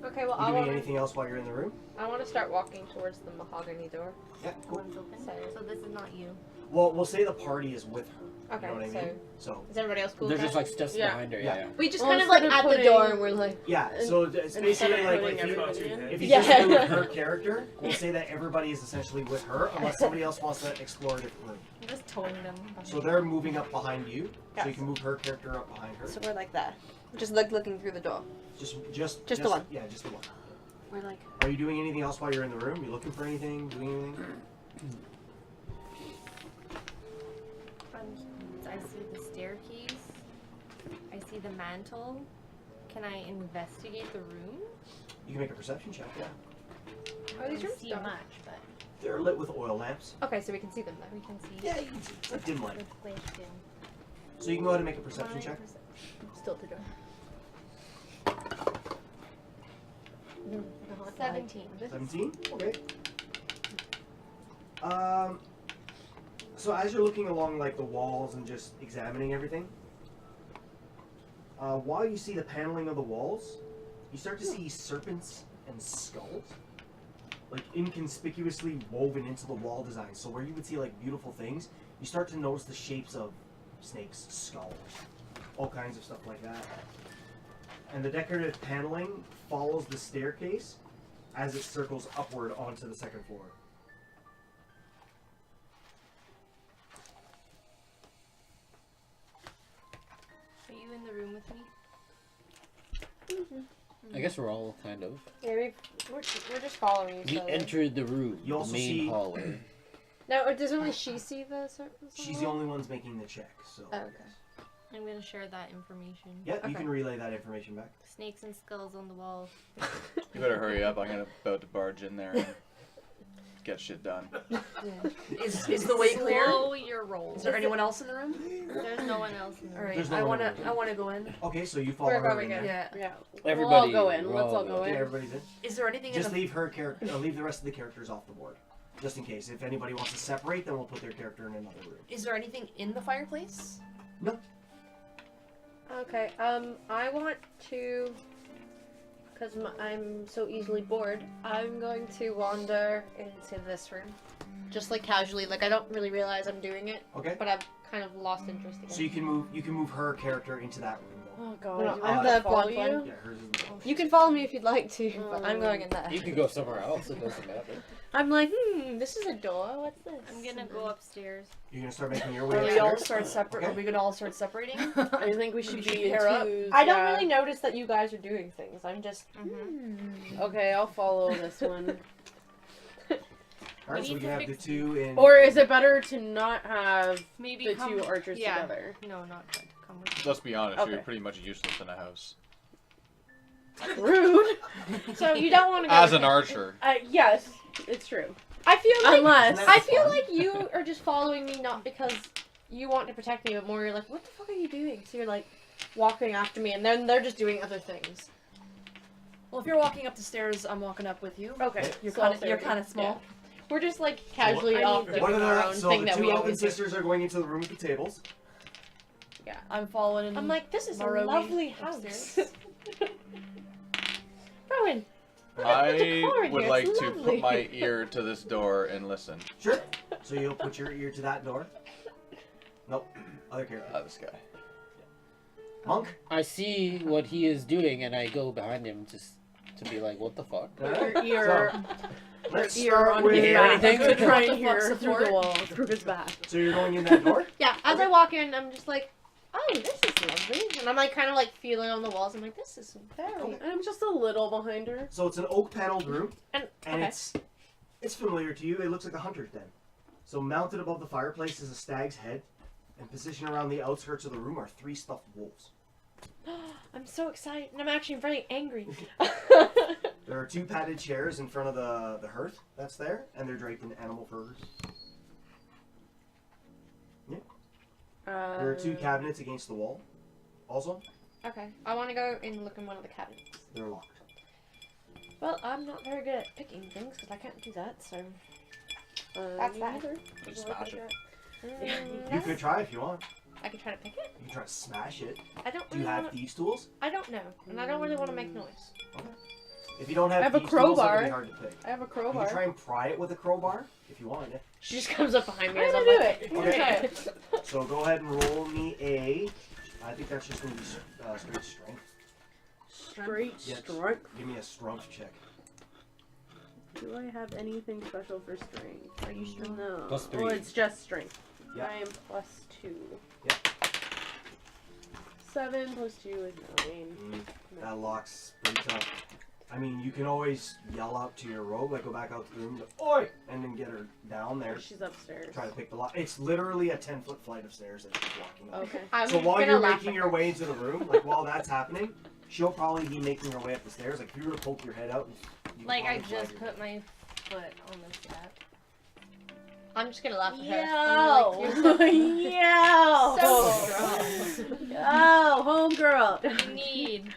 Okay, well, You doing anything else while you're in the room? I want to start walking towards the mahogany door. Yeah, cool. One's open. So this is not you. Well, we'll say the party is with her. Okay, You know what I so mean? So, is everybody else cool They're with just that? like stuff Yeah. behind her. Yeah. Yeah. We just Well, kind of like instead at of the door putting- and we're like, yeah, so it's Instead basically of like putting if you everybody in. if you Yeah. just go with her character, we'll say that everybody is essentially with her unless somebody else wants to explore a different room. I'm just towing them. So they're moving up behind you, so you Yes. can move her character up behind her. so we're like that. Just like looking through the door. Just the one. Yeah, just the one. We're like, Are you doing anything else while you're in the room? You looking for anything? Doing anything? I see the staircase. I see the mantle. Can I investigate the room? You can make a perception check. Yeah, Are these I don't rooms see dark? much, but they're lit with oil lamps. Okay, so we can see them then. we can see. Yeah, you can see. It's like dim light. It's flashed in. So you can go ahead and make a perception check. Still to door. 17. 17? Okay. So as you're looking along like the walls and just examining everything, while you see the paneling of the walls, you start to see serpents and skulls, like inconspicuously woven into the wall design. So where you would see like beautiful things, you start to notice the shapes of snakes, skulls, all kinds of stuff like that. And the decorative paneling follows the staircase as it circles upward onto the second floor. Are you in the room with me? I guess we're all kind of. Yeah, we're just following you. We slowly. entered the room, You also the main see- hallway. No, does only she see the serpents? She's the only one's making the check, so. Oh, okay. I'm gonna share that information. Yeah, you Okay. can relay that information back. Snakes and skulls on the wall. You better hurry up. I'm about to barge in there and get shit done. Is the way clear? Slow your roll. Is there anyone else in the room? There's no one else in the All room. right, There's no I one wanna in the room. I wanna go in. Okay, so you follow We're her going in in. there. Yeah. yeah. Everybody, We'll all go in. we're Let's all go Okay, in. everybody's in. Is there anything Just in the leave her character, leave the rest of the characters off the board, just in case. If anybody wants to separate, then we'll put their character in another room. Is there anything in the fireplace? Okay. I want to, because I'm so easily bored. I'm going to wander into this room, just like casually. Like I don't really realize I'm doing it, Okay. but I've kind of lost interest again. So you can move her character into that room. Though. Oh god. No, do I'm I have the to follow blonde you? one. Yeah, hers is the one. You can follow me if you'd like to, but I'm going in there. You could go somewhere else. It doesn't matter. I'm like, this is a door. What's this? I'm gonna go upstairs. You're gonna start making your way Are we all upstairs. start separate? Okay. Are we gonna all start separating? I think we should We should be in pair up. twos. I don't yeah. really notice that you guys are doing things. I'm just. Okay, I'll follow this one. All right, We so we need can to have the fix- two in. Or is it better to not have Maybe the come, two archers yeah. together? No, not to come with Let's be honest, you're Okay. pretty much useless in a house. Rude. So you don't want to go. As with an it. archer. Yes, it's true. I feel like Unless I feel like you are just following me not because you want to protect me, but more you're like, what the fuck are you doing? So you're like walking after me, and then they're just doing other things. Well, if you're walking up the stairs, I'm walking up with you. okay, You're so kind of I'll you're say kind of small. We're just like casually I off need doing One of our own so thing the that two we elven always do. sisters are going into the room with the tables. I'm following. I'm like, this is a Morrowind lovely house. upstairs. Rowan, I decor in would here, like it's to lovely. put my ear to this door and listen. Sure. So you'll put your ear to that door. Nope. Other character. This guy. Monk. I see what he is doing, and I go behind him just to be like, "What the fuck?" your ear, Let's ear start on with. his hear back anything? to try and What the hear fuck through the support? wall, through his back. So you're going in that door. yeah. As I walk in, I'm just like, oh, this is lovely, and I'm like kind of like feeling on the walls. I'm like, this is very. I'm just a little behind her. So it's an oak paneled room, And and okay. it's familiar to you. It looks like a hunter's den. So mounted above the fireplace is a stag's head, and positioned around the outskirts of the room are 3 stuffed wolves. I'm so excited, and I'm actually very angry. There are 2 padded chairs in front of the hearth that's there, and they're draped in animal furs. There are 2 cabinets against the wall. Also, Okay, I want to go and look in one of the cabinets. they're locked. Well, I'm not very good at picking things because I can't do that, so. That's me neither. Just smash it. You could try if you want. I could try to pick it. You can try to smash it. I don't Do you really have want to. thieves' tools? I don't know, and I don't really want to make noise. If you don't have, I have a thieves' tools, it'll crowbar. be hard to pick. I have a You can try crowbar. and pry it with a crowbar if you want. Yeah. She just comes up behind me I'm as gonna I'm do like, it. Okay. Try it. So go ahead and roll me a. I think that's just going to be straight strength. Straight Yeah. strength. Give me a strength check. Do I have anything special for strength? Are you strong? No. Plus Well, 3. it's just strength. Yeah. I am plus 2. Yeah. 7 plus 2 is 9. That locks pretty tough. I mean, you can always yell out to your rogue, like go back out to the room, go, oi, and then get her down there. She's upstairs. Try to pick the lock. It's literally a 10-foot flight of stairs that she's walking up. Okay. I'm So while gonna you're laugh making at your her. way into the room, like while that's happening, she'll probably be making her way up the stairs. Like if you were to poke your head out, you Like I probably flag just her. put my foot on the step. I'm just gonna laugh at her. Yo! I'm like, you're Yo! so strong. Yo, homegirl. You need.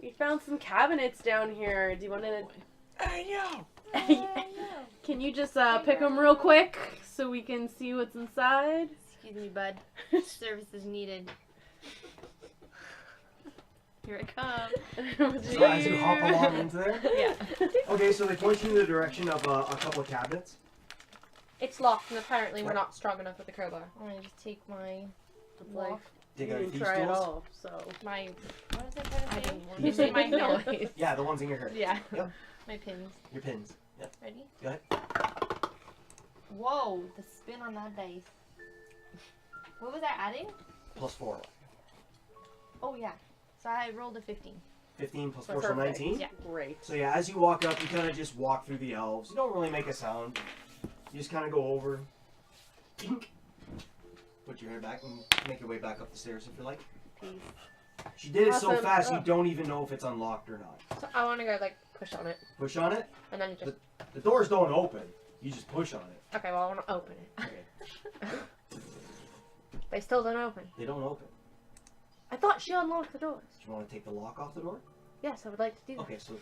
We found some cabinets down here. Do you want to? Hey, yo! Can you just pick them real quick so we can see what's inside? Excuse me, bud. Services needed. Here it comes. So as you hop along into there, Yeah. okay, so they point you in the direction of a couple of cabinets. It's locked, and apparently we're not strong enough with the crowbar. I'm gonna just take my Like, Dig you out can thieves' try it tools. off. So my what is that I kind of didn't thing? want You to say say my my noise. Yeah, the ones in your hair. Yeah. Yep. My pins. Your pins. Yep. Ready? Go ahead. Whoa, the spin on that dice. What was I adding? +4. Oh yeah. So I rolled a 15. 15 plus 4, so perfect. 19. Yeah. Great. So yeah, as you walk up, you kind of just walk through the elves. You don't really make a sound. You just kind of go over, tink, put your hair back, and make your way back up the stairs if you like. Peace. She did it so Awesome. fast you Oh. don't even know if it's unlocked or not. So I want to go like push on it, Push on it. and then just. The doors don't open. You just push on it. Okay, well I want to open it. Okay. They still don't open. They don't open. I thought she unlocked the doors. Do you want to take the lock off the door? Yes, I would like to do that. Okay, so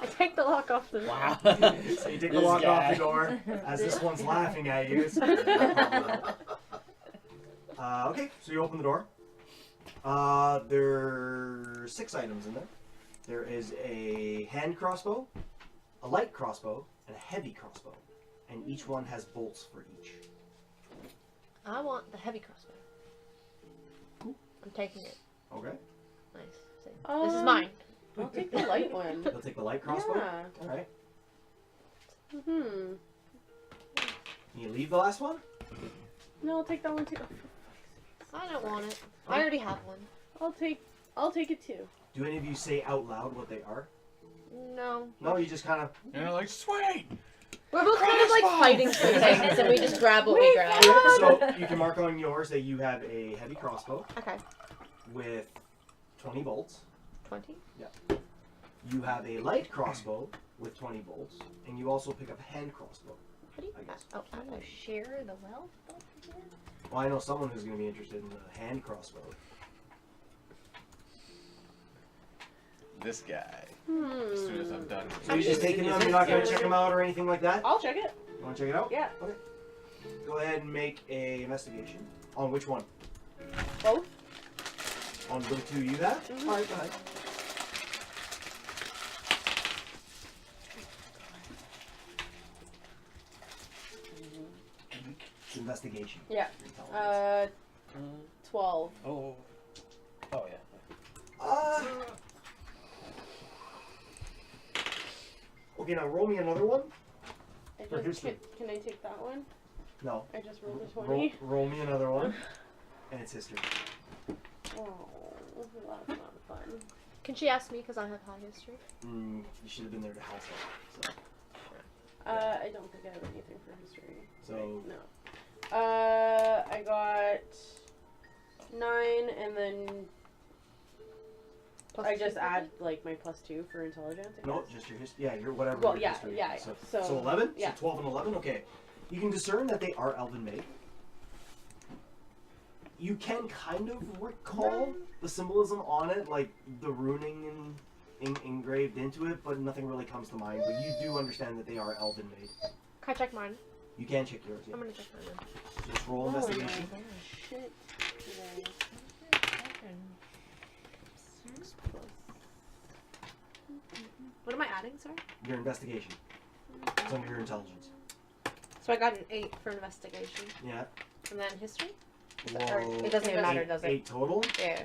I take the lock off the door. Wow. so you take the This lock off guy. the door as this one's laughing at you. Okay, so you open the door. There's 6 items in there. There is a hand crossbow, a light crossbow, and a heavy crossbow. And each one has bolts for each. I want the heavy crossbow. I'm taking it. Okay. Nice. See, this is mine. I'll take the light one. You'll take the light crossbow? Yeah. Alright. Hmm. Can you leave the last one? No, I'll take that one too. I don't want it. I already have one. I'll take it too. Do any of you say out loud what they are? No. No, you just kind of... And they're like, sweet! We're both kind of like fighting for things, and we just grab what we grab. So you can mark on yours that you have a heavy crossbow Okay. with 20 bolts. 20. You have a light crossbow with 20 bolts, and you also pick up a hand crossbow. What do you? I guess. Oh, I'm gonna share the wealth. Well, I know someone who's going to be interested in the hand crossbow. This guy. Hmm. As soon as I'm done. So you're just taking them, you're not going to check them out or anything like that? I'll check it. You want to check it out? Yeah. Okay. Go ahead and make a investigation. On which one? Both. On the 2 you have? Mhm. Alright, go ahead. It's investigation. Yeah. Intelligence. 12. Oh. Oh yeah. Okay, now roll me another one. I For just, history. can I take that one? No. I just rolled a Roll, 20. roll me another one. And it's history. Oh, that's not fun. Can she ask me because I have high history? You should have been there to help her. So. I don't think I have anything for history. So- Right, no. I got 9, and then Plus I just 2? add like my +2 for intelligence. I No, guess. just your history. Yeah, your whatever. Well, your yeah, history yeah, is. yeah. So So, 11? yeah. So 12 and 11? Okay. You can discern that they are elven made. You can kind of recall the symbolism on it, like the runing engraved into it, but nothing really comes to mind. But you do understand that they are elven made. Can I check mine? You can check yours, yeah. I'm gonna check mine. Then. Just roll Oh, investigation. my shit. Today. What am I adding, sorry? Your investigation. It's under your intelligence. So I got an 8 for investigation, Yeah. and then history. Whoa. It doesn't even matter, does it? 8 total. Yeah.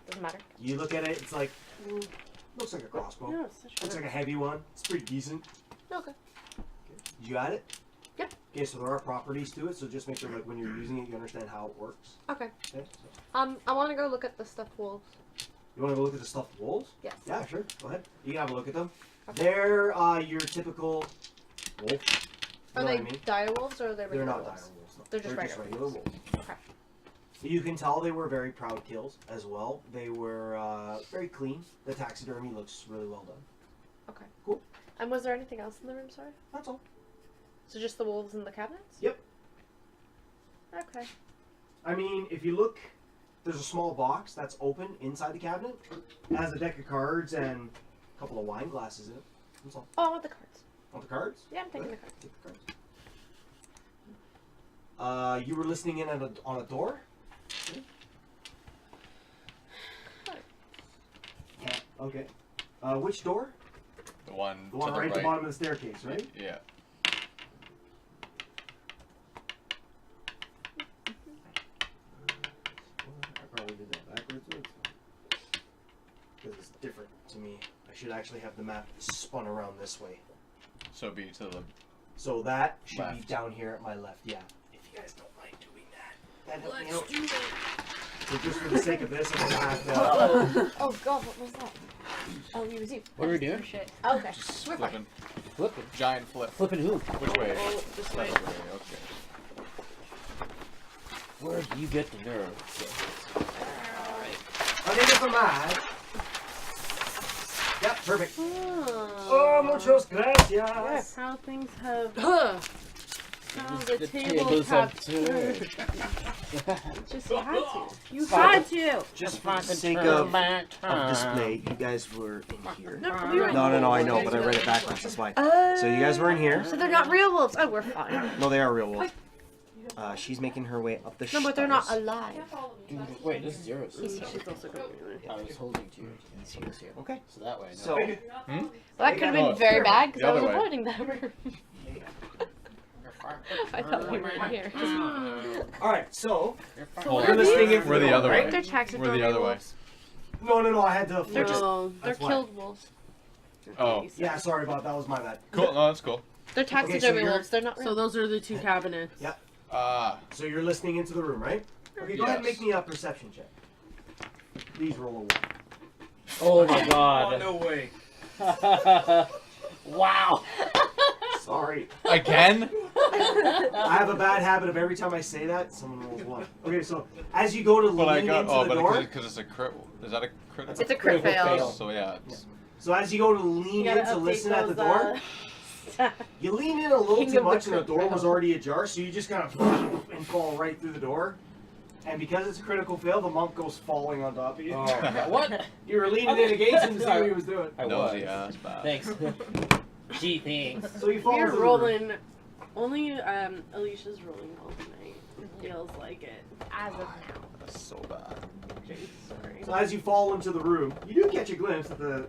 Doesn't matter. You look at it, it's like, looks like a crossbow. No, it's such Looks like a heavy one. It's pretty decent. Okay. Did you add it? Yep. Okay, so there are properties to it, so just make sure like when you're using it, you understand how it works. Okay. Okay. So, I want to go look at the stuffed wolves. you want to go look at the stuffed wolves? Yes. Yeah, sure. Go ahead. You can have a look at them. Okay. They're your typical wolf. You Are know they what I mean? dire wolves or are they They're regular not dire wolves? wolves. No. They're just regular regular wolves. Okay. You can tell they were very proud kills as well. They were very clean. The taxidermy looks really well done. Okay. Cool. And was there anything else in the room, sorry? That's all. So just the wolves in the cabinets? Yep. Okay. I mean, if you look, there's a small box that's open inside the cabinet. It has a deck of cards and a couple of wine glasses in it. That's all. Oh, I want the cards. Want the cards? Yeah, I'm taking Okay. the cards. Take the cards. You were listening in on a door? Yeah. Okay. Which door? The one The one to right the at the bottom of the staircase, right? Yeah. I probably did that backwards. Because it's different to me. I should actually have the map spun around this way. So be to the So that should be Left. down here at my left, yeah. If you guys don't mind doing that. That helped me Let's out. do So just for the sake of this, I'm gonna have to... Oh god, what was that? Oh, you received. What are we doing? Shit. Okay. just We're fine. flipping. Flipping. Giant flip. Flipping who? Which way? Oh, this way. Left way, okay. Where do you get the nerve? I think it's a match. Yep, perfect. Oh, Oh, muchos gracias. Yes, how things have. How the tables have turned. Just you had to. You had to. Just for the sake Turn of back time. display, you guys were in here. No, we were in No, I know, but I read it backwards, that's why. So you guys were in here. So they're not real wolves. Oh, we're fine. No, they are real wolves. She's making her way up the No, but they're not stairs. alive. Wait, this is yours. He's here. She's also going to I was holding to yours. He was here. Okay. So that way, no. So, Well, that could have Oh, been very bad because the I was other way. avoiding them. I thought we were in here. alright, so, Oh, you're listening in we're the other way. They're taxidermy We're the other way. wolves. no, I had to flip it. No. They're That's why. killed wolves. Oh. Yeah, sorry about that, was my bad. Cool. No, that's cool. They're taxidermy you're- wolves. They're not So real. those are the two cabinets. Yeah. So you're listening into the room, right? Okay, go ahead and Yes. make me a perception check. Please roll a 1. Oh my Oh, god. no way. Wow. Sorry. again? I have a bad habit of every time I say that, someone rolls 1. Okay, so as you go to But I lean got. into Oh, the but door, because it's a crit. Is that a crit? It's a crit Critical fail. fail. So yeah. It's, so as you go to lean in to listen at the door, you lean in a little King too of the much and the crit door was fail. already ajar, so you just kind of and fall right through the door. And because it's a critical fail, the monk goes falling on top of you. Oh, what? You were leaning in against him to see what he was doing. I nosy was. ass bad. Thanks. Gee, thanks. So you fall We're into the room. rolling. Only Alicia's rolling all tonight. It feels like it. As of now. That's so bad. Sorry. So as you fall into the room, you do catch a glimpse that the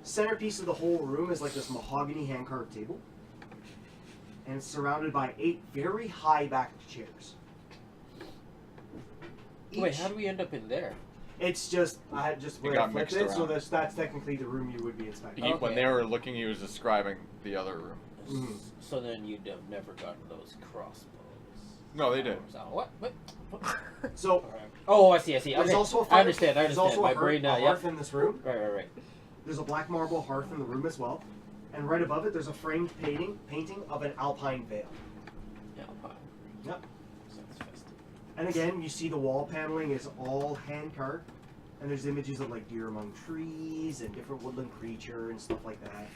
centerpiece of the whole room is like this mahogany hand-carved table. And it's surrounded by 8 very high-backed chairs. Wait, how do we end up in there? It's just, I had just It where I got flipped mixed it, so around. that's technically the room you would be inspecting. He, When Okay. they were looking, he was describing the other room. Mhm. So then you'd have never gotten those crossbows. No, they did. What? So, Alright. Oh, I see. there's Okay. also a I fire, understand. There's also My a brain now. a Yeah. hearth in this room. Right. There's a black marble hearth in the room as well. And right above it, there's a framed painting of an alpine vale. Yeah, fine. Yep. Sounds festive. And again, you see the wall paneling is all hand carved, and there's images of like deer among trees and different woodland creature and stuff like that.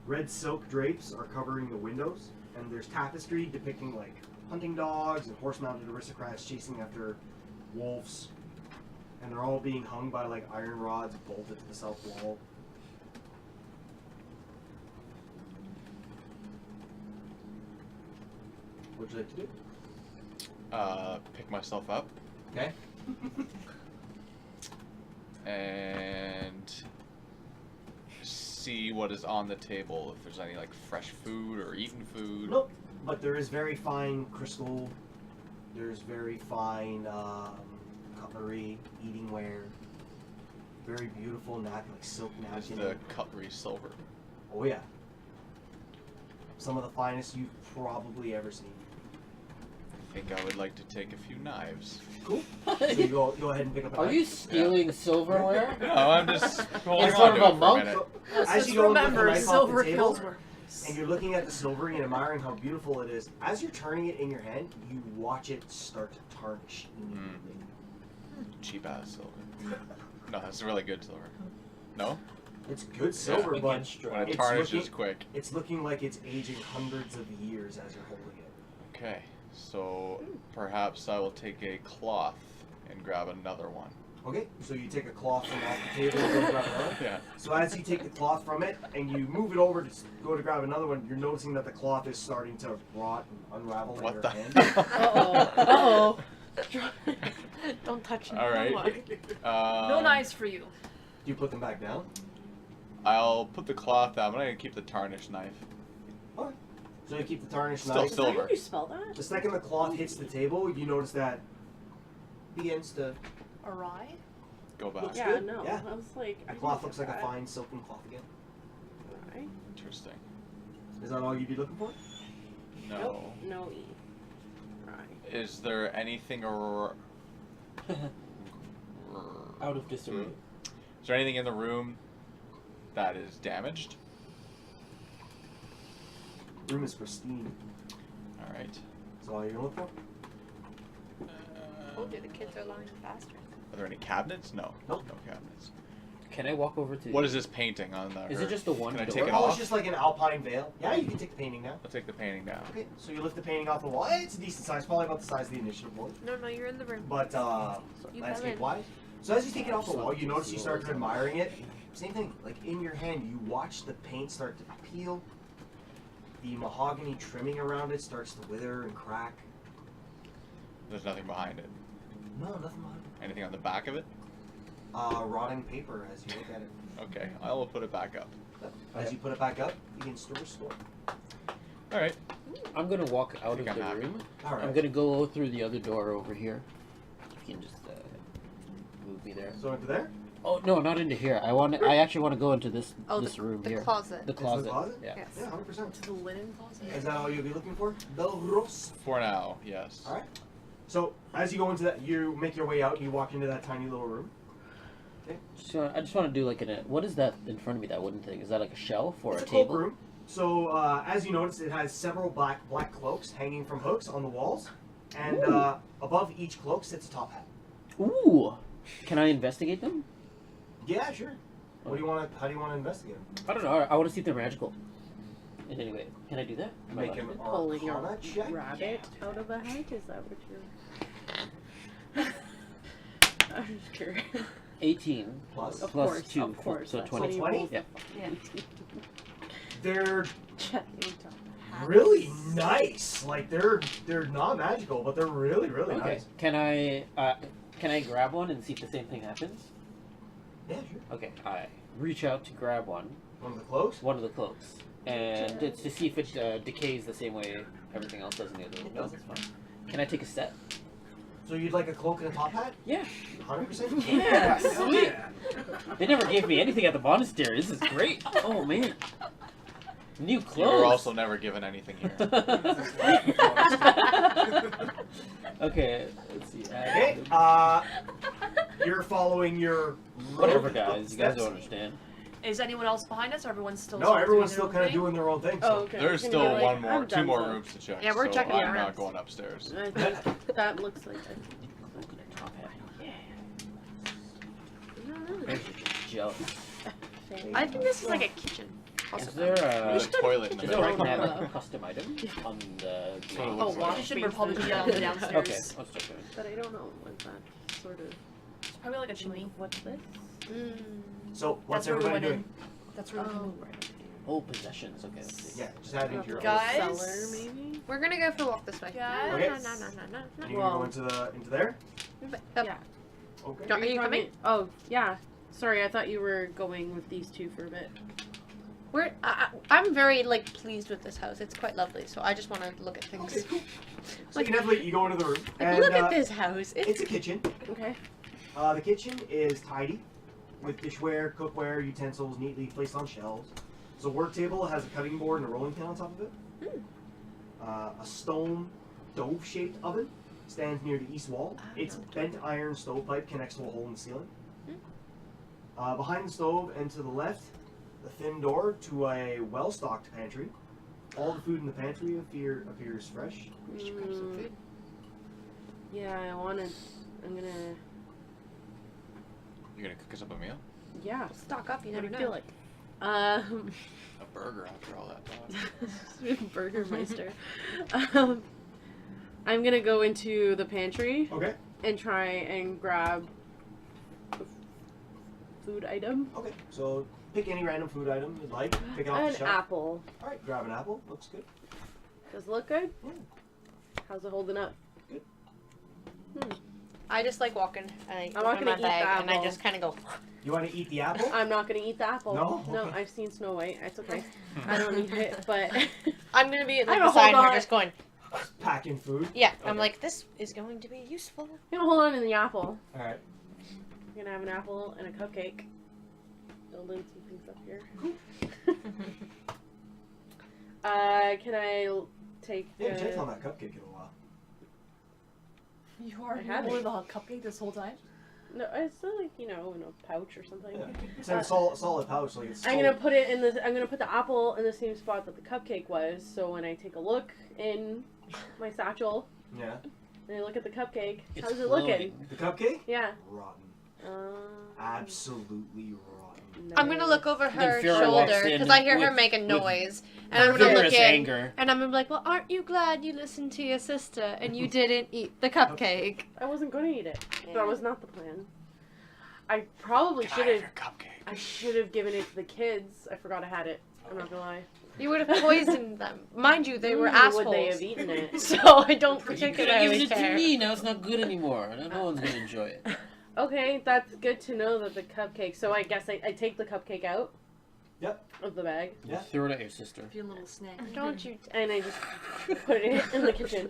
Red silk drapes are covering the windows, and there's tapestry depicting like hunting dogs and horse-mounted aristocrats chasing after wolves, and they're all being hung by like iron rods bolted to the south wall. What would you like to do? Pick myself up Okay. and see what is on the table. If there's any like fresh food or eaten food. Nope. But there is very fine crystal. There's very fine cutlery, eating ware. Very beautiful like silk Is napkin. the cutlery silver? Oh yeah. Some of the finest you've probably ever seen. I think I would like to take a few knives. Cool. So you go ahead and pick up a Are knife. you stealing silverware? No, I'm just holding In on front to of it a for monk? minute. As you go and lift the remember, knife off silver the table, kills worms. and you're looking at the silvery and admiring how beautiful it is, as you're turning it in your hand, you watch it start to tarnish immediately. Cheap ass silver. No, that's really good silver. No? It's good silver, Yeah. but Against Strahd. When it It's tarnishes looking- quick. it's looking like it's aging hundreds of years as you're holding it. Okay, so perhaps I will take a cloth and grab another one. Okay, so you take a cloth from off the table and go to grab another. Yeah. So as you take the cloth from it and you move it over to go to grab another one, you're noticing that the cloth is starting to rot and unravel in What your the hand. Uh-oh. Don't touch me. All right. No knives for you. Do you put them back down? I'll put the cloth down, but I'm gonna keep the tarnished knife. So you keep the tarnished Still knife. Is that how silver. you spell that? The second the cloth hits the table, you notice that begins to. Awry? Go back. Yeah, good. no. Yeah. I was like, The I cloth didn't looks get like a that. fine silken cloth again. Alright. Interesting. Is that all you'd be looking for? No. Nope. No E. Right. Is there anything Out of disarray. Is there anything in the room that is damaged? Room is pristine. All right. Is that all you're gonna look for? Told you the kids are learning faster. Are there any cabinets? No. Nope. No cabinets. Can I walk over to? What is this painting on the? Is it just the one Can I door? take it Oh, off? it's just like an alpine veil. Yeah, you can take the painting down. I'll take the painting down. Okay, so you lift the painting off the wall. It's a decent size, probably about the size of the initiative board. No, you're in the room. But You landscape wise. So as you take it off the wall, you notice you start admiring it. Same thing, like in your hand, you watch the paint start to peel the mahogany trimming around it starts to wither and crack. There's nothing behind it. No, nothing behind it. Anything on the back of it? Rotting paper as you look at it. Okay, I will put it back up. As you put it back up, you can still restore. All right. I'm gonna walk out of think the I'm happy. room. Alright. I'm gonna go through the other door over here. You can just move me there. So into there? Oh no, not into here. I actually want to go into this Oh, this room the here. closet. The Into closet. the closet? Yeah. Yes. Yeah, 100%. To the linen closet. Is that all you'll be looking for? Belros. For now, yes. Alright. So, as you go into that, you make your way out and you walk into that tiny little room. So I just want to do like what is that in front of me? That wooden thing? Is that like a shelf or It's a a table? cloakroom. So, as you notice, it has several black cloaks hanging from hooks on the walls. And above each cloak sits a top hat. Ooh. Can I investigate them? Yeah, sure. What do you want to? How do you want to investigate them? I don't know. I want to see if they're magical. In any way, can I do that? Am I Make allowed him to? Pulling a Arcana check. rabbit out of a hat? Is that what you're... I'm just curious. 18 Plus. Of plus course, 2, of course. so That's 20. what 20? rolls Yeah. the They're checking top hats. really nice. Like they're not magical, but they're really Okay. nice. Can I grab one and see if the same thing happens? Yeah, sure. Okay. I reach out to grab one One of the cloaks. of the cloaks, and it's to see if it decays the same way everything else does in the other room. does. It's fine. Can I take a set? So you'd like a cloak and a top hat? Yeah. 100%. Yeah. Hell Sweet. yeah. They never gave me anything at the monastery. This is great. Oh man. New You clothes. were also never given anything here. Okay, let's see. Okay. You're following your Whatever, road guys. You guys steps. don't understand. Is anyone else behind us, or everyone's still? No, sort of everyone's doing still their kind of own doing their own thing. Oh, So. okay. There's Can still you be like, one more, I'm two done more so. rooms to check. Yeah, we're so checking I'm the not rooms. going upstairs. I think that looks like Top hat. Yeah. not really. I'm just jealous. I think this is like a kitchen. Is there There's a toilet in the is there a way I middle. can add like a custom item on the game? Oh, washing would probably be down downstairs. Okay, let's check that. But I don't know what that sort of... It's probably like a chimney. What's this? So what's That's where we everybody went doing? in. That's where we Oh, went. right. Oh, possessions. Okay, let's see. Yeah, just add into your. Guys? Cellar, maybe? We're gonna go for a walk this way. Guys? Okay. No. And you're gonna go into there. Yeah. Okay. No, are you coming? Oh, yeah. Sorry, I thought you were going with these two for a bit. I'm very pleased with this house. It's quite lovely. So I just want to look at things. Okay, cool. So Like- you definitely you go into the room. Like, And, look at this house. It's a kitchen. Okay. The kitchen is tidy, with dishware, cookware, utensils neatly placed on shelves. So work table has a cutting board and a rolling pin on top of it. A stone dove-shaped oven stands near the east wall. Its bent iron stovepipe connects to a hole in the ceiling. Behind the stove and to the left, the thin door to a well-stocked pantry. All the food in the pantry appears fresh. We should grab some food. Yeah, I'm gonna... You're gonna cook us up a meal? Yeah. Stock up. You What never do know. you feel like? A burger after all that time. Burgermeister. I'm gonna go into the pantry Okay. and try and grab a food item. Okay. So pick any random food item you'd like. Pick it off An the shelf. apple. All right. Grab an apple. Looks good. Does it look good? Yeah. How's it holding up? I just like walking. I I'm not open gonna my eat bag the and I apple. just kind of go. You want to eat the apple? I'm not gonna eat the apple. No? No, Okay. I've seen Snow White. It's okay. I don't need it, but I'm gonna be I'm like gonna beside hold her, on. just going. Packing food. Yeah, I'm Okay. like, this is going to be useful. I'm gonna hold on to the apple. All right. I'm gonna have an apple and a cupcake. Building some things up here. Can I take? Yeah, check on that cupcake in a while. You are I had holding it. the cupcake this whole time? No, it's still in a pouch or something. Yeah. It's in a solid pouch, like it's. I'm gonna put it in the. I'm gonna put the apple in the same spot that the cupcake was. So when I take a look in my satchel Yeah. and I look at the cupcake, It's how's it looking? floating. The cupcake? Yeah. Rotten. Uh, Absolutely rotten. I'm gonna look over Then her Farrah walks shoulder in because I hear her with- make a with noise, and I'm gonna look Vigorous in, anger. and I'm gonna be like, "Well, aren't you glad you listened to your sister and you didn't eat the cupcake?" I wasn't gonna eat it. Yeah. That was not the plan. I probably Can I should have have. your cupcake? I should have given it to the kids. I forgot I had it. I'm not gonna lie. You would have poisoned them. Mind you, they were Would assholes. they have eaten it? So I don't You could have particularly given it to care. me. Now it's not good anymore. No one's gonna enjoy it. Okay, that's good to know that the cupcake. So I guess I take the cupcake out. Yep. Of the bag. Yeah. Throw it at your sister. Your little snack. Don't you? And I just put it in the kitchen.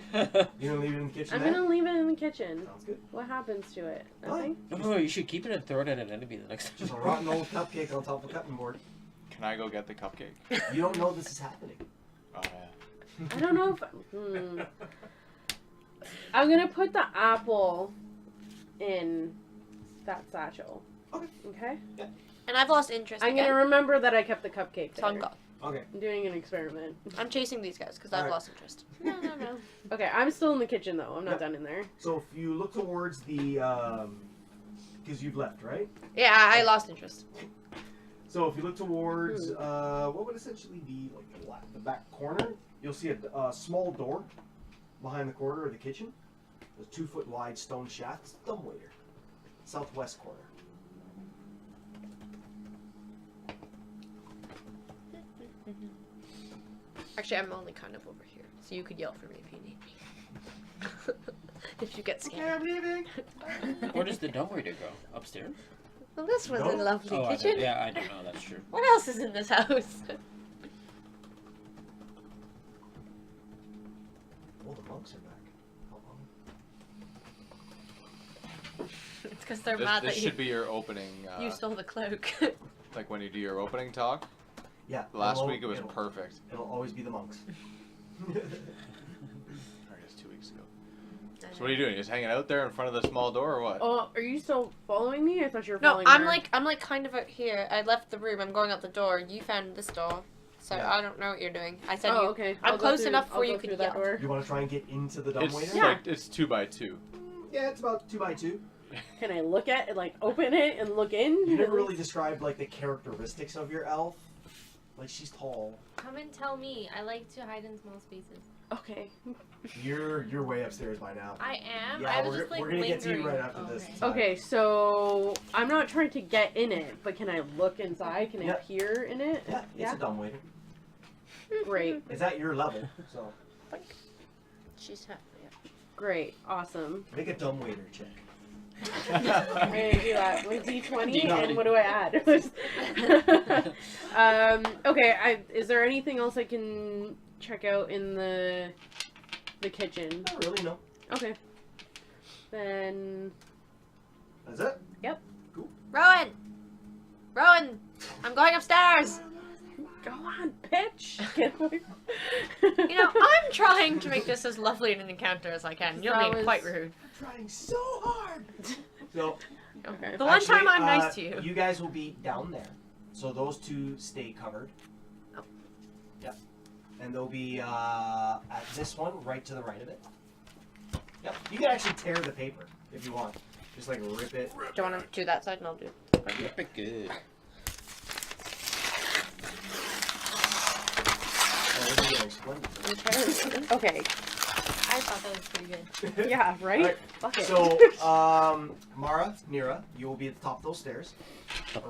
You gonna leave it in the kitchen? I'm then? gonna leave it in the kitchen. Sounds good. What happens to it? Fine. Nothing? No, you should keep it and throw it at an enemy the next Just a time. rotten old cupcake on top of a cutting board. Can I go get the cupcake? You don't know this is happening. Oh yeah. I don't know if. I'm gonna put the apple in that satchel. Okay. Okay? And I've lost interest I'm again. gonna remember that I kept the cupcake So I'm there. gone. Okay. I'm doing an experiment. I'm chasing these guys because I've Alright. lost interest. No. Okay, I'm still in the kitchen though. I'm not Yep. done in there. So if you look towards the, because you've left, right? Yeah, I lost interest. So if you look towards, what would essentially be like the back corner, you'll see a small door behind the corner of the kitchen. There's 2 foot wide stone shaft. It's the dumbwaiter. Southwest corner. Actually, I'm only kind of over here, so you could yell for me if you need me. If you get scared. I'm leaving. Where does the dumbwaiter go? Upstairs? Well, this was a No. lovely I kitchen. don't, yeah, I don't know. That's true. What else is in this house? Oh, the monks are back. It's because they're This, mad this that should be your opening. you stole the cloak. Like when you do your opening talk. Yeah. Last week it was it'll, perfect. It'll always be the monks. Or I guess 2 weeks ago. So what are you doing? Just hanging out there in front of the small door or what? Oh, are you still following me? I thought you were No, following I'm her. like kind of out here. I left the room. I'm going out the door. You found this door, so Yeah. I don't know what you're doing. I said Oh, you. okay. I'm I'll go close through- enough I'll where go you could through that yell. door. You want to try and get into the It's dumbwaiter? Yeah. like it's 2 by 2. Yeah, it's about 2 by 2. Can I look at it, like open it and look in? You never really described like the characteristics of your elf. Like she's tall. Come and tell me. I like to hide in small spaces. Okay. You're way upstairs by now. I am. Yeah, I was we're, just like we're gonna get to you lingering. right after this. Okay. time. Okay, so I'm not trying to get in it, but can I look inside? Can I Yeah. peer in it? Yeah, it's a dumbwaiter. Great, It's at your level, so She's happy. great, awesome. make a dumbwaiter check. I'm gonna do that with D20, D20. and what do I add? Okay, is there anything else I can check out in the kitchen? Not really, no. Okay. Then That's it. Rowan, Rowan, I'm going upstairs. go on, bitch. Get away. You know, I'm trying to make this as lovely an encounter as I can. You're That being was- quite rude. I'm trying so hard. So Okay. The one time I'm actually, nice to you. You guys will be down there, so those 2 stay covered. Oh. Yep. And they'll be at this one, right to the right of it. Yep. You can actually tear the paper if you want. Just like rip it. Do you want to do that side and I'll do? Yep, good. Oh, this is going splendid. Okay. I thought that was pretty good. Yeah. Right. Alright, Fuck it. So, Mara, Nira, you will be at the top of those stairs.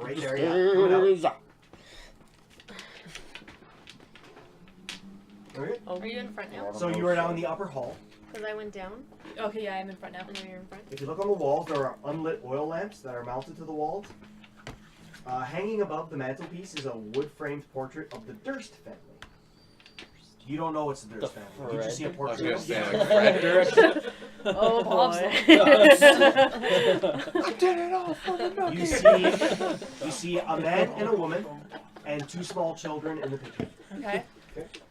Right there, yeah. Coming out. Okay. Oh. Are you in front now? So you are now in the upper hall. Because I went down Okay, yeah, I'm in front now. and now you're in front. If you look on the walls, there are unlit oil lamps that are mounted to the walls. Hanging above the mantelpiece is a wood-framed portrait of the Durst family. You don't know it's the Durst The family. You just see a I was portrait gonna of say them. like Fred Durst. Oh Bob's boy. I did it all for the You see a man and a woman and 2 small children in the picture. Okay.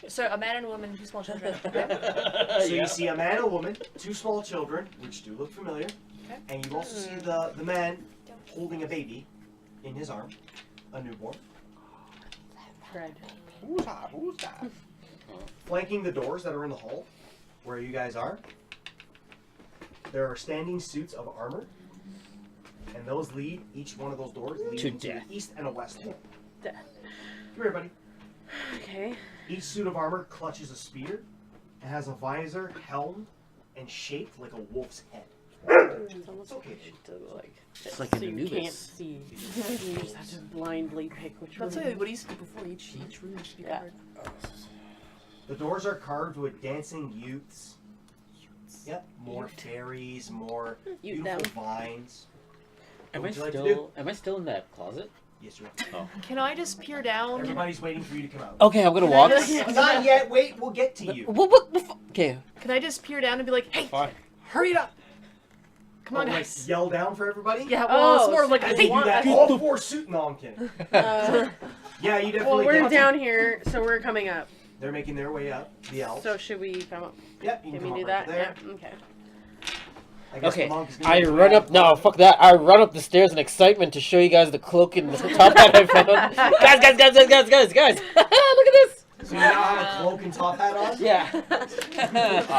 So a man and a woman and 2 small children. Okay. So you see a man, a woman, 2 small children, which do look familiar, Okay. and you also see the man holding a baby in his arm, a newborn. Fred. Who's that? Flanking the doors that are in the hall, where you guys are, there are standing suits of armor, and those lead, each one of those doors lead To into death. the east and a west wall. Death. Come here, buddy. Okay. Each suit of armor clutches a spear, and has a visor, helm, and shaped like a wolf's head. It's almost Okay. like you should do, like, It's like so an you Anubis. can't see. You just have to blindly pick which That's one. what everybody used to do before. Each room used to be Yeah. covered. The doors are carved with dancing youths. Yep. More fairies, more You beautiful them. vines. Am What I would you like to still? Am I still in that closet? Yes, you are. Oh. Can I just peer down? Everybody's waiting for you to come out. Okay, I'm gonna walk. Not yet. Wait, we'll get to you. What the okay. Can I just peer down and be like, hey, Fine. hurry it up! Come on, Oh, like, guys. yell down for everybody. Yeah, well, it's more so like, And hey, they do that all four suit. No, I'm kidding. Yeah, you definitely. Well, we're can. down here, so we're coming up. They're making their way up. The elves. So should we come up? Yep, you Can can we come do up right that? there. Yeah. Okay. I guess Okay, the monk is gonna I do run that. up. No, fuck that. I run up the stairs in excitement to show you guys the cloak and the top hat I found. guys! Look at this. So you now have a cloak and top hat on? Yeah.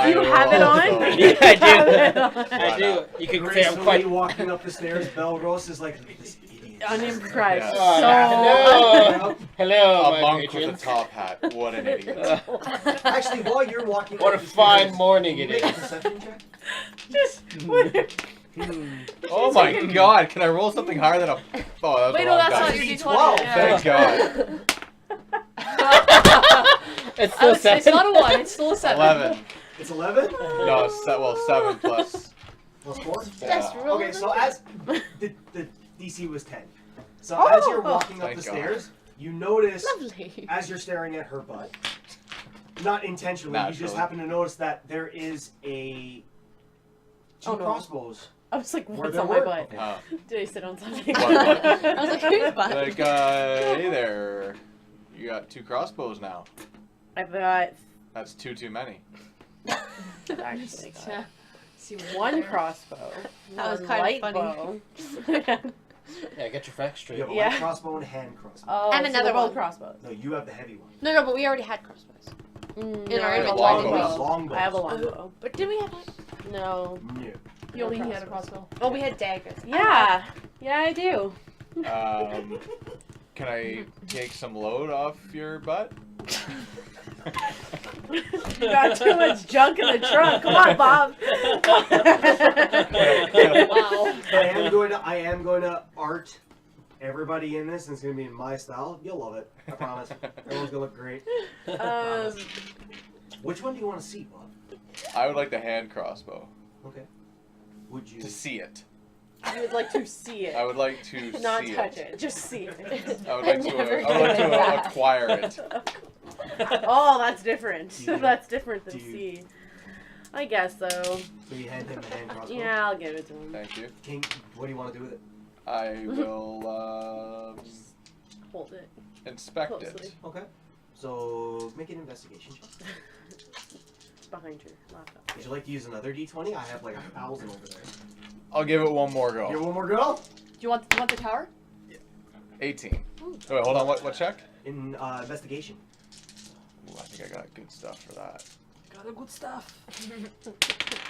You have it on? Yeah, I do. Have it on. I do. You can say I'm Gracefully quite. walking up the stairs, Belros is like, this idiot. Unimpressed. Yeah. Oh, So hello, A my monk with patrons. a top hat. What an idiot. Actually, while you're walking What up a the fine stairs, morning can it you make a is. perception check? just Oh my god, can I roll something higher than a... Oh, that was wait, the no, wrong that's dice. not your Easy D20. 12, Yeah. Thank God. It's still It's 7. not a 1, it's still a 7. 11. It's 11? No, 7 plus... Plus 4? Just Yeah. roll Okay, so them. as the DC was 10. So as you're walking up Thank the God. stairs, you notice lovely. as you're staring at her butt, not intentionally, you just Naturally. happen to notice that there is two Oh, no. crossbows. I was like, Where what's there on my were? butt? Oh. Did I sit on something? What? I was like, who's butt? Like, hey there. You got 2 crossbows now. I've got That's too many. actually got Yeah. See what one there. crossbow. That was one kind of light funny. bow. Yeah, get your facts straight. You have a Yeah. light crossbow and a hand crossbow. Oh, And so another they're both one. crossbows. No, you have the heavy one. No, but we already had crossbows. In our You have a inventory. longbow. longbow. I have a longbow. But did we have? No. No. You only had a crossbow. Oh, we had daggers. Yeah. Yeah, I do. Can I take some load off your butt? You got too much junk in the trunk. Come on, Bob. Wow. I am going to art everybody in this, and it's going to be in my style. You'll love it. I promise. Everyone's going to look great. Which one do you want to see, Bob? I would like the hand crossbow. Okay. Would you? To see it. I would like to see it. I would like to Not see touch it. it. Just see it. I would like never to done that. acquire it. Oh, that's different. Do you- That's different than do you- see. I guess so. So you hand him the hand crossbow? Yeah, I'll give it to him. Thank you. King, what do you want to do with it? I will Hold it inspect closely. it. Okay. So make an investigation check. It's behind your laptop. Would you like to use another D20? I have like 1,000 over there. I'll give it one more Give go. one more go. Do you want the tower? 18. Oh, wait, hold on. What check? In investigation. Ooh, I think I got good stuff for that. Got the good stuff.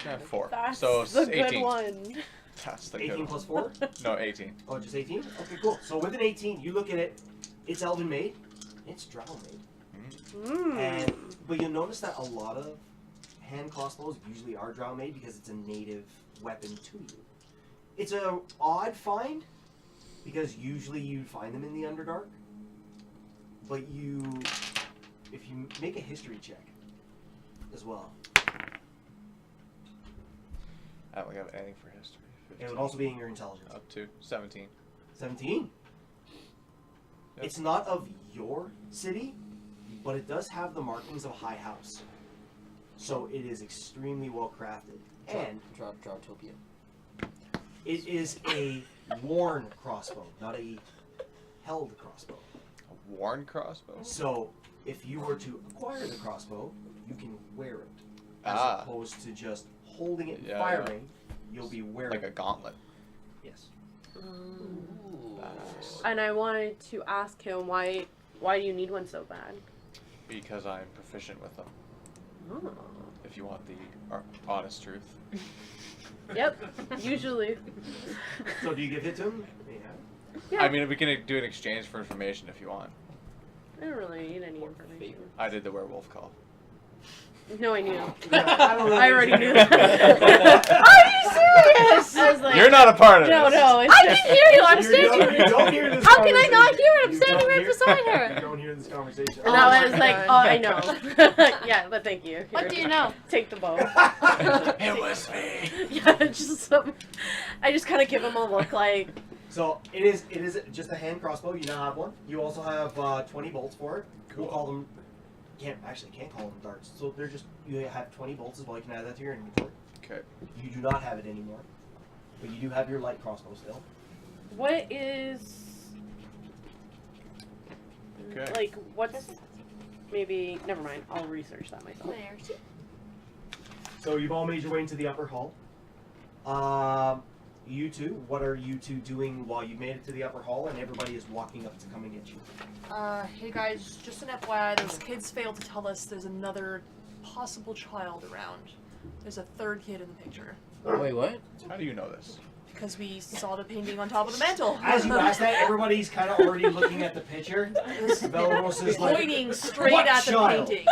Yeah, 4. That's So the 18. good one. That's the 18 good one. plus 4? No, 18. Oh, just 18? Okay, cool. So with an 18, you look at it. It's elven made. It's drow made. But you'll notice that a lot of hand crossbows usually are drow made because it's a native weapon to you. It's a odd find because usually you find them in the Underdark. But if you make a history check as well, I don't have anything for history. it would also be in your intelligence. Up to 17. 17. Yep. It's not of your city, but it does have the markings of a high house. So it is extremely well crafted. And Drawtopia. it is a worn crossbow, not a held crossbow. A worn crossbow? So if you were to acquire the crossbow, you can wear it. As Ah. opposed to just holding it and Yeah, firing, you'll be wearing Like a gauntlet. Yes. Badass. And I wanted to ask him why do you need one so bad? Because I'm proficient with them. Oh. If you want the honest truth. Yep. Usually. So do you give it to him? Yeah. I mean, we can do an exchange for information if you want. I don't really need any information. I did the werewolf call. No, I knew. Yeah, I don't know. I already knew that. Are you like, You're not a part of no, this. no. It's I just, can hear you. I'm You standing. don't hear this How can I not conversation. hear it? I'm You standing don't right hear- beside You her. don't hear this conversation. And I Oh was my like, God. oh, I know. Yeah, but thank you. What Here. do you know? Take the bow. It was me. Yeah, just some. I just kind of give him a look like. So it is just a hand crossbow. You now have one. You also have 20 bolts for it. We'll call them. Can't call them darts. So they're just you have 20 bolts as well. You can add that to your inventory. Okay. You do not have it anymore, but you do have your light crossbow still. What is. Okay. Like, what's. Maybe. Never mind. I'll research that myself. So you've all made your way into the upper hall. You two, what are you two doing while you made it to the upper hall and everybody is walking up to come and get you? Hey guys, just an FYI, those kids failed to tell us there's another possible child around. There's a third kid in the picture. Wait, what? How do you know this? Because we saw the painting on top of the mantle. As you ask that, everybody's kind of already looking at the picture. Belros is like, Pointing straight "What at the child?" painting.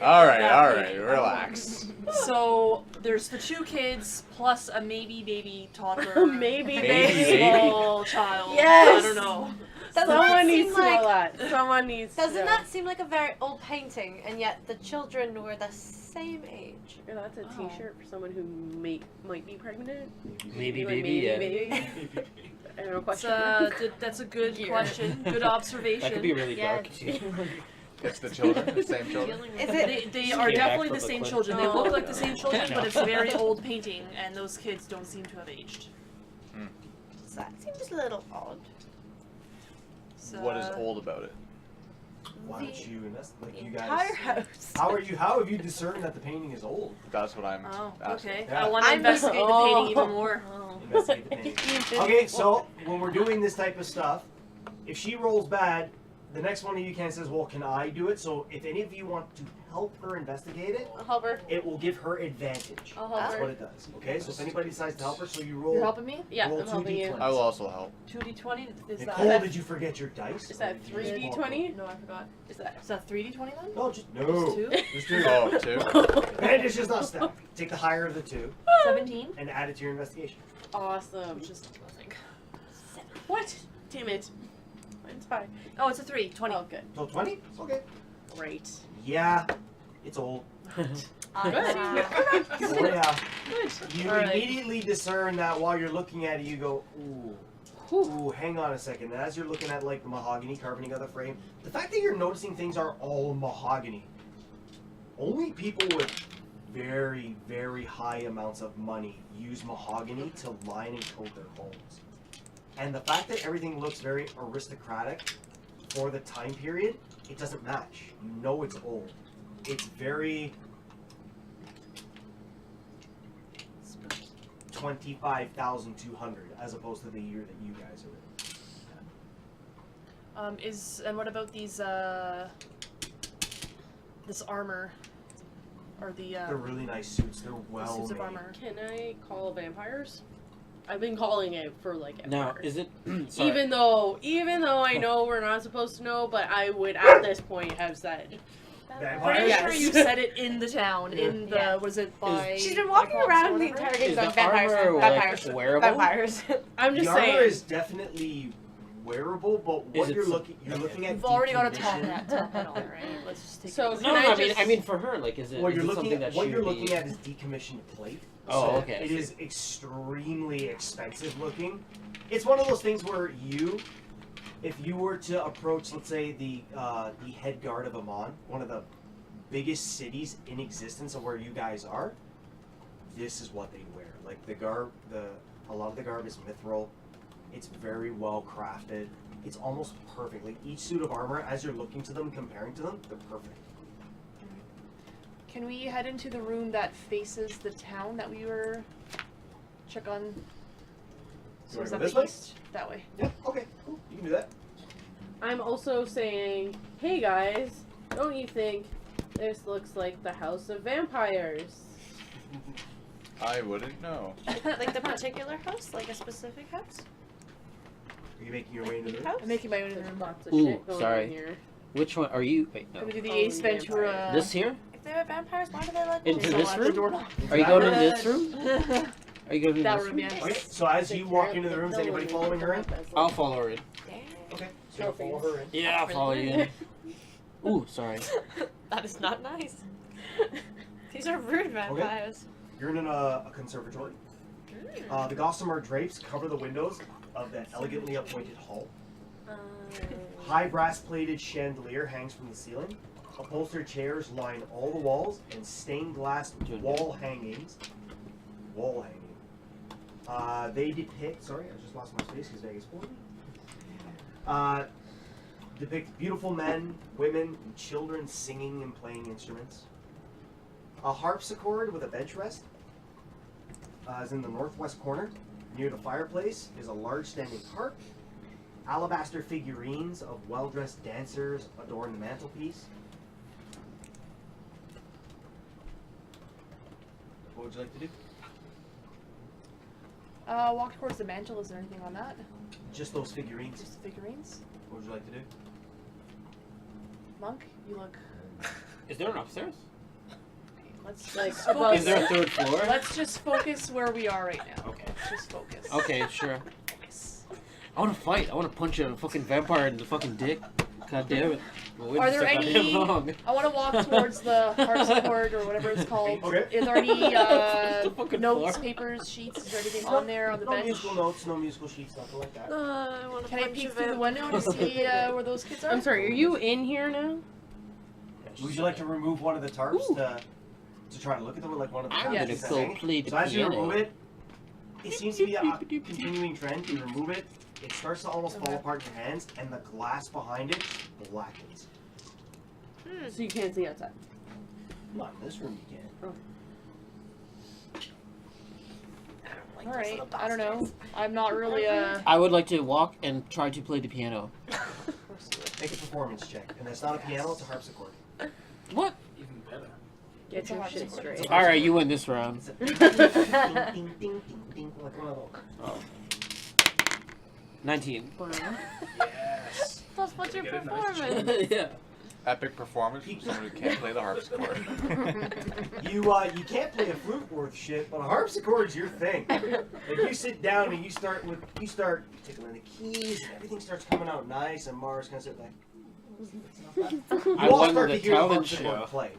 All right, That all right, painting. relax. So there's the two kids plus a maybe baby toddler. Maybe, Maybe baby. small child. Yes! I don't know. Doesn't Someone that needs seem to know like? that. Someone needs to Doesn't know. that seem like a very old painting? And yet the children were the same age. Yeah, that's a Oh. T-shirt for someone who might be pregnant. Maybe, Like, baby, yeah. baby. I don't know. That's, Question. that's a good Here. question. Good observation. That could be really Yeah. dark too. It's the children, the same children. Is it? They Just are came back definitely from the the same clinic. children. They look like the same children, No. but it's a very old painting, and those kids don't seem to have aged. That seems a little odd. So, What is old about it? Why don't you investigate? Like you guys. Entire house. How have you discerned that the painting is old? That's what I'm Oh, asking. okay. Yeah. I want to I'm- investigate the painting even more. Investigate the painting. Okay, so when we're doing this type of stuff, if she rolls bad, the next one of you can says, well, can I do it? So if any of you want to help her investigate it, I'll help her. it will give her advantage. I'll help That's her. what it does. Okay, so if anybody decides to help her, so you You're roll. helping me? Yeah, roll I'm helping you. 2d20s. I will also help. 2d20 is Nicole, that? did you forget your dice? Is that Or did you just 3d20? No, I forgot. Is that? Is that 3d20 then? walk? No, just no. Just two? Just two. Oh, two. Advantage is not stacked. Take the higher of the two 17. and add it to your investigation. Awesome. Which is nothing. What? Damn it. Mine's fine. Oh, it's a 3. 20. Oh, good. So 20? It's okay. Great. Yeah, it's old. Good. Oh, yeah. Good. You Alright. immediately discern that while you're looking at it, you go, ooh, ooh, hang on a second. And as you're looking at like the mahogany carving of the frame, the fact that you're noticing things are all mahogany, only people with very, very high amounts of money use mahogany to line and coat their homes. And the fact that everything looks very aristocratic for the time period, it doesn't match. You know it's old. It's very 25,200 as opposed to the year that you guys are in. And what about these, this armor? Or the, They're really nice suits. They're well suits of made. armor. Can I call vampires? I've been calling it for like Now, ever. is it? Sorry. even though I know we're not supposed to know, but I would at this point have said Vampires? Pretty Yes. sure you said it in the town, in the, Yeah. was it by... She's been walking Cyclops or around the whatever? entire game Is going the vampires, armor, vampires, like, wearable? vampires. I'm just the armor saying. is definitely wearable, but what Is it you're some- looking at. We've already got a decommission. top hat on, right? Let's just take So it. can No, I no, just- I mean for her, like, is it? What is you're it looking something at, that what she you're would looking be... at is decommissioned plate. Oh, So okay, I It see. is extremely expensive looking. It's one of those things where if you were to approach, let's say the head guard of Amon, one of the biggest cities in existence of where you guys are, this is what they wear. Like a lot of the garb is mithril. It's very well crafted. It's almost perfect. Like each suit of armor, as you're looking to them, comparing to them, they're perfect. Can we head into the room that faces the town that we were... Check on... So wanna is go that this the way? east? That way. Yeah. Okay. Cool. You can do that. I'm also saying, hey guys, don't you think this looks like the House of Vampires? I wouldn't know. Like the particular house, like a specific house. Are you making your way into the room? I'm making my own in the room. Lots of Ooh, shit going sorry. on here. Which one are you? Wait, no. Gonna do the Oh, Ace vampires. Ventura... This here? If they were vampires, why do they like Into So this at the room? doorknob. Are you going in this room? Are you gonna do That this would be one? nice. Okay, so as you walk into the rooms, anybody following her in? I'll follow her in. Okay, so you'll follow her in. Yeah, I'll follow you in. Ooh, sorry. That is not nice. These are rude vampires. You're in a conservatory. The gossamer drapes cover the windows of the elegantly appointed hall. High brass-plated chandelier hangs from the ceiling. Upholstered chairs line all the walls, and stained glass wall hangings. They depict. Sorry, I just lost my space because Vegas pulled me. Depict beautiful men, women, and children singing and playing instruments. A harpsichord with a bench rest is in the northwest corner. Near the fireplace is a large standing harp. Alabaster figurines of well-dressed dancers adorn the mantelpiece. What would you like to do? Walk towards the mantle. Is there anything on that? Just those figurines. Just the figurines? What would you like to do? Monk, you look. Is there an upstairs? Let's Like, just above- Is there a third floor? Let's just focus where we are right now. Okay. Just focus. Okay, sure. Focus. I wanna fight. I wanna punch a fucking vampire in the fucking dick. God damn it. My wind's Are there so goddamn any- long. I want to walk towards the harpsichord or whatever it's called. Okay. Is there any The fucking notes, floor. papers, sheets? Is there anything on there on the No bench? musical notes, no musical sheets, nothing like that. I want to Can I peek through the window to see where those kids are? I'm sorry, are you in here now? Would you like to remove one of the tarps to try to look at them with like one of the I'm tarps gonna that's go hanging? play the So as you piano. remove it, it seems to be a continuing trend. You remove it, it starts to almost fall apart in your hands, and the glass behind it blackens. So you can't see outside. Not in this room, you can't. All right. I don't know. I'm not really I would like to walk and try to play the piano. Make a performance check, and it's not a piano; it's a harpsichord. What? Even better. Get your shit straight. Alright, you win this round. It's a ding, ding, ding, ding, like one of those. 19. Yes. Plus, what's your Get a nice performance? Yeah. Epic performance from someone who can't play the harpsichord. You can't play a flute worth shit, but a harpsichord's your thing. Like you sit down and you start tickling the keys, and everything starts coming out nice, and Mars kind of sit like. I You all won start the to hear the talent harpsichord show. play.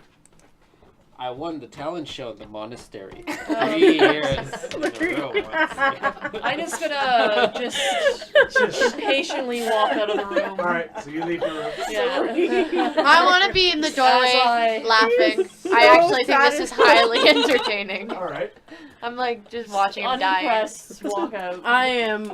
I won the talent show at the monastery. 3 years in a row. I'm just gonna just impatiently walk out of the room. All right, so you leave the room. Yeah. I want to be in the doorway I- laughing. So I actually think this is highly entertaining. All right. I'm like just watching him die. Unimpressed, walk out. I am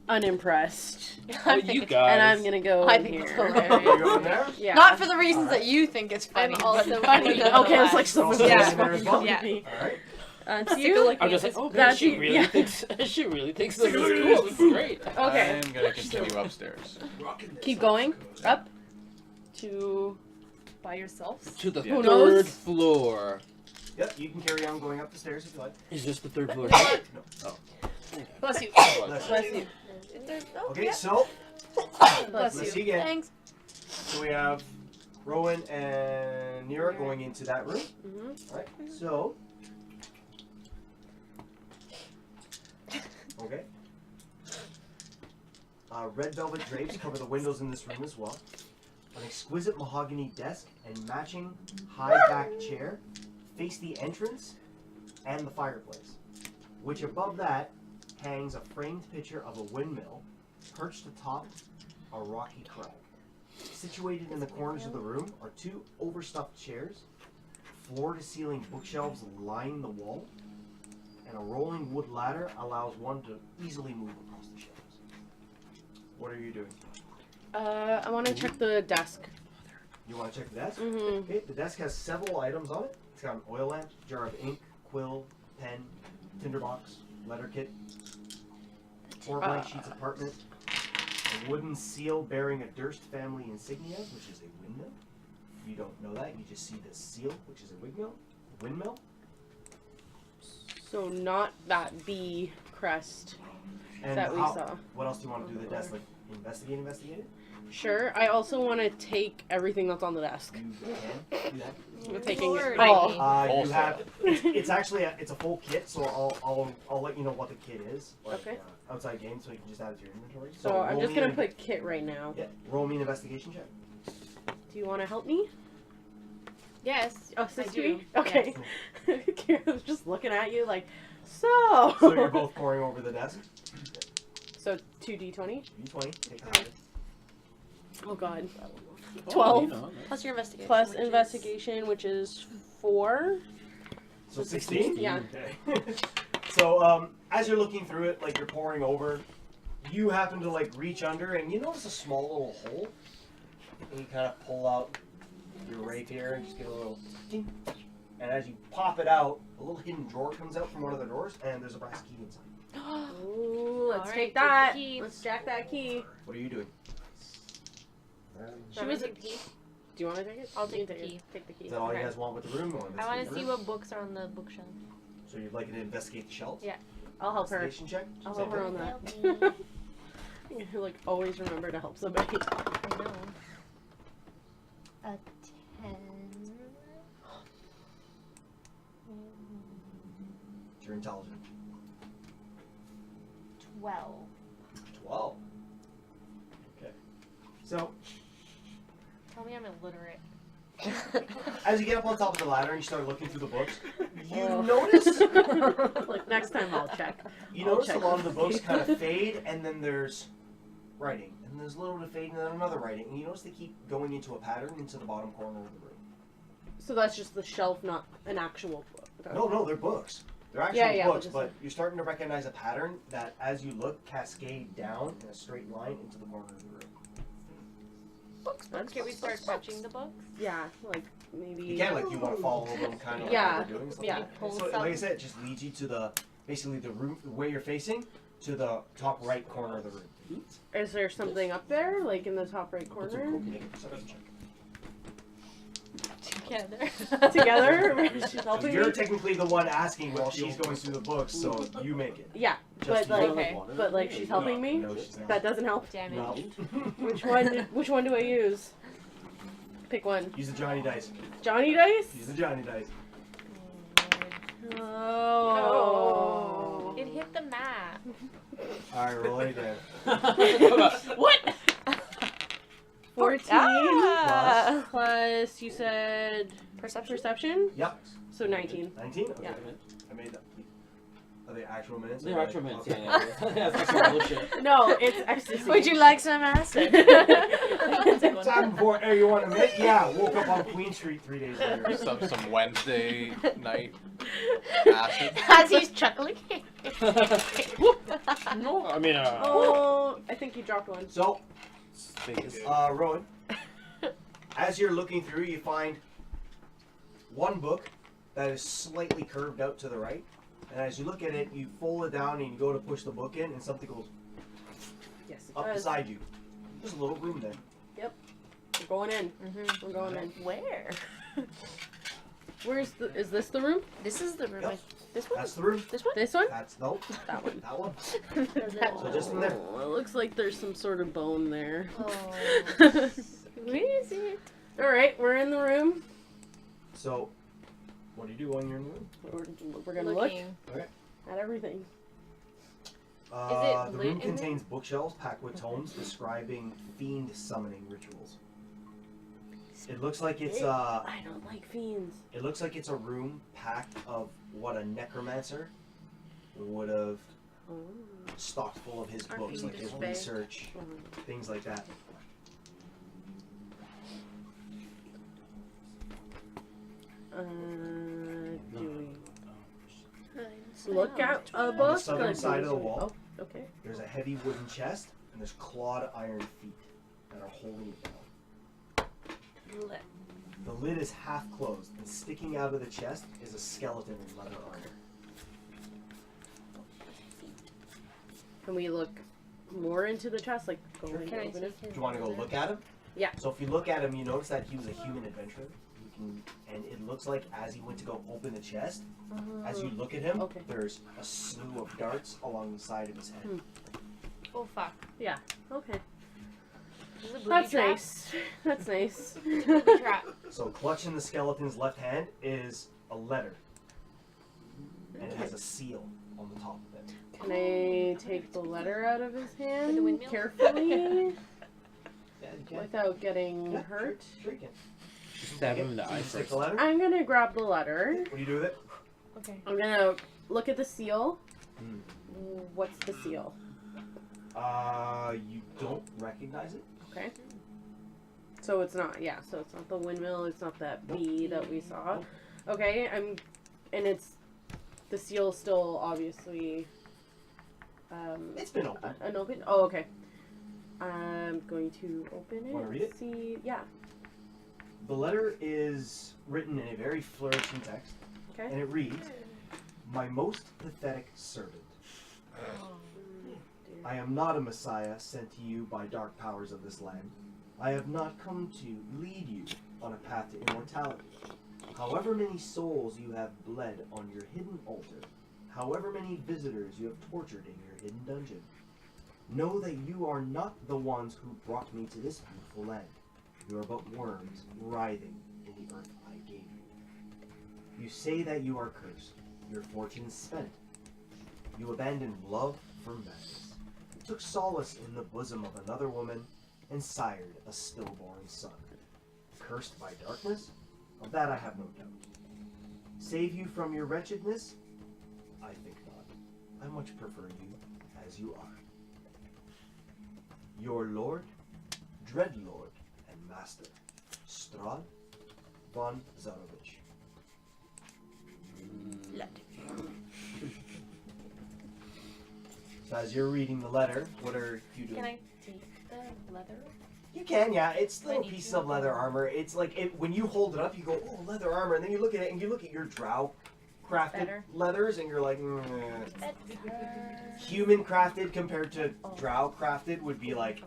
unimpressed. Oh, you guys. And I'm gonna go I in think it's here. You hilarious. go in there. Yeah. Not for the reasons that you think it's funny. I'm also but funny. funny. Okay, it's like Also something in there as well. Yeah. All right. It's you. I'm just like, oh, That's she you- really yeah. thinks she really thinks this is cool. This is great. Okay. I'm gonna continue upstairs. Keep going. Up. To. By yourselves. To the Yeah. Who third knows? floor. Yep, you can carry on going up the stairs if you like. Is this the third floor? No. Oh. Bless you. Bless Bless you. Okay, so Bless let's you. see again. Thanks. So we have Rowan and Nira going into that room. Mm-hmm. Alright, so. Okay. Red velvet drapes cover the windows in this room as well. An exquisite mahogany desk and matching high back chair face the entrance and the fireplace, which above that hangs a framed picture of a windmill perched atop a rocky crag. Situated in the corners of the room are two overstuffed chairs, floor-to-ceiling bookshelves line the wall, and a rolling wood ladder allows one to easily move across the shelves. What are you doing? I want to check the desk. You want to check the desk? Mm-hmm. Okay, the desk has several items on it. It's got an oil lamp, jar of ink, quill, pen, tinderbox, letter kit, 4 blank sheets of parchment, a wooden seal bearing a Durst family insignias, which is a windmill. You don't know that, you just see the seal, which is a windmill. So not that bee crest And that we how- saw. What else do you want to do with the desk? Like investigate it? Sure. I also want to take everything that's on the desk. You can do that. I'm taking it Lordy. all. You have. It's actually it's a full kit, so I'll let you know what the kit is. Like, Okay. Outside game, so you can just add it to your inventory. So I'm roll just me gonna an- put kit right now. Yeah. Roll me an investigation check. Do you want to help me? Yes. Assist I do. me? Okay. Kira's just looking at you like, so. So you're both poring over the desk. So 2d20. D20. Take the highest. Oh god. Oh, 12. you know, nice. Plus your investigation. Plus which is- investigation, which is 4. So 16. Yeah. Okay. So as you're looking through it, like you're poring over, you happen to like reach under, and you notice a small little hole. And you kind of pull out your rapier and just get a little ting. And as you pop it out, a little hidden drawer comes out from one of the doors, and there's a brass key inside. Ooh, let's Alright, take take the that. key. Let's jack that key. What are you doing? She was. Do you want to take it? I'll You take the can key. Take the key. Is that all Okay. you guys want with the room? I want to see what books are on the bookshelf. So you'd like to investigate the shelves? Yeah. I'll help her. Investigation check? I'll Same help her thing? on that. You like always remember to help somebody. I know. A 10. You're intelligent. 12. 12. Okay. So, Tell me I'm illiterate. as you get up on top of the ladder and you start looking through the books, you Oh. notice Like next time I'll check. you I'll notice a check lot of the with books you. kind of fade, and then there's writing, and there's a little bit of fade, and then another writing, and you notice they keep going into a pattern into the bottom corner of the room. So that's just the shelf, not an actual book. Okay. No, they're books. They're actual Yeah, books, but but just- you're starting to recognize a pattern that, as you look, cascade down in a straight line into the corner of the room. That's- Can we start touching the books? Yeah, like maybe. You can, like, you want to follow them, kind of Yeah, like they're doing something. yeah. Pull So, like I some. said, it just leads you to the, basically the room, where you're facing, to the top right corner of the room. Is there something up there, like in the top right Put some corner? coke in Make it. a perception check. Together. Together? She's So helping you're me? technically the one asking while she's going through the books, so you make it. Yeah, Just but you. like, Okay. but like she's helping me. No, she's not. That doesn't help. Damn it. No. Which one do I use? Pick one. Use the Johnny dice. Johnny dice. Use the Johnny dice. Oh. It hit the map. Alright, roll it again. What? 14 Ah! plus you said perception. Yep. So 19. 19? Okay. Yeah. I made that. Are they actual minutes? They're or actual minutes, okay. yeah. That's not some bullshit. No, it's ecstasy. Would you like some acid? Time before, hey, you want a minute? Yeah, woke up on Queen Street 3 days later. Some Wednesday night acid. As he's chuckling. No, I mean, Oh, I think you dropped one. So, Vegas. Rowan, as you're looking through, you find one book that is slightly curved out to the right. And as you look at it, you fold it down and you go to push the book in, and something goes Yes, it up does. beside you. There's a little room there. We're going in. Mm-hmm. We're going in. Where? Where's the? Is this the room? This is the room. Yep. This one? That's the room. This one? This one? That's nope. That one. That one. So just in there. It looks like there's some sort of bone there. Oh. Where is it? All right, we're in the room. So, what do you do when you're in the room? We're gonna Looking. look at everything. The lit room in contains bookshelves packed with tomes describing fiend summoning rituals. It looks like it's I don't like fiends. It looks like it's a room packed of what a necromancer would have Oh. stocked full of his Our books, like his fiend is research, things like that. Do we look at a book? southern Like, side of the wall. Oh, okay. There's a heavy wooden chest, and there's clawed iron feet that are holding it down. Lit. The lid is half closed, and sticking out of the chest is a skeleton in leather armor. Can we look more into the chest? Like, go Sure. and Can I open take it? his Do you want to go brother? look at him? Yeah. So if you look at him, you notice that he was a human adventurer. And it looks like as he went to go open the chest, as you look at him, Okay. there's a slew of darts along the side of his head. Hmm. Oh fuck. Okay. This is a booby That's trap. nice. That's nice. Booby trap. So clutching the skeleton's left hand is a letter. And it has a seal on the top of it. Can I take the letter out of his hand the windmill? carefully Yeah, you can. without getting Yeah, hurt? Sure you can. Just stab him in the So you eye just take first. the letter. I'm gonna grab the letter. What do you do with it? Okay. I'm gonna look at the seal. Hmm. What's the seal? You don't recognize it? Okay. So it's not, yeah, so it's not the windmill, it's not that bee that we saw. Okay, and it's, the seal's still obviously, It's been open. an open, oh, okay. I'm going to open it. Wanna read it? See, yeah, The letter is written in a very flourishing text, okay. and it reads, "My most pathetic servant. I am not a messiah sent to you by dark powers of this land. I have not come to lead you on a path to immortality. However many souls you have bled on your hidden altar, however many visitors you have tortured in your hidden dungeon, know that you are not the ones who brought me to this beautiful land. You are but worms writhing in the earth I gave you. You say that you are cursed, your fortune is spent. You abandoned love for madness, took solace in the bosom of another woman, and sired a stillborn son. Cursed by darkness? Of that I have no doubt. Save you from your wretchedness? I think not. I much prefer you as you are. Your lord, dread lord, and master, Strahd von Zarovich." So as you're reading the letter, what are you doing? Can I take the leather? You can, yeah. It's I little need pieces to. of leather armor. It's like when you hold it up, you go, "Oh, leather armor," and then you look at it and you look at your drow crafted Better. leathers, and you're like, Better. human crafted compared to Oh. drow crafted would be like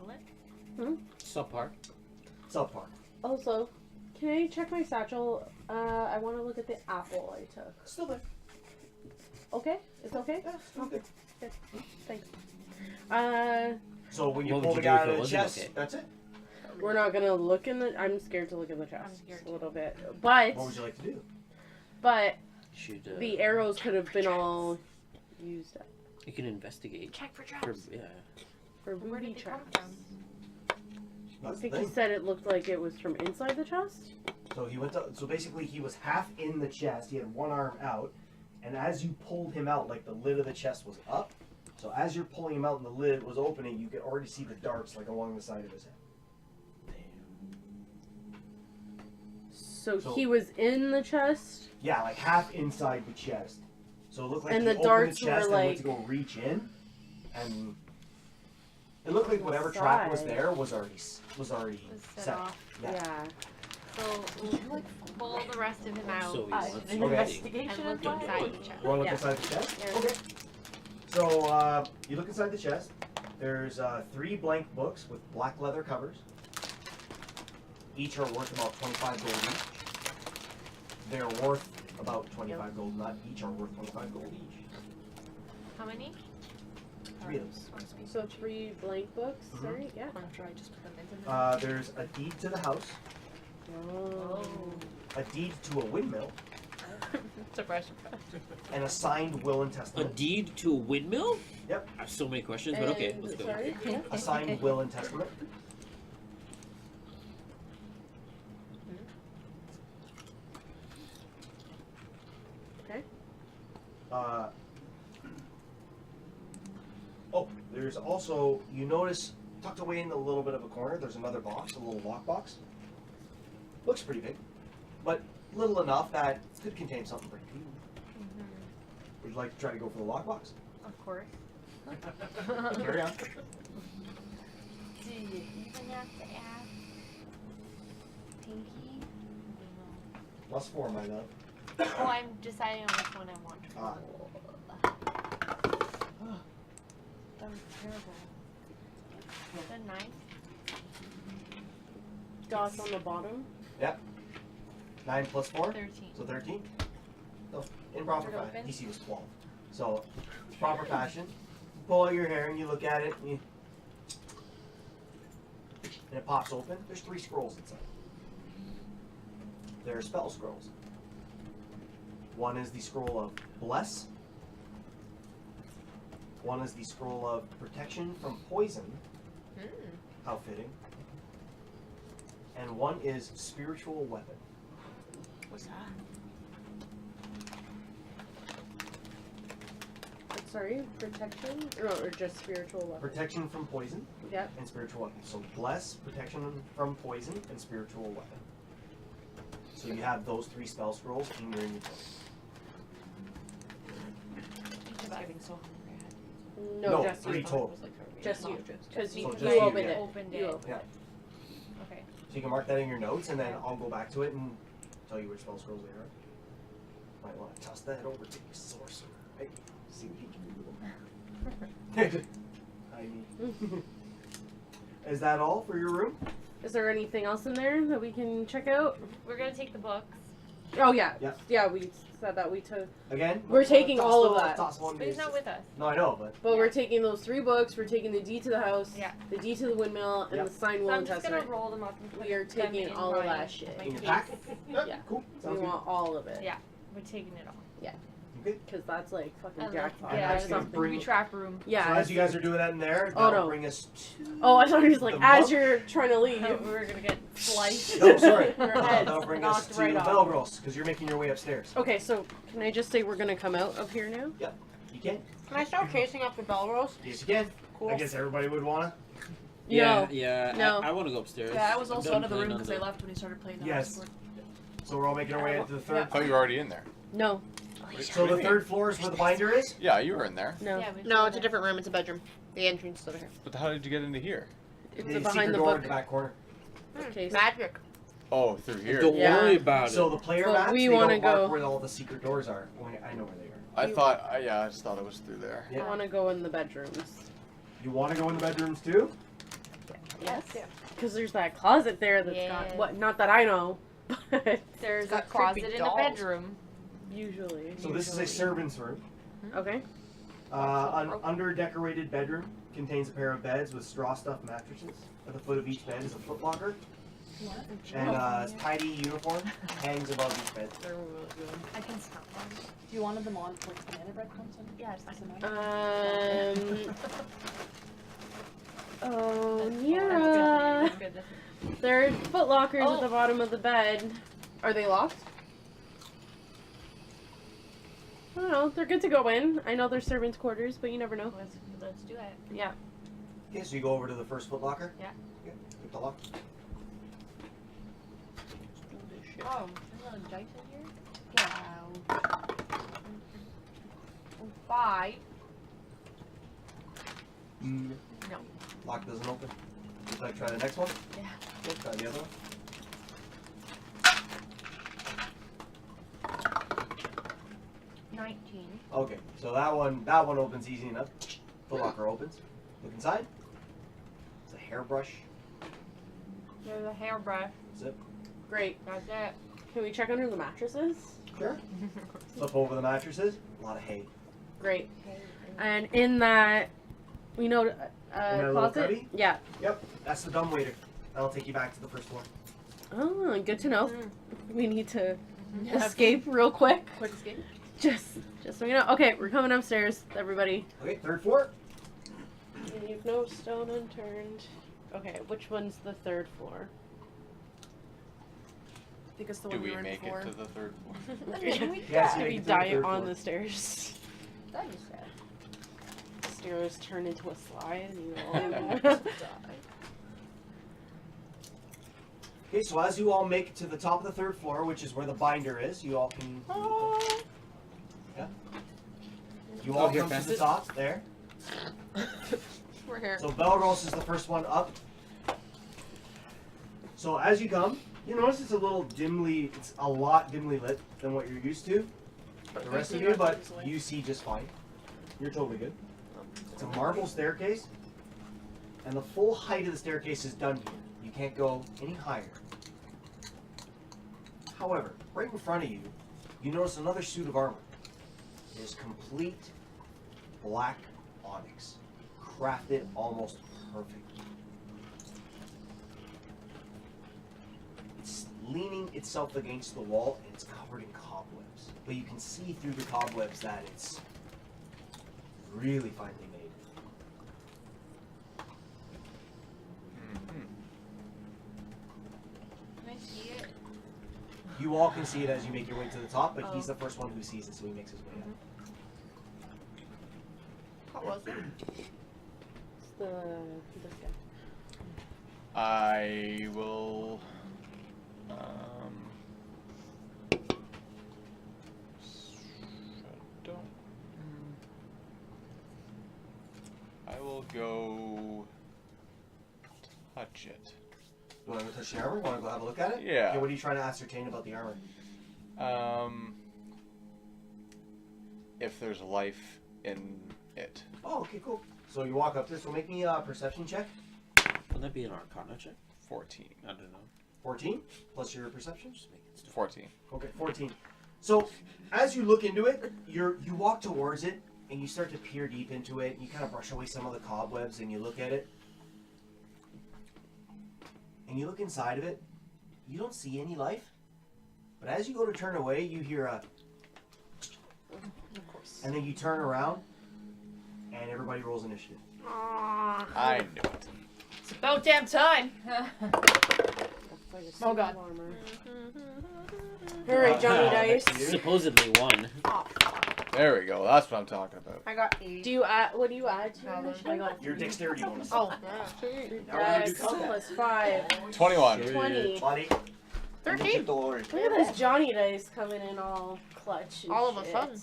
Subpar. subpar. Also, can I check my satchel? I want to look at the apple I took. Still there. Okay? It's okay? Yeah, still there. Thanks. So when you What pull would the you do guy if out it of the wasn't chest, okay? that's it. We're not gonna look in the. I'm scared to look in the I'm chest scared a too. little bit, but What would you like to do? Should the arrows could have been all used up you can investigate. Check for For, traps. yeah. for Where booby did they come traps. from? I That's the think he thing. said it looked like it was from inside the chest. So he went to. So basically, he was half in the chest. He had one arm out, and as you pulled him out, like the lid of the chest was up. So as you're pulling him out and the lid was opening, you could already see the darts like along the side of his head. So So- he was in the chest. Yeah, like half inside the chest. So it looked like And he the opened darts the chest were and went to like- go reach in, and it looked like whatever trap was Side. there was already Was set set. off. Yeah. Yeah. So we'll pull the rest of him out So Uh, wants an to investigation and look as well? inside the chest. You want to look Yeah. inside the chest? Yeah. Okay. So you look inside the chest. There's 3 blank books with black leather covers. Each are worth about 25 gold each. They're worth about 25 gold. Not each are worth 25 gold each. How many? 3 of them. So 3 blank books. Mhm. Sorry. Yeah. After I just put them into the There's a deed to the house, Oh. a deed to a windmill, Surprise, surprise. and a signed will and A testament. deed to a windmill? Yep. I have so many questions, but okay, And- let's go. Sorry. Yeah. A signed will and testament. Okay. Oh, there's also, you notice, tucked away in a little bit of a corner, there's another box, a little lock box. Looks pretty big, but little enough that it could contain something pretty cool. Would you like to try to go for the lock box? Of course. Carry on. Do you even have to ask Pinky? +4, my love. Oh, I'm deciding on which one I want to Ah. roll. That was terrible. Is that 9? Dots on the bottom. 9 + 4, 13. so 13. So, in proper Is it fashion, open? DC was 12. So, proper fashion, pull out your hair and you look at it, and and it pops open. There's 3 scrolls inside. They're spell scrolls. One is the scroll of bless. One is the scroll of protection from poison. How fitting. And one is spiritual weapon. What's that? Sorry, protection? Or just spiritual weapon? Protection from poison Yep. and spiritual weapon. So bless, protection from poison, and spiritual weapon. So you have those 3 spell scrolls in your inventory. Getting so hungry. No, just 3 you. total. Just you. Because So you, just you you, opened yeah. it. Opened You it. opened Yeah. it. Okay. So you can mark that in your notes, and then I'll go back to it and tell you which spell scrolls they are. Might want to toss that over to your sorcerer, right? See what he can do with them. I mean. Is that all for your room? Is there anything else in there that we can check out? We're gonna take the books. Oh, yeah. Yeah. Yeah, we said that we took. Again? We're taking toss all of one- that. Toss one But he's not with us. No, I know, but But we're taking those 3 books. We're taking the deed to the house, Yeah. the deed to the windmill, and Yep. the signed So will I'm and just gonna testament. roll them up and put We are them taking in all of that writing. shit. My in your case. pack? Yeah. Cool. We Sounds good. want all of it. Yeah. We're taking it all. Okay. Because that's like fucking And jackpot. I'm yeah, actually gonna something. bring- we trap room. Yeah. So as you guys are doing that in there, Oh, that'll no. bring us to... Oh, I thought he was like, The as monk? you're trying to leave. We're gonna get sliced. Oh, sorry. Your head's That'll bring us knocked to right the off. Belgros, because you're making your way upstairs. Okay, so can I just say we're gonna come out of here now? You can? Can I start chasing after Belrose? Yes, you can. Cool. I guess everybody would wanna. No. Yeah. No. I want to go upstairs. Yeah, I was I'm also done out of the playing room on because I left when he started playing the Yes. house. So we're all making our way into the I third. thought you were already in there. No. So the 3rd floor is where the binder is. Yeah, you were in there. No. Yeah, we No, it's a different room. It's a bedroom. The entrance is over here. But how did you get into here? It's The secret behind the door in book the back corner. case. Magic. Oh, through here. Don't Yeah. worry about So it. the player But maps, we they don't wanna mark go- where all the secret doors are. I know where they are. I thought, yeah, I just thought it was through there. Yeah. I want to go in the bedrooms. You want to go in the bedrooms too? Yes. Because there's that closet there that's got Yeah. what? Not that I know, but There's a got closet creepy in a dolls. bedroom. usually. So this is a servant's room. Okay. An under-decorated bedroom contains a pair of beds with straw-stuffed mattresses. At the foot of each bed is a footlocker, and a tidy uniform hangs above each bed. I can smell them. Do you wanted them on like banana bread crumbs? Yeah, it's Oh, That's Nira. good. There are foot lockers at Oh. the bottom of the bed. Are they locked? I don't know. They're good to go in. I know they're servants' quarters, but you never know. Let's do it. Yeah. Okay, so you go over to the first footlocker. Yeah. Okay, pick the lock. Oh, there's a dice in here? Wow. 5. No. Lock doesn't open. Would you like to try the next one? Yeah. Okay, try the other one. Okay, so that one opens easy enough. The locker opens. Look inside. It's a hairbrush. There's a hairbrush. Zip. Great. That's it. Can we check under the mattresses? Sure. Flip over the mattresses. A lot of hay. Great. And in that, we know, that little closet? cubby? Yeah. Yep, that's the dumbwaiter. That'll take you back to the first floor. Oh, good to know. Mm. We need to escape real quick. Quick escape. Just so you know. Okay, we're coming upstairs, everybody. Okay, third floor. Leave no stone unturned. Okay, which one's the 3rd floor? I think it's the Do one we we were in make before. it to the 3rd floor? Yes, Did yeah, we you can die do the on 3rd the stairs? That'd be sad. The stairs turn into a slide and you all Okay, so as you all make it to the top of the 3rd floor, which is where the binder is, you all can. Yeah. You all Oh, here, come to past the it? top there. We're here. So Belros is the first one up. So as you come, you notice it's a lot dimly lit than what you're used to. The rest of you, but you see just fine. You're totally good. It's a marble staircase, and the full height of the staircase is done here. You can't go any higher. However, right in front of you, you notice another suit of armor. It is complete black onyx, crafted almost perfect. leaning itself against the wall, and it's covered in cobwebs. But you can see through the cobwebs that it's really finely made. Can I see it? You all can see it as you make your way to the top, but he's the first one who sees it, so he makes his way up. What was it? It's this guy. I will. I will go touch it. You want to go touch the armor? Want to go have a look at it? Yeah. Okay, what are you trying to ascertain about the armor? If there's life in it. Oh, okay, cool. So you walk up to this. So make me a perception check. Would that be an Arcana check? 14. I don't know. 14 plus your perception. 14. Okay, 14. So as you look into it, you walk towards it and you start to peer deep into it. You kind of brush away some of the cobwebs and you look at it. And you look inside of it. You don't see any life. But as you go to turn away, you hear a... Of course. And then you turn around and everybody rolls initiative. Aww. I knew it. It's about damn time. Oh god. Mm-hmm. Alright, Johnny Dice. Supposedly one. Oh, There we go. That's what I'm talking about. I got 8. Do you add, what do you add to your No, initiative? I got Your dexterity bonus. Oh, Now we're gonna do Dex combat. plus 5. 21. 20. Buddy. 13. Look at this Johnny Dice coming in all clutch and All of a shit. sudden.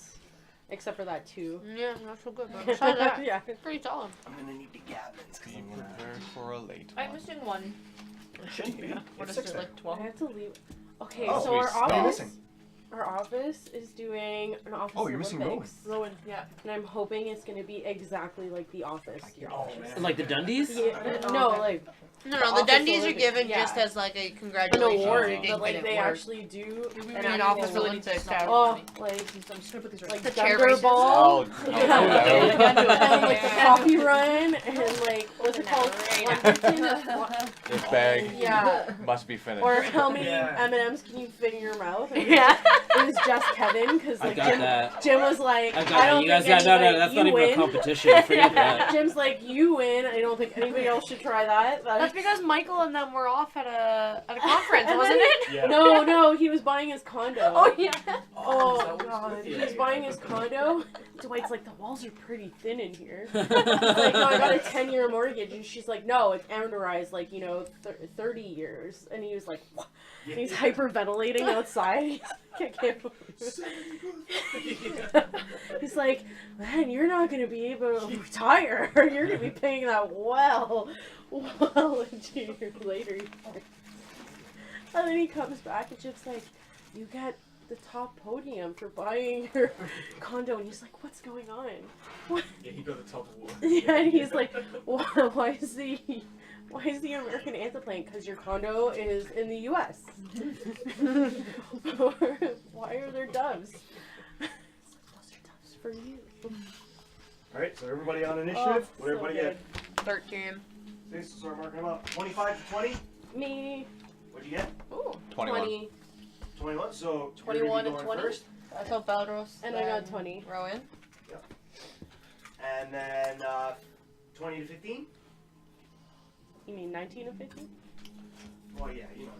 Except for that 2. Yeah, not so good, but besides that, Yeah. pretty solid. I'm gonna need the gablins because Be I'm gonna... prepared for a late I'm one. missing one. It shouldn't be. What It's is 6 it, there. like 12? I have to leave. Okay, Oh, so our sweet. What are you office, missing? our office is doing an office Oh, you're missing Olympics. Rowan, yeah. And I'm hoping it's going to be exactly like the office. Oh, man. Like the Dundies? Yeah, no, like No, The the office Dundies are Olympics, given yeah. just as like a an congratulations. award, you did but like get they it work. actually do an actual office Olympics out. Oh, like I'm just gonna put these right like The the chair Thunder races? Ball, Oh, yeah. no. and like the Yeah. coffee run, and like what's it called? This bag Yeah. must be finished. Or how many Yeah. M&Ms can you fit in your mouth? And Yeah. It was just Kevin because I like got that. Jim was like, I got I that. don't You guys think got no, anybody, no. That's you not even win. a competition. Forget that. Jim's like, you win. I don't think anybody else should try that. That's because Michael and them were off at a conference, And wasn't then- it? Yeah. No, he was buying his condo. Oh yeah. Oh god, he was buying his condo. Dwight's like, the walls are pretty thin in here. He's like, no, I got a 10-year mortgage, and she's like, no, it's amortized, like 30 years. And he was like, what? And he's hyperventilating outside. I can't believe it. He's like, man, you're not gonna be able to retire. You're gonna be paying that well into your later years. And then he comes back and Chip's like, you get the top podium for buying your condo. And he's like, what's going on? What? Yeah, he got the top award. Yeah, and he's like, why is the American anthem playing? Because your condo is in the U.S. Why are there doves? Those are doves for you. Alright, so everybody on initiative. Oh, What everybody get? 13. Okay, so start marking them up. 25 to 20. Me. What'd you get? Ooh. 21. 20. 21. So 21 you're and gonna be 20? going first. I thought Valdros. And I got 20. Rowan. And then 20 to 15. You mean 19 or 15? Well, yeah, you know.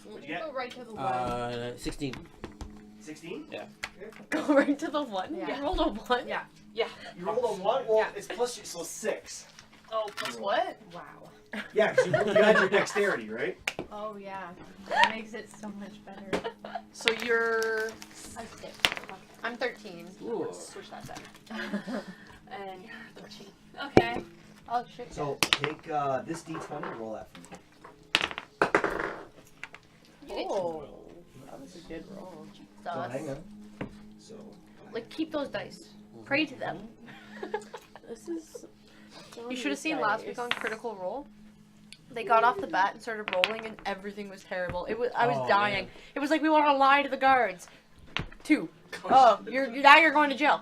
What'd you get? Go right to the one. 16. 16. Go right to the one. Yeah. You rolled a one. Yeah. You rolled a 1. Well, Yeah. it's plus, so 6. Oh, plus what? Wow. Yeah, because you had your dexterity, right? Oh yeah, that makes it so much better. So you're. I stick. I'm 13. Ooh. Switch that back. And 13. Okay. Oh shit. So take this d20 and roll that for me. Oh, that was a good roll. So hang on. So. Like keep those dice. Pray to them. This is. You should have seen last week on Critical Role. They got off the bat and started rolling, and everything was terrible. It was I was Oh, dying. man. It was like we want to lie to the guards. 2. Oh, now you're going to jail.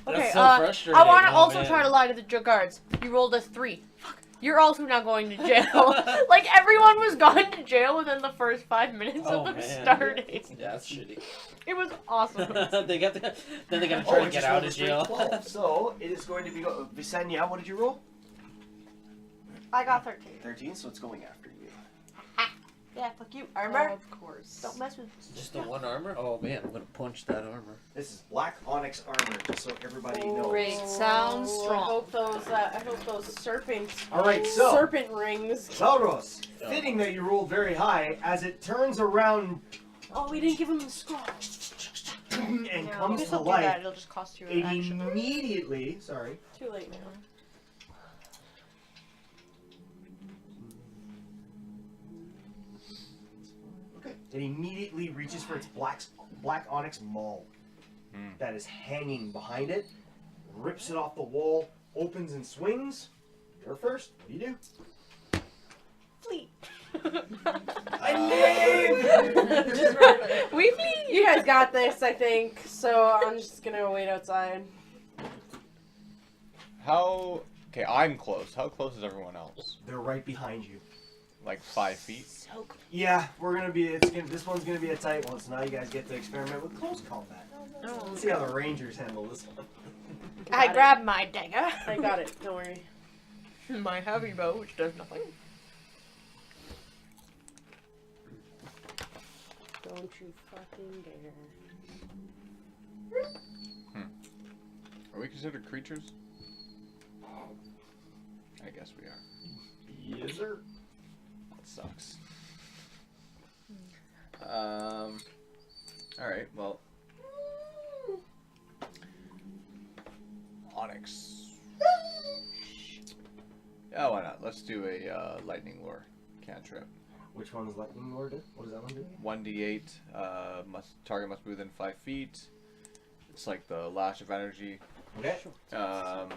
Okay. That's so frustrating. I want to Oh, also man. try to lie to the guards. You rolled a 3. Fuck. You're also not going to jail. Like, everyone was gone to jail within the first 5 minutes of them starting. Yeah, that's shitty. It was awesome. then they gotta try to get out of jail. 12. So it is going to be Visenya. What did you roll? I got 13. 13. So it's going after you. Yeah, fuck you. Armor? Of course. Don't mess with Just the one armor? Oh man, I'm gonna punch that armor. This is black onyx armor, just so everybody knows. Great. Sounds strong. I hope those serpents. All right, so serpent rings. Sauros, fitting that you rolled very high, as it turns around Oh, we didn't give him the scroll. and Yeah, comes just to don't do that. life. It'll just cost you It an action. immediately, sorry, Too late now. it immediately reaches for its black onyx maul that is hanging behind it, rips it off the wall, opens and swings. You're first. What do you do? Fleet. We flee. You guys got this, I think. So I'm just gonna wait outside. How? Okay, I'm close. How close is everyone else? They're right behind you. Like 5 feet? Yeah, we're gonna be. This one's gonna be a tight one. So now you guys get to experiment with close combat. Let's see how the Rangers handle this one. I grabbed my dagger. I got it. Don't worry. My heavy bow, which does nothing. Don't you fucking dare. Are we considered creatures? I guess we are. Yes, sir. That sucks. Alright, well. Onyx. Yeah, why not? Let's do a lightning lure cantrip. Which one is lightning lord? What does that one do? 1d8. Target must be within 5 feet. It's like the lash of energy. Okay. Um,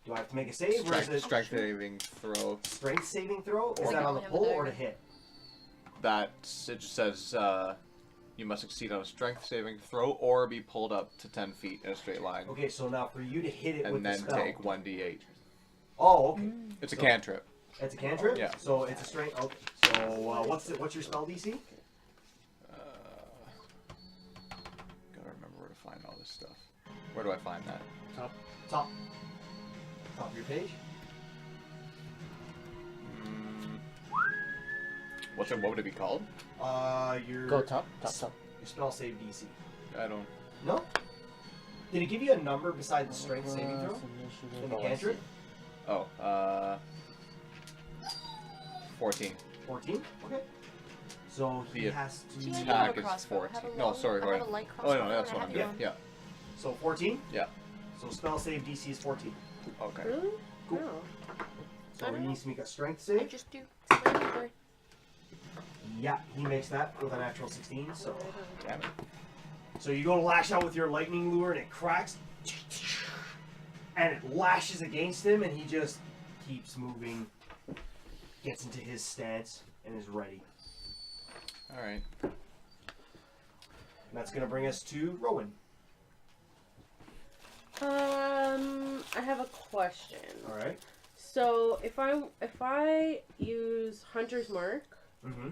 Do I have to make a save or is it strength saving throw. strength saving throw? Is Or- that on the Have a pull or dagger. to hit? It just says you must succeed on a strength saving throw or be pulled up to 10 feet in a straight line. Okay, so now for you to hit it with And the then spell. take 1d8. Oh, okay. It's a So- cantrip. It's a cantrip. Yeah. So it's a strength. Okay. So what's your spell DC? Gotta remember where to find all this stuff. Where do I find that? Top of your page. What would it be called? Your Go top. Your spell save DC. I don't. No. Did it give you a number beside the strength saving throw in the cantrip? Oh, 14. 14. Okay. So he The has to. Do you have attack a is crossbow? 14. Have a No, long- sorry, I right. have a light Oh crossbow no, that's and I what I'm have doing. your Yeah. So 14. Yeah. So spell save DC is 14. Okay. Really? Cool. No. So I he don't needs to make a strength I save. just do. Explain it, boy. Yeah, he makes that with a natural 16. So. Damn it. So you go to lash out with your lightning lure and it cracks. And it lashes against him and he just keeps moving. Gets into his stance and is ready. Alright. And that's going to bring us to Rowan. I have a question. Alright. So if I use Hunter's Mark, Mm-hmm.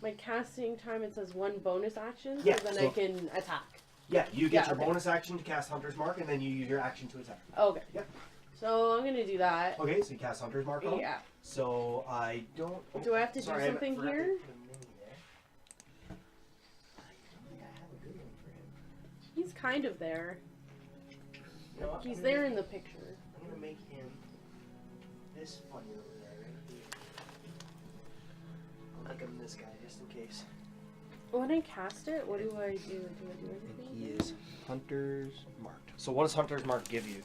my casting time it says 1 bonus action, Yeah, so then so- I can attack. Yeah, you get Yeah, your okay. bonus action to cast Hunter's Mark and then you use your action to attack. Okay. Yeah. So I'm gonna do that. Okay, so you cast Hunter's Mark on him. Yeah. So I don't. Do I have to Sorry, do I something forgot to here? put a mini there. I don't think I have a good one for him. He's kind of there. You know what? He's I'm there gonna in the picture. I'm gonna make him this funny over there, right here. I'll make him this guy just in case. When I cast it, what do I do? Do I do anything? He is Hunter's Marked. So what does Hunter's Mark give you?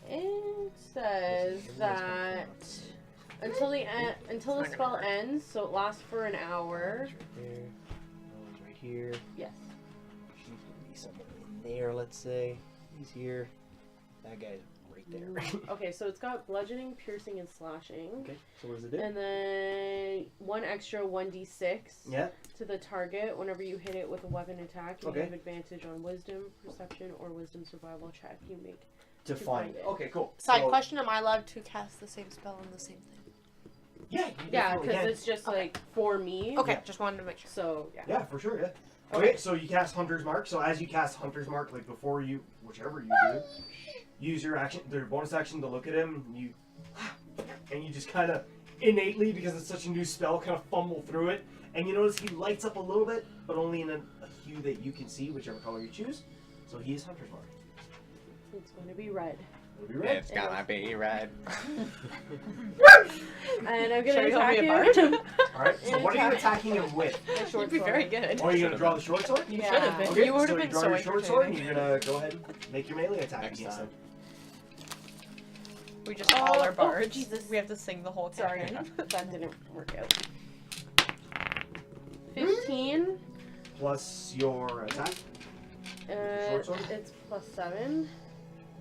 It says that until the spell ends, so it lasts for an hour. He's right there. Rowan's right here. Yes. He's gonna be somewhere in there, let's say. He's here. That guy's right there. Okay, so it's got bludgeoning, piercing, and slashing. Okay, so what does it do? And then 1 extra 1d6 Yeah. to the target. Whenever you hit it with a weapon attack, you Okay. have advantage on wisdom, perception, or wisdom survival check you make to find it. Okay, cool. Side So- question: am I allowed to cast the same spell on the same thing? Yeah, you Yeah, definitely because can. it's just Okay. like for me. Okay, Yeah. just wanted to make sure. So yeah. Yeah, for sure, yeah. Okay, so you cast Hunter's Mark. So as you cast Hunter's Mark, like before you, whichever you do, use your action, their bonus action to look at him, and you just kind of innately, because it's such a new spell, kind of fumble through it, and you notice he lights up a little bit, but only in a hue that you can see, whichever color you choose. So he is Hunter's Mark. It's going to be red. It'll be red. It's gonna be red. And I'm Sure gonna you want attack me a him. All right. So what are you attacking him with? My short You'd be sword. very good. Oh, are you gonna draw the short sword? You Yeah. should have been. Okay, You would so have you been draw so your short sword, and entertaining. you're gonna go ahead and make your melee attack Next against time. him. We just all our Oh, bards. Jesus. We have to sing the whole Sorry, campaign. that didn't work out. 15. Plus your attack. Short sword? It's +7.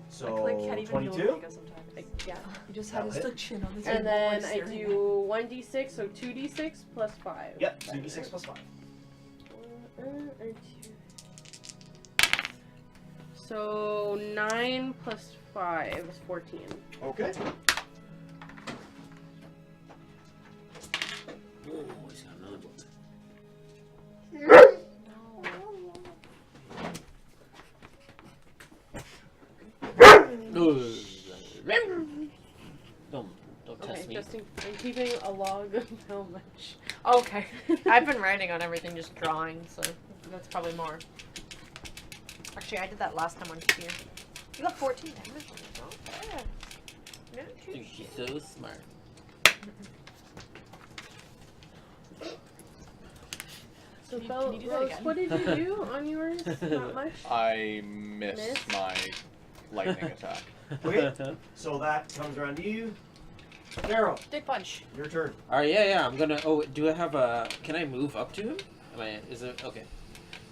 So can't even 22. Yeah. He just That'll had his hit. chin on his And elbow then I staring at do 1d6, so 2d6 plus 5. Yep. 2d6 plus 5. So 9 plus 5 is 14. Okay. Oh, he's got another book. Don't Okay, test me. just I'm keeping a log of how much. Okay. I've been writing on everything, just drawing, so that's probably more. Actually, I did that last time on here. You got 14 damage. Okay. No, Dude, she's so smart. So, Can you do that Rose, again? what did you do on yours? Not much. I missed Miss? my lightning attack. Okay. So that comes around to you. Darrow, Dick punch. your turn. Alright, yeah, I'm gonna. Oh, do I have a? Can I move up to him? Am I? Is it okay?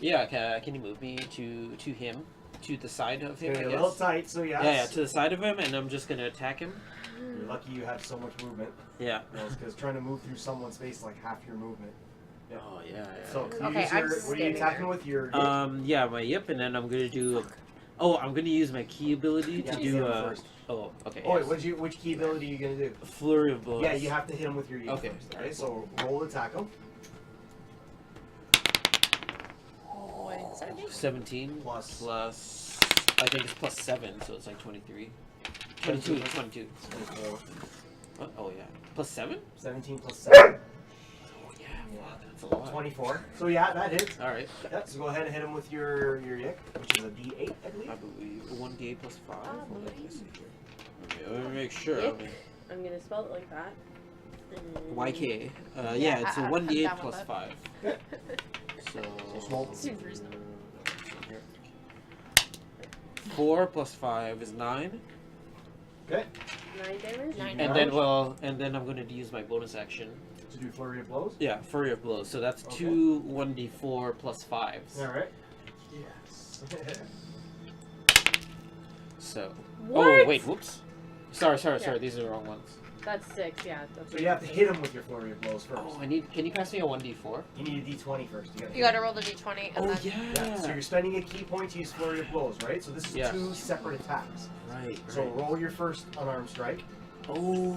Yeah, can you move me to him, to the side of him? Okay, I a guess. little tight, so yes. Yeah, to the side of him, and I'm just gonna attack him. You're lucky you have so much movement. Yeah. Because trying to move through someone's space is like half your movement. Yeah. Oh yeah. So you Okay, use I'm your, what are you standing attacking there. with? Your Yeah, my yip, and then I'm gonna do. Oh, I'm gonna use my key ability to Yeah, do hit him first. Oh, okay. Oh, yes. wait, which key ability are you gonna do? Flurry of blows. Yeah, you have to hit him with your yip Okay. first. Okay, so roll attack him. Oh boy. 17 Plus- plus. I think it's plus 7, so it's like 23. 22. 22. 24. What? Oh yeah. Plus 7? 17 plus 7. Oh yeah. Fuck, that's a lot. 24. So yeah, that hits. All right. Yeah, so go ahead and hit him with your yick, which is a D8, I believe. I believe 1d8 plus 5. Ah, Hold on, believe. let's see here. Okay, let me make sure. Yick. I'm gonna spell it like that. And- YK. Yeah, Yeah, it's a I'm 1d8 down plus with 5. Okay. So. So small. Seems reasonable. 4 plus 5 is 9. Okay. 9 damage? 9 And Damage. then, and then I'm going to use my bonus action. To do flurry of blows. Yeah, Flurry of Blows. So that's Okay. 2 1d4 plus 5s. All right. Yes. So. What? Oh, wait, whoops. Sorry. Yeah. These are the wrong ones. That's 6, yeah. That's So you have to hit him with your flurry of blows first. Oh, can you pass me a 1d4? You need a D20 first. You gotta roll the d20 and then. Yeah. So you're spending a key point to use flurry of blows, right? So this is Yeah. 2 separate attacks. Right. So roll your first unarmed strike. Oh,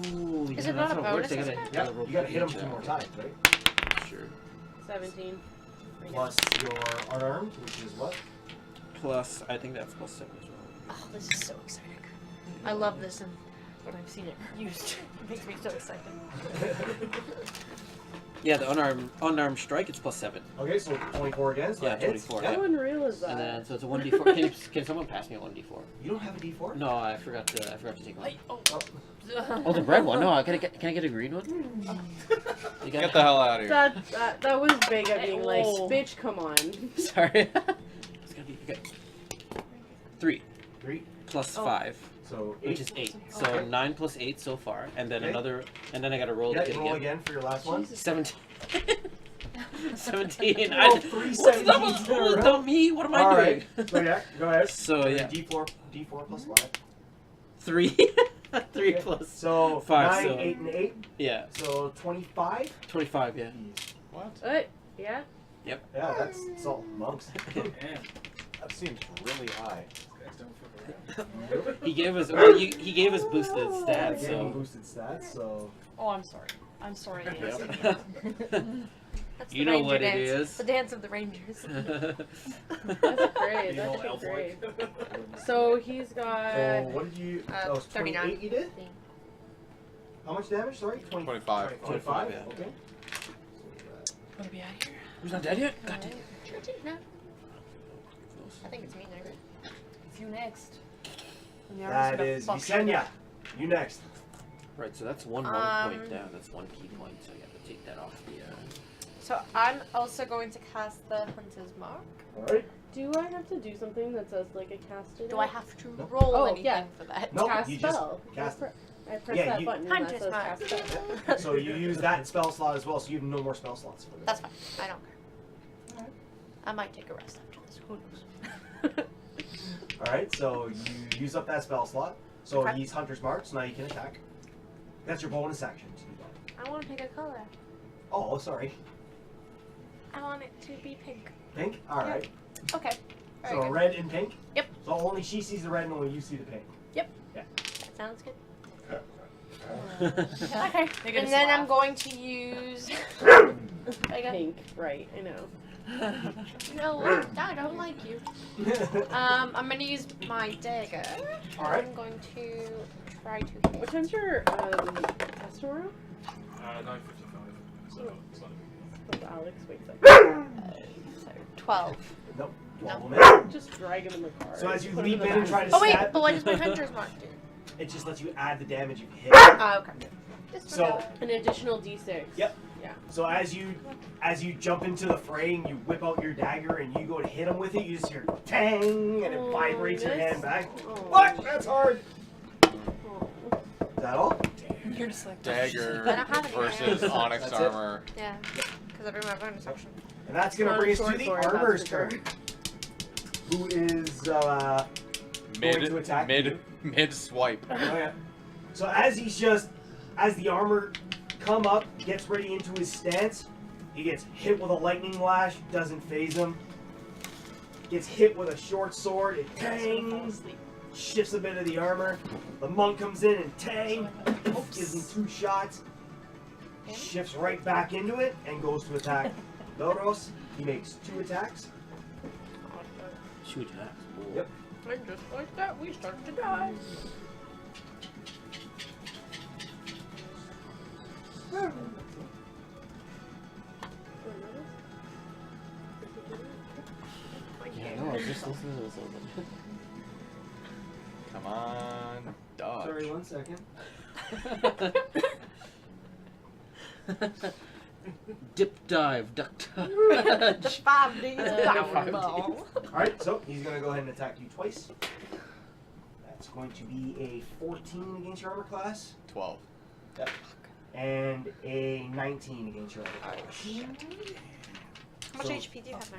Is yeah, it not that's a how it works. bonus I gotta, attack? Yeah. roll You gotta hit him each 2 more die. times, right? Sure. 17. Plus your unarmed, which is what? Plus, I think that's plus 7 as well. Oh, this is so exciting. I love this and when I've seen it used. It makes me so excited. Yeah, the unarmed strike, it's plus 7. Okay, so 24 again. So Yeah, that hits. 24, Yeah. How unreal is that? And then, so it's a 1d4. Can someone pass me a 1d4? You don't have a D4? No, I forgot to take one. Oh. Oh, the red one. No, can I get a green one? You Get the hell out of here. That was big of being like, Oh. bitch, come on. Sorry. It's gonna be okay. 3 3. plus Oh. 5, So 8. which is 8. So Okay. 9 plus 8 so far, and then Okay. another, and then I gotta roll Yeah, to get roll again. again for your last one. 17. 17. Oh, 3 What's up 17s in a row. with me? What am I doing? Alright. So yeah, go ahead. So yeah, D4 plus 5. 3. 3 Okay. plus. So 5, 9, so- 8, and 8. Yeah, So 25. 25. Yeah. What? What? Yeah? Yeah, that's all monks. That seems really high. Next time, flip around. He gave us well, he gave us boosted I stats, gave him so boosted stats, so Oh, I'm sorry. I'm sorry. Nancy. Yep. That's You the know ranger what it dance. is. The dance of the rangers. That's great. The old That's elf great. like. So he's got. So what did you? That was 39. 28 you did? How much damage? Sorry, 25. 25? yeah. Okay. Wanna be out of here? Who's not dead yet? God damn. No. I think it's me next. It's you next. And you're just That gonna is fuck shit Visenya. up. You next. Right, so that's one point down. That's 1 key point, so you have to take that off the. So I'm also going to cast the Hunter's Mark. Alright. Do I have to do something that says like a casted? Do I have to No. roll Oh, anything yeah. for that? Nope, Cast you just spell. cast it. I press Yeah, that you- button and that Hunter's says Mark. cast spell. So you use that spell slot as well, so you have no more spell slots for this. That's fine. I don't care. I might take a rest after this. Who knows? Alright, so you use up that spell slot. So Okay. he's Hunter's Mark, so now you can attack. That's your bonus action to do that. I want to pick a color. Oh, sorry. I want it to be pink. Pink? Alright. Okay. Very So good. red and pink? Yep. So only she sees the red and only you see the pink. That sounds good. Okay. They're gonna And then I'm swap. going to use. Pink, right? I know. No, I don't like you. I'm going to use my dagger. Alright. I'm going to try to hit. What time's your test tomorrow? 9:55. So it's not a big deal. Hope Alex wakes up. So 12. Nope. No. 12 minutes. Just drag him in the car. So as you Put him leap the in and back. try to Oh wait, stab, but what does my Hunter's Mark do? it just lets you add the damage you hit. Oh, okay. Just So- forgot. An additional d6. Yep. Yeah. So as you jump into the fray and you whip out your dagger and you go to hit him with it, you just hear tang and it Oh, vibrates your miss. hand back. Oh. What? That's hard. Oh. Is that all? You're just like Dagger I don't have any versus arrows. onyx That's it. armor. Yeah. Because I bring my bonus action. And that's gonna Not a bring us to short the sword, armor's that's for turn. Who is going to attack you. Mid swipe. Oh yeah. So as the armor come up, gets ready into his stance, he gets hit with a lightning lash, doesn't phase him. Gets hit with a short sword, it tangs, shifts a bit of the armor. The monk comes in and tang, gives him 2 shots, shifts right back into it, and goes to attack Doros. He makes 2 attacks. Shoot attacks. Whoa. Yep. And just like that, we start to die. Yeah, no, I was just listening to this a little bit. Come on, dodge. Sorry, 1 second. Dip dive, duck dodge. 5D Five ball. Alright, so he's going to go ahead and attack you twice. That's going to be a 14 against your armor class. 12. And a 19 against your other class. How much So- HP do you have now?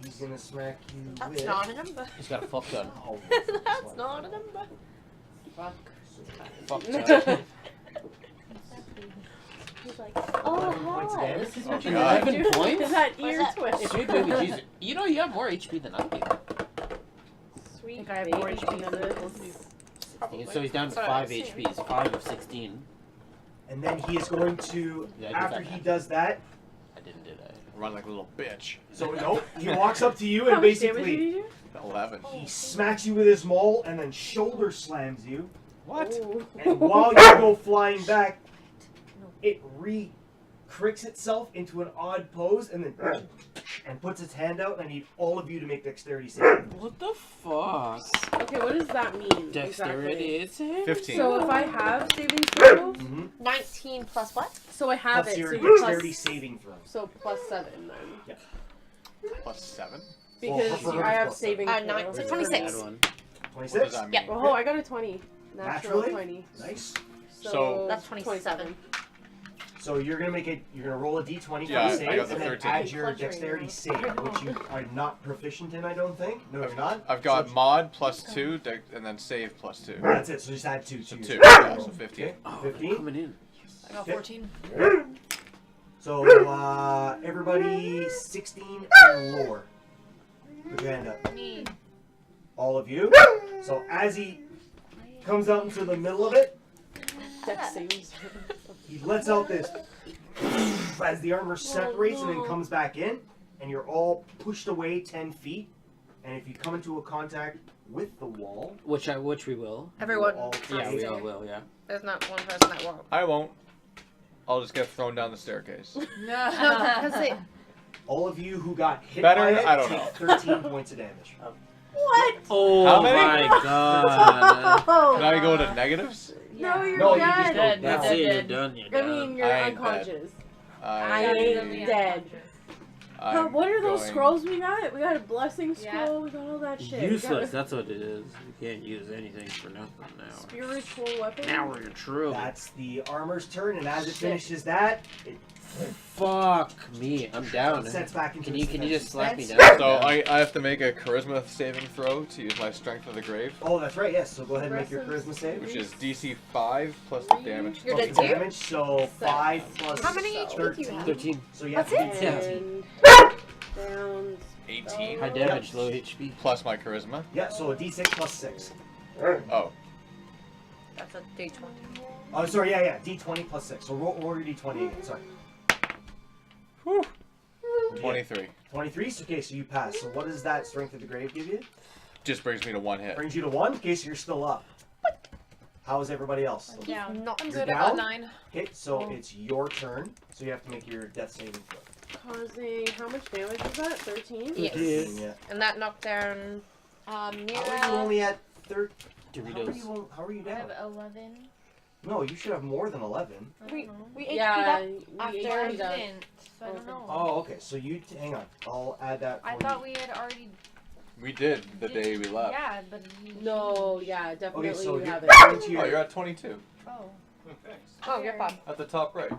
He's gonna smack you That's with... not a number. He's got a fuck gun. Oh, That's not a number. Fuck. Fuck He's like, oh, 11 points of hi. damage. This is Oh, what you God. do. 11 points? That What's ear that? twist. Sweet baby Jesus. You know you have more HP than I do. I Sweet. think I have more HP than this. So he's down to Sorry, 5 same. HP. He's 5 of 16. And then he is going to, Yeah, I did after that he math. does that, I didn't do that. Run like a little bitch. so nope, he walks up to you How and much damage did basically you do? 11. he smacks you with his maul and then shoulder slams you. What? Ooh. And while you go flying back, it re-cricks itself into an odd pose and then puts its hand out. And I need all of you to make dexterity saving. What the fuck? Okay, what does that mean? Dexterity Exactly? is 15. So if I have saving throws, Mm-hmm. 19 plus what? so I have Plus it. your So you're dexterity plus, saving throw. so plus 7 then. Plus 7. Because for her I it's have plus saving nine, throws. so Bad 26. one. 26? What does that mean? Yeah. Oh, I got a 20. Natural Naturally? 20. Nice. So- That's 27. So you're gonna roll a d20 for Yeah, the I save, got the and then 13. add your Clutching dexterity now. save, which you are not proficient in, I don't think. No, you're not. I've got So- mod plus 2, and then save plus 2. That's it. So just add 2 So to 2. your Yeah, so 15. Okay, Oh, they're 15. coming in. I got Okay. 14. So everybody 16 and lower. Put your hand up. Me. all of you. So as he comes out into the middle of it, Dex saves. he lets out this as the armor separates and then comes back in, and you're all pushed away 10 feet. And if you come into a contact with the wall, Which we will. Everyone. all Yeah, take- we all will. Yeah. There's not one person that won't. I won't. I'll just get thrown down the staircase. No, let's see. all of you who got hit Better? by it I don't take know. 13 points of damage. What? Oh How many? my god. Oh, Did I go to negatives? no, you're No, you dead. just go Dead. That's down. it. You're Dead. done. You're I done. mean, you're I ain't dead. unconscious. I ain't literally dead. unconscious. But what are those going- scrolls we got? We got a blessing Yeah. scroll. We got all that shit. We got Useless. a That's what it is. You can't use anything for nothing now. spiritual weapon. Now we're in trouble. That's the armor's turn, and as it finishes that, it Fuck me. I'm down. sets back into Can you its just slap me defense. down? So I have to make a charisma saving throw to use my strength of the grave, Oh, that's right, yes. So go ahead and make your Aggressive. charisma save. which is DC 5 plus the damage. You're Plus dead the too? damage, so 5 plus How many HP do you 13. have? 13. So you have to That's do it? 13. Down. 18 High damage, low HP. plus my charisma. Yeah, so a d6 plus 6. Oh, That's a D20. Oh, sorry, yeah, d20 plus 6. So roll your d20 again, sorry. 23. 23, so, okay, so you pass. So what does that strength of the grave give you? Just brings me to 1 hit. Brings you to 1, okay, so you're still up. How is everybody else? Down. Not You're good. down? 9. Okay, so it's your turn. So you have to make your death saving throw. Causing how much damage was that? 13? Yes. 13, yeah. And that knocked down How are you Mira. only at 13? Doritos. How are you I down? have 11. No, you should have more than 11. I don't We know. we HP'd Yeah, up we after I HP'd up. didn't, so I don't know. Oh, okay. So you hang on. I'll add that. I for thought you. we had already. We did the day we left. Yeah, but. No, yeah, definitely Okay, so you you're have it. going to Oh, your- you're at 22. Oh. Thanks. Oh, you're fine. At the top right.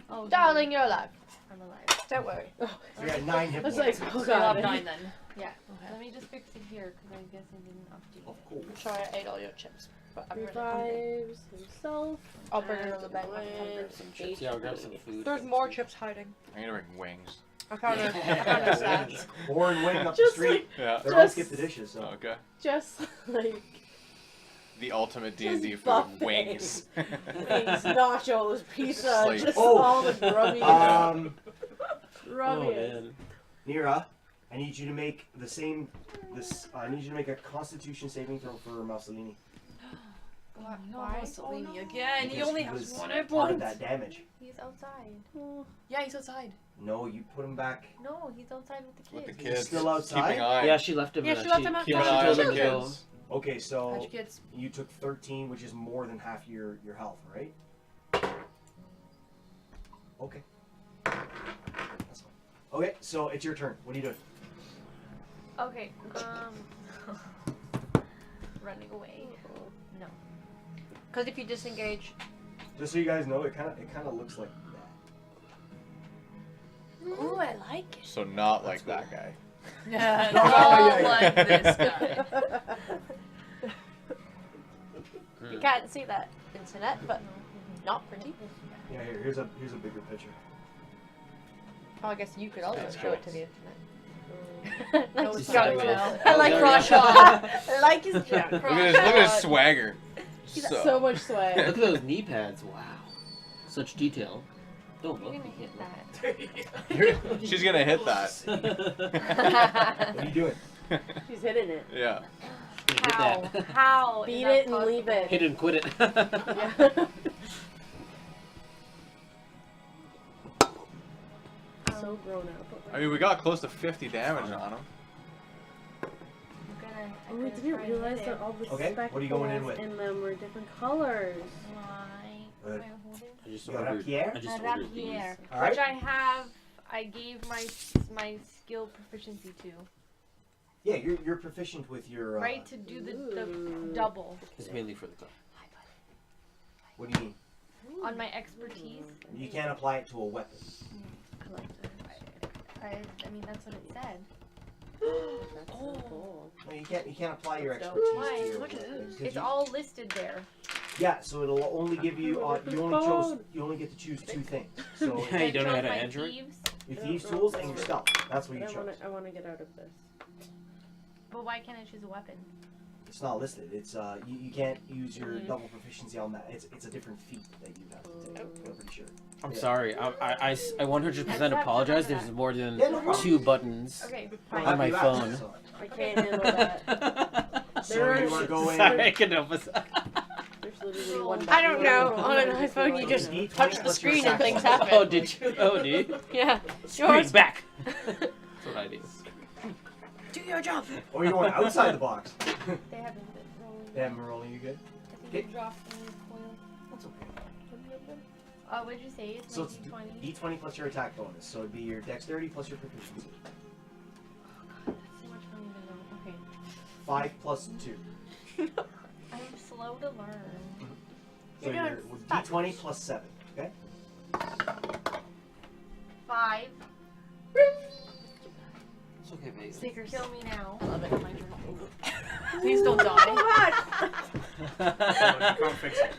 Oh. Darling, you're alive. I'm alive. Don't worry. You're at 9 hit I was points. like, oh So you'll have god. 9 then. Yeah. Okay. Let me just fix it here because I guess I didn't update Of it. course. Sorry, I ate all your chips. But I'm really hungry. Revives himself. I'll bring it on the and back. I'm went hungry. Some chips. Yeah, I'll grab some food. There's more chips hiding. I'm gonna bring wings. I found a stash. Or and wing up the Just street. Yeah. They're all just- skip the dishes. So. Okay. Just like The ultimate D&D Just food, buffet. wings. wings, nachos, pizza, Like- just Oh. all the grubby. Um, grubby. Oh man. Nira, I need you to make the same. I need you to make a Constitution saving throw for Mussolini. No, Why? Mussolini Oh, no. again. He Because only he has was 1 part of point. that damage. He's outside. Yeah, he's outside. No, you put him back. No, he's outside with the kids. With the He's kids. still outside? Keeping eye. Yeah, she left him. Yeah, she left him Keep an outside. eye on told the him to go. kids. Okay, How'd so you kids? you took 13, which is more than half your health, right? Okay. That's fine. Okay, so it's your turn. What are you doing? Okay. Running away. No. Because if you disengage, Just so you guys know, it kind of looks like that. Ooh, I like it. So not like that guy. Yeah, Oh, not yeah, like this guy. you can't see that internet, but not pretty. Yeah, here's a bigger picture. Oh, I guess you could also That's show cool. it to the internet. No, Nice it's job. not. I like There Rosh. we go. I like his job. Look at his swagger. He's got so much swag. Look at those knee pads. Wow. Such detail. Don't You're look. gonna hit that. She's gonna hit that. What are you doing? She's hitting it. Yeah. Hit How? that. How? is Beat that it and leave possible? it. Hit and quit it. Yeah. So grown up. I mean, we got close to 50 damage on him. I'm gonna. Oh, we didn't realize that all the Okay, what are you going in speckles with? in them were different colors. What am I holding? I just You got ordered. Pierre? I just A ordered these. rapier, All right. which I have. I gave my skill proficiency to, Yeah, you're proficient with your. right, to do the Ooh. double It's mainly for the car. What do you mean? on my expertise. You can't apply it to a weapon. I like that. I mean, that's what it said. That's so cool. No, you can't apply your That's dope. expertise Why? to your Look at weapon. this. 'Cause It's you- all listed there. Yeah, so it'll only give you. You only get to choose 2 things. So Yeah, you I don't know chose how to my enter it? thieves. your thieves tools and your stealth. That's what you But chose. I want to get out of this. But why can't I choose a weapon? It's not listed. It's you can't use your double proficiency on that. It's a different feat that you have to take. I'm pretty sure. I'm sorry. I 100% apologize. There's more than Yeah, no problem. 2 buttons Okay, Don't on have my you phone. access, so. I can't handle that. So you are going. Sorry, I can help us. There's literally one I don't know. button. On an iPhone, you just D20 touch the plus your screen and attack things bonus. happen. Oh, did you? Oh, do you? Yeah. Screen Yours. back. That's what I do. Do your job. Or you're going outside the box. They haven't been rolling. They haven't been rolling you good. I think you dropped the coil. That's okay. What'd you say? It's So it's 1920. D20 plus your attack bonus. So it'd be your dexterity plus your proficiency. That's so much money to know. Okay. 5 plus 2. I'm slow to learn. So You're doing you're D20 plus 7. Okay. 5. It's okay, baby. Stickers. Kill me now. I love it. My journal. Please don't die. You can't fix it.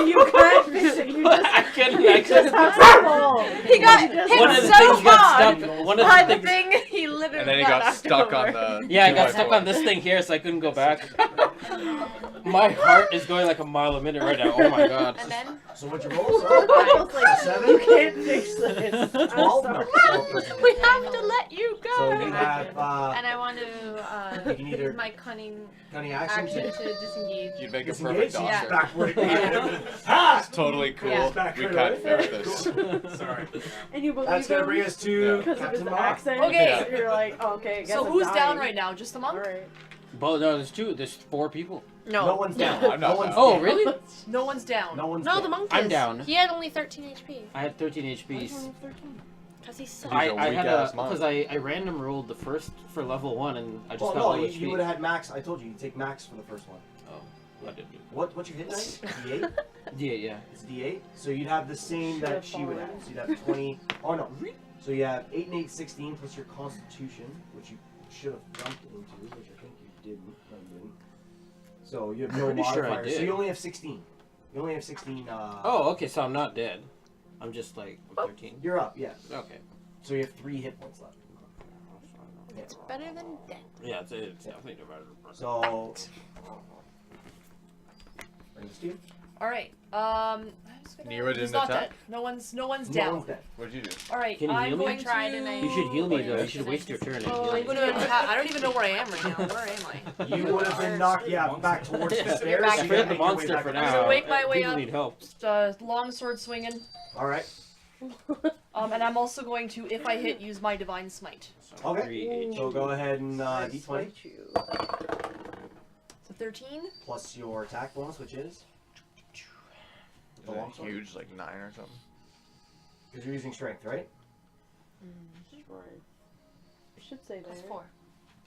You can't fix it. You I just couldn't. He got One of hit the so things got hard stuck. One of by the the things. thing. He literally And then he got knocked stuck over. on the. Yeah, I got 2x4. stuck on this thing here, so I couldn't go back. My heart is going like a mile a minute right now. Oh my god. And then So what'd you roll? I Sorry? was like, 7? you can't fix this. I'm 12? No. sorry. 12%. We have to let you go. So you have and I want to you can either use my cunning cunning action action to disengage. You'd make a disengage, perfect you just doctor. backward. Ha! It's totally cool. Yeah. Back We right can't away. fix this. Sorry. And you believe That's gonna him bring us to Yeah. because of Captain his Mark. accent. Okay. So you're like, oh, okay. I guess So I'm who's dying. down right now? Just the monk? Alright. But no, there's 2. There's 4 people. No one's down. I'm not no one's down. Oh, down. really? No one's down. No one's No, down. the monk I'm is. down. He had only 13 HP. I had 13 HPs. Because he's so. He's a I had weak-ass a monk. because I random rolled the first for level 1 and I just Well, got no, low you HP. would have had max. I told you, you take max for the first one. I didn't do. What's your hit dice? D8? Yeah. It's D8. So you'd have the same that Should've she would have. fallen. So you'd have 20. Oh no. So you have 8 and 8, 16 plus your Constitution, which you should have jumped into, which I think you didn't. No, you didn't. So you have no Pretty sure I modifier. So did. you only have 16. You only have 16. Oh, okay. So I'm not dead. I'm just like I'm 13. You're up. Yeah. Okay. So you have 3 hit points left. It's better than dead. Yeah, it's definitely no matter. So. Bring this to you. All right. Nero He's didn't not attack? dead. No one's down. No one's dead. What'd you do? All right. Can you I'm heal me? going I tried to. and I- You should heal me though. yeah. You should waste your turn. And Oh, heal I'm me. gonna. I don't even know where I am right now. Where am I? You would have been knocked, back towards the stairs. back so I you forget gotta the make your way monster back for up. now. gonna wake my way People up. need help. Just, long sword swinging. All right. And I'm also going to, if I hit, use my divine smite. Okay. 3 So go ahead and I D20 smite you. So 13. plus your attack bonus, which is the Is it longsword. huge, like 9 or something? Because you're using strength, right? Sure. It should say Plus there. 4.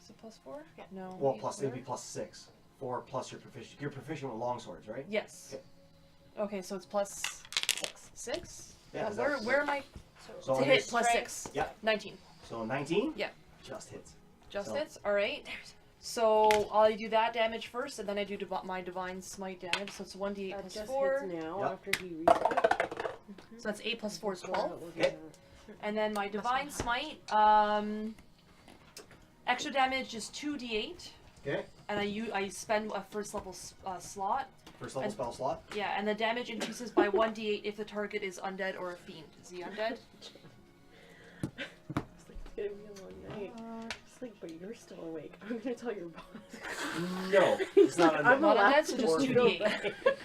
Is it plus 4? Yeah. No. Well, plus it'd be plus 6. 4 plus your proficient. You're proficient with longswords, right? Yes. Okay, so it's plus 6. 6? Yeah. is Where that- am I? So To on your hit plus strength. 6. Yeah. 19. So 19. Yeah. Just hits. Just So- hits. All right. So I do that damage first, and then I do my divine smite damage. So it's 1d8 That plus just 4. hits now Yep. after he resets. So that's 8 plus 4 is We're not 12. looking Okay. at it. And then my divine smite, extra damage is 2d8, Okay. and I spend a first level slot. First level And- spell slot. Yeah, and the damage increases by 1d8 if the target is undead or a fiend. Is he undead? It's gonna be a long night. It's like, but you're still awake. I'm gonna tell your boss. No. He's It's not like, undead. I'm Not allowed undead, so to just feel 2d8. that.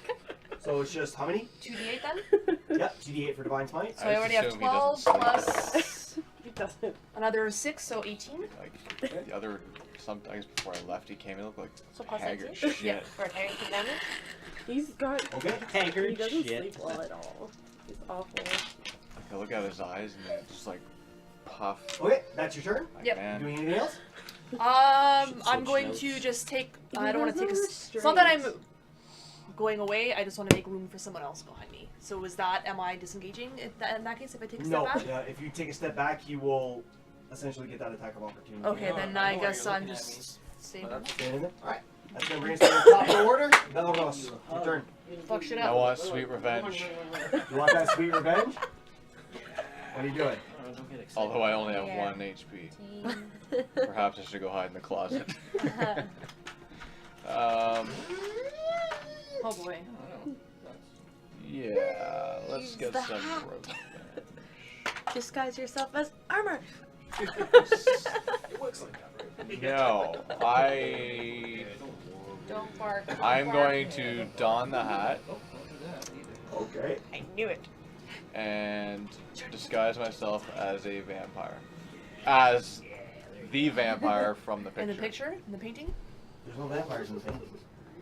So it's just how many? 2d8 then? Yep. 2d8 for divine smite. So I just already have assume he 12 doesn't sleep. plus He doesn't. another 6, so 18. Like, the other, sometimes before I left, he came in, looked like So plus haggard 18? shit. Yeah. For attacking some damage? He's got. Okay. He Haggard doesn't shit. sleep well at all. He's awful. Like, I look at his eyes and they just like puff. Okay. That's your turn. Like, Yep. man. Doing anything else? I'm going notes. to just take. He I don't want has to take. no It's not that I'm restraints. going away. I just want to make room for someone else behind me. So is that? Am I disengaging in that case? If I take a step No. back? If you take a step back, you will essentially get that attack of opportunity. Okay, No, then I I know why guess you're I'm looking at just staying. But Stand in there. All right. That's gonna bring us to the top of the order. Belros, your turn. Fuck shit I up. want sweet revenge. You want that sweet revenge? What are you doing? Oh, don't get 6. Although I only have Yeah. 1 HP. 18. Perhaps I should go hide in the closet. Uh, Oh boy. Yeah, let's Use get the some hat. revenge. Disguise yourself as armor. It works like that, right? No, don't bark. don't I'm bark. going to don the hat Okay. I knew it. and disguise myself as a vampire. As the vampire from the picture. In the picture? In the painting? There's no vampires in the painting.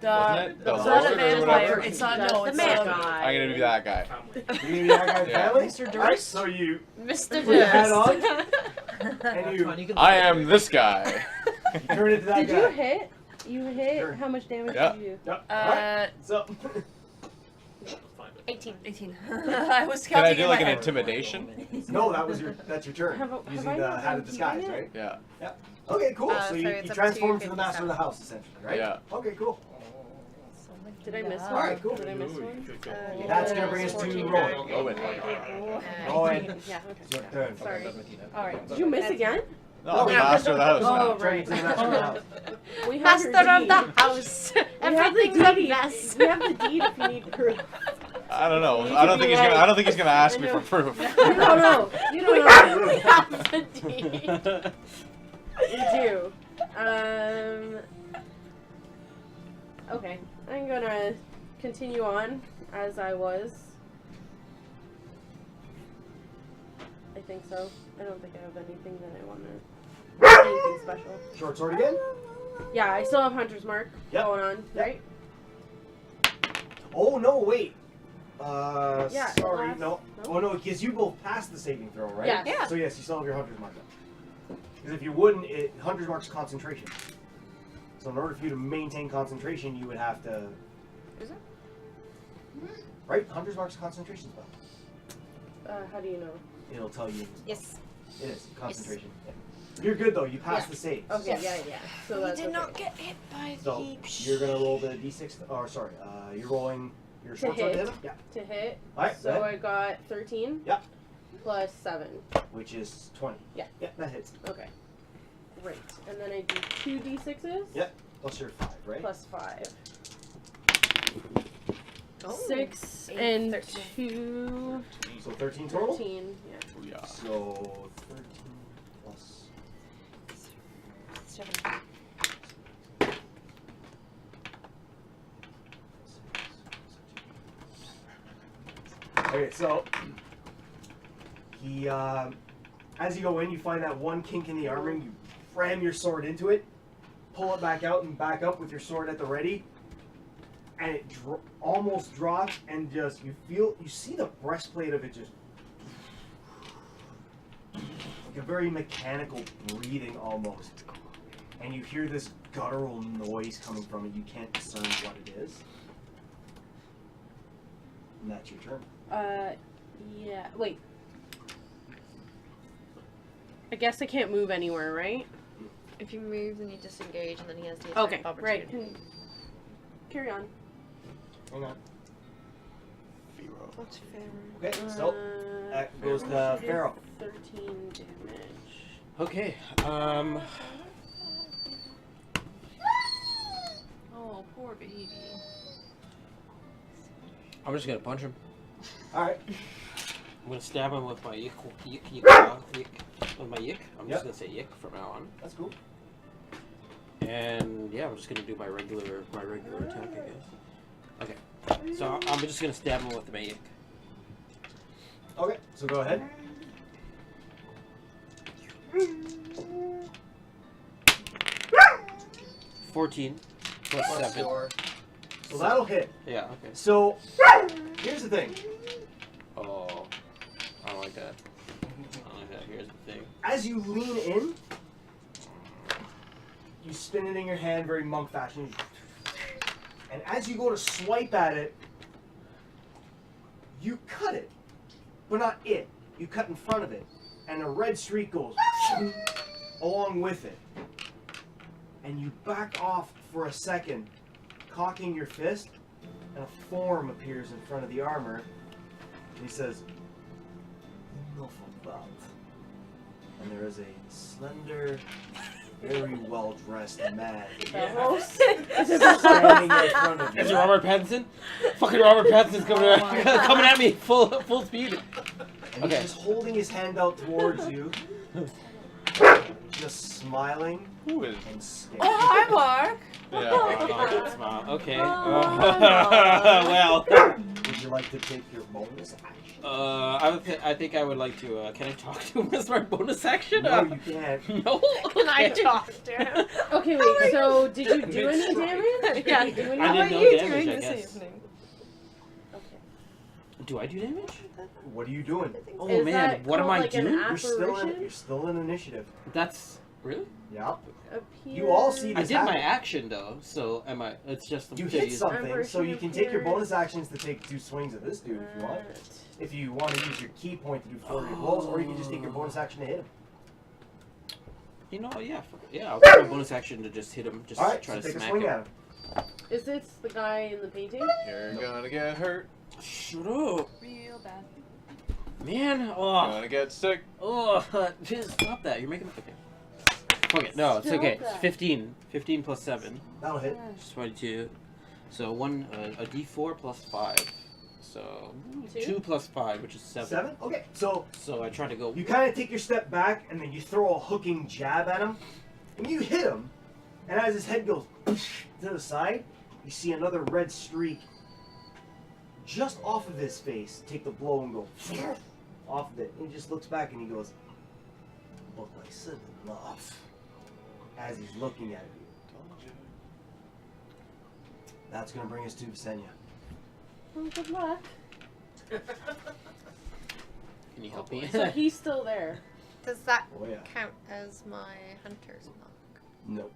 Wasn't it? The The it's not a lord or vampire. whatever? It's not. That's No, the it's man guy. I'm gonna be that guy. You gonna be that guy's Yeah. family? Mr. Alright, Durst? so you Mr. put your hat on Durst. and you You can I am this guy. turn into that Did guy. you hit? You hit? Sure. How much damage Yeah. did you do? Yep. Alright, so 18. 18. I was Can I counting do in like my an head. intimidation? no, that's your turn. Have I Using not the been hat of keeping disguise, it? right? Yeah. Okay, cool. So So you it's up to transform into the master of 57. the house, essentially, right? Yeah. Okay, cool. Did I miss one? Alright, cool. Did I miss one? That's gonna bring us to 14. Rowan. Rowan. Rowan. Yeah, It's your okay. turn. Sorry. Alright. Did you miss again? No, I'm the master of the house Oh, now. Turn into the master of the house. We have Master your of deed. the house. We have the Everything's a deed. mess. We have the deed if you need proof. I don't know. You I don't could think be he's gonna. like- I don't think he's gonna ask me I for know. proof. You don't know. You don't know. We have the deed. You do. Okay. I'm gonna continue on as I was. I think so. I don't think I have anything that I want to. Anything special. Short sword again? Yeah, I still have Hunter's Mark Yep. going on, Yep. right? Oh no, wait. Yeah, Sorry, last- no. no? Oh no, because you both passed the saving throw, right? Yes. Yeah. So yes, you still have your hunter's mark up. Because if you wouldn't, hunter's mark's concentration. So in order for you to maintain concentration, you would have to. Is it? Right, hunter's mark's concentration spell. How do you know? It'll tell you. Yes. It is concentration. Yeah. You're good though. You passed the save. Okay, Yes. yeah. So We that's did okay. not get hit by So the. you're gonna roll the d6. Or sorry, you're rolling your short sword to hit. hit him. Yeah. To hit. Alright. So I got 13. Yep. Plus 7. Which is 20. Yeah. Yeah, that hits. Okay. Great. And then I do 2 d6s. Yep. Plus your 5, right? Plus 5. Oh. 6 8, and 13. 2. So 13 total. 13. Yeah. Yeah. So 13 plus. 7. Okay, so he, as you go in, you find that one kink in the armor, and you ram your sword into it, pull it back out, and back up with your sword at the ready, and it almost drops, and just you see the breastplate of it just like a very mechanical breathing almost, and you hear this guttural noise coming from it. You can't discern what it is, and that's your turn. Yeah. Wait. I guess I can't move anywhere, right? If you move, then you disengage, and then he has the attack Okay. of Right. opportunity. Carry on. Hang on. What's fair? Okay, so that goes to Pharaoh. 13 damage. Okay. Oh, poor baby. I'm just gonna punch him. Alright. I'm gonna stab him with my yick, with my yick. I'm Yep. just gonna say yick from now on. That's cool. And yeah, I'm just gonna do my regular attack, I guess. Okay. So I'm just gonna stab him with my yick. Okay, so go ahead. $14 plus 7. So that'll hit. Yeah. Okay. So here's the thing. Oh, I don't like that. I don't like that. Here's the thing. As you lean in, you spin it in your hand very monk fashion. And as you go to swipe at it, you cut it. But not it. You cut in front of it. And a red streak goes along with it. And you back off for a second, cocking your fist, and a form appears in front of the armor. And he says, "Enough of that." and there is a slender, very well-dressed man Almost. standing in front of Is it you. Robert Pattinson? Fucking Robert Pattinson's coming, coming at me full speed. And Okay. he's just holding his hand out towards you, just smiling Who is? and scared. Hi, Mark. Yeah. Smile. Okay. Oh, Well. Would you like to take your bonus action? I think I would like to. Can I talk to him as my bonus action? No, you can't. No. Can I Okay. talk to him? Okay, wait. So, did you do any damage? Yeah. Did you do any I How did are no you damage, doing I this guess. evening? Okay. Do I do damage? What are you doing? Oh Is man, that what am called I like an doing? You're still in initiative. That's really. Yeah. Appear... You all see I this did my happen. action though, so am I? It's just You to hit use- something, so you can take your appears- bonus actions to take 2 swings at this dude if you want. If you want to use your key point to do 4 of your blows, or you can just take your bonus action to hit him. You know, yeah, I'll take my bonus action to just hit him, just Alright, try so to take a smack swing him. at him. Is this the guy in the painting? You're gonna get hurt. Shut up, Real bad. man! Oh, Gonna get sick. just stop that. You're making okay. Fuck it. No, it's Stop okay. that. 15. 15 plus 7. That'll hit. Just 22. So a D4 plus 5. So 2 plus 5, which is 7. 7? Okay, so So I try to go. you kind of take your step back, and then you throw a hooking jab at him, and you hit him, and as his head goes to the side, you see another red streak just off of his face take the blow and go off of it. And he just looks back and he goes, "But I said enough," as he's looking at you. That's going to bring us to Visenya. Oh, good luck. Can you help me? So he's still there. Does that Oh yeah. count as my hunter's mark? No.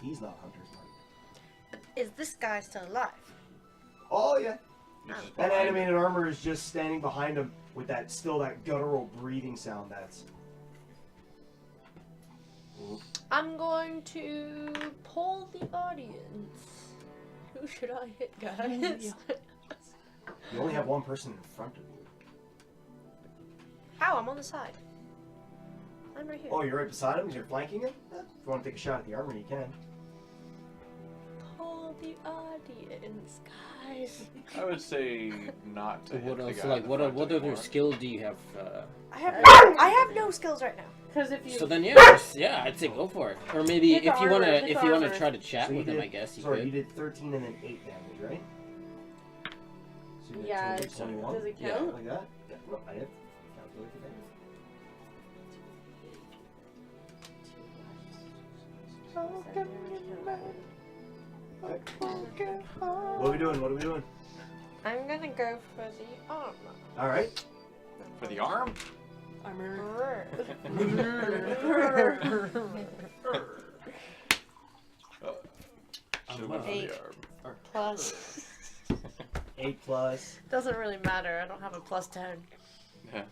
He's not Hunter's Mark. Is this guy still alive? Oh yeah. He's just That behind animated armor is just standing behind him with that guttural breathing sound that's... I'm going to poll the audience. Who should I hit, guys? You only have one person in front of you. How? I'm on the side. I'm right here. Oh, you're right beside him? You're flanking him? If you want to take a shot at the armor, you can. Poll the audience, guys. I would say not to hit What the else? guy Like in what? front What anymore. other skill do you have? I have no skills right now. Because if you... So then yeah, I'd say go for it. Or maybe Pick if you wanna armor, pick if you wanna armor. try to chat So you with him, did- I guess you Sorry, could. you did 13 and then 8 damage, right? So you did Yeah, total 21? does it Yeah. count? Like that? Yeah, no, I did. Calculate the damage. What are we doing? What are we doing? I'm gonna go for the armor. Alright. For the arm? Armor. Should've went for the 8 arm. plus. 8 plus. Doesn't really matter. I don't have a plus 10. Yeah.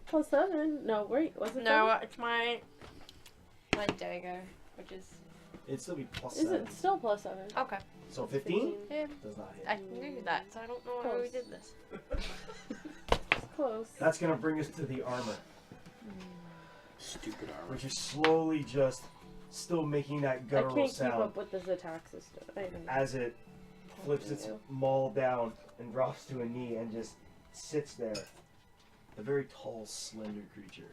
Plus 7? No, wait, was it No, it's my dagger, which is It'd still be plus 7? Is 7. it still plus 7? okay. So 15? Yeah, Does not hit. I knew that, so I don't know how we did this. Close. That's gonna bring us to the armor, Stupid armor. which is slowly just still making that I guttural can't keep sound up with this attack system. I don't know. as it flips its maul down and drops to a knee and just sits there. A very tall, slender creature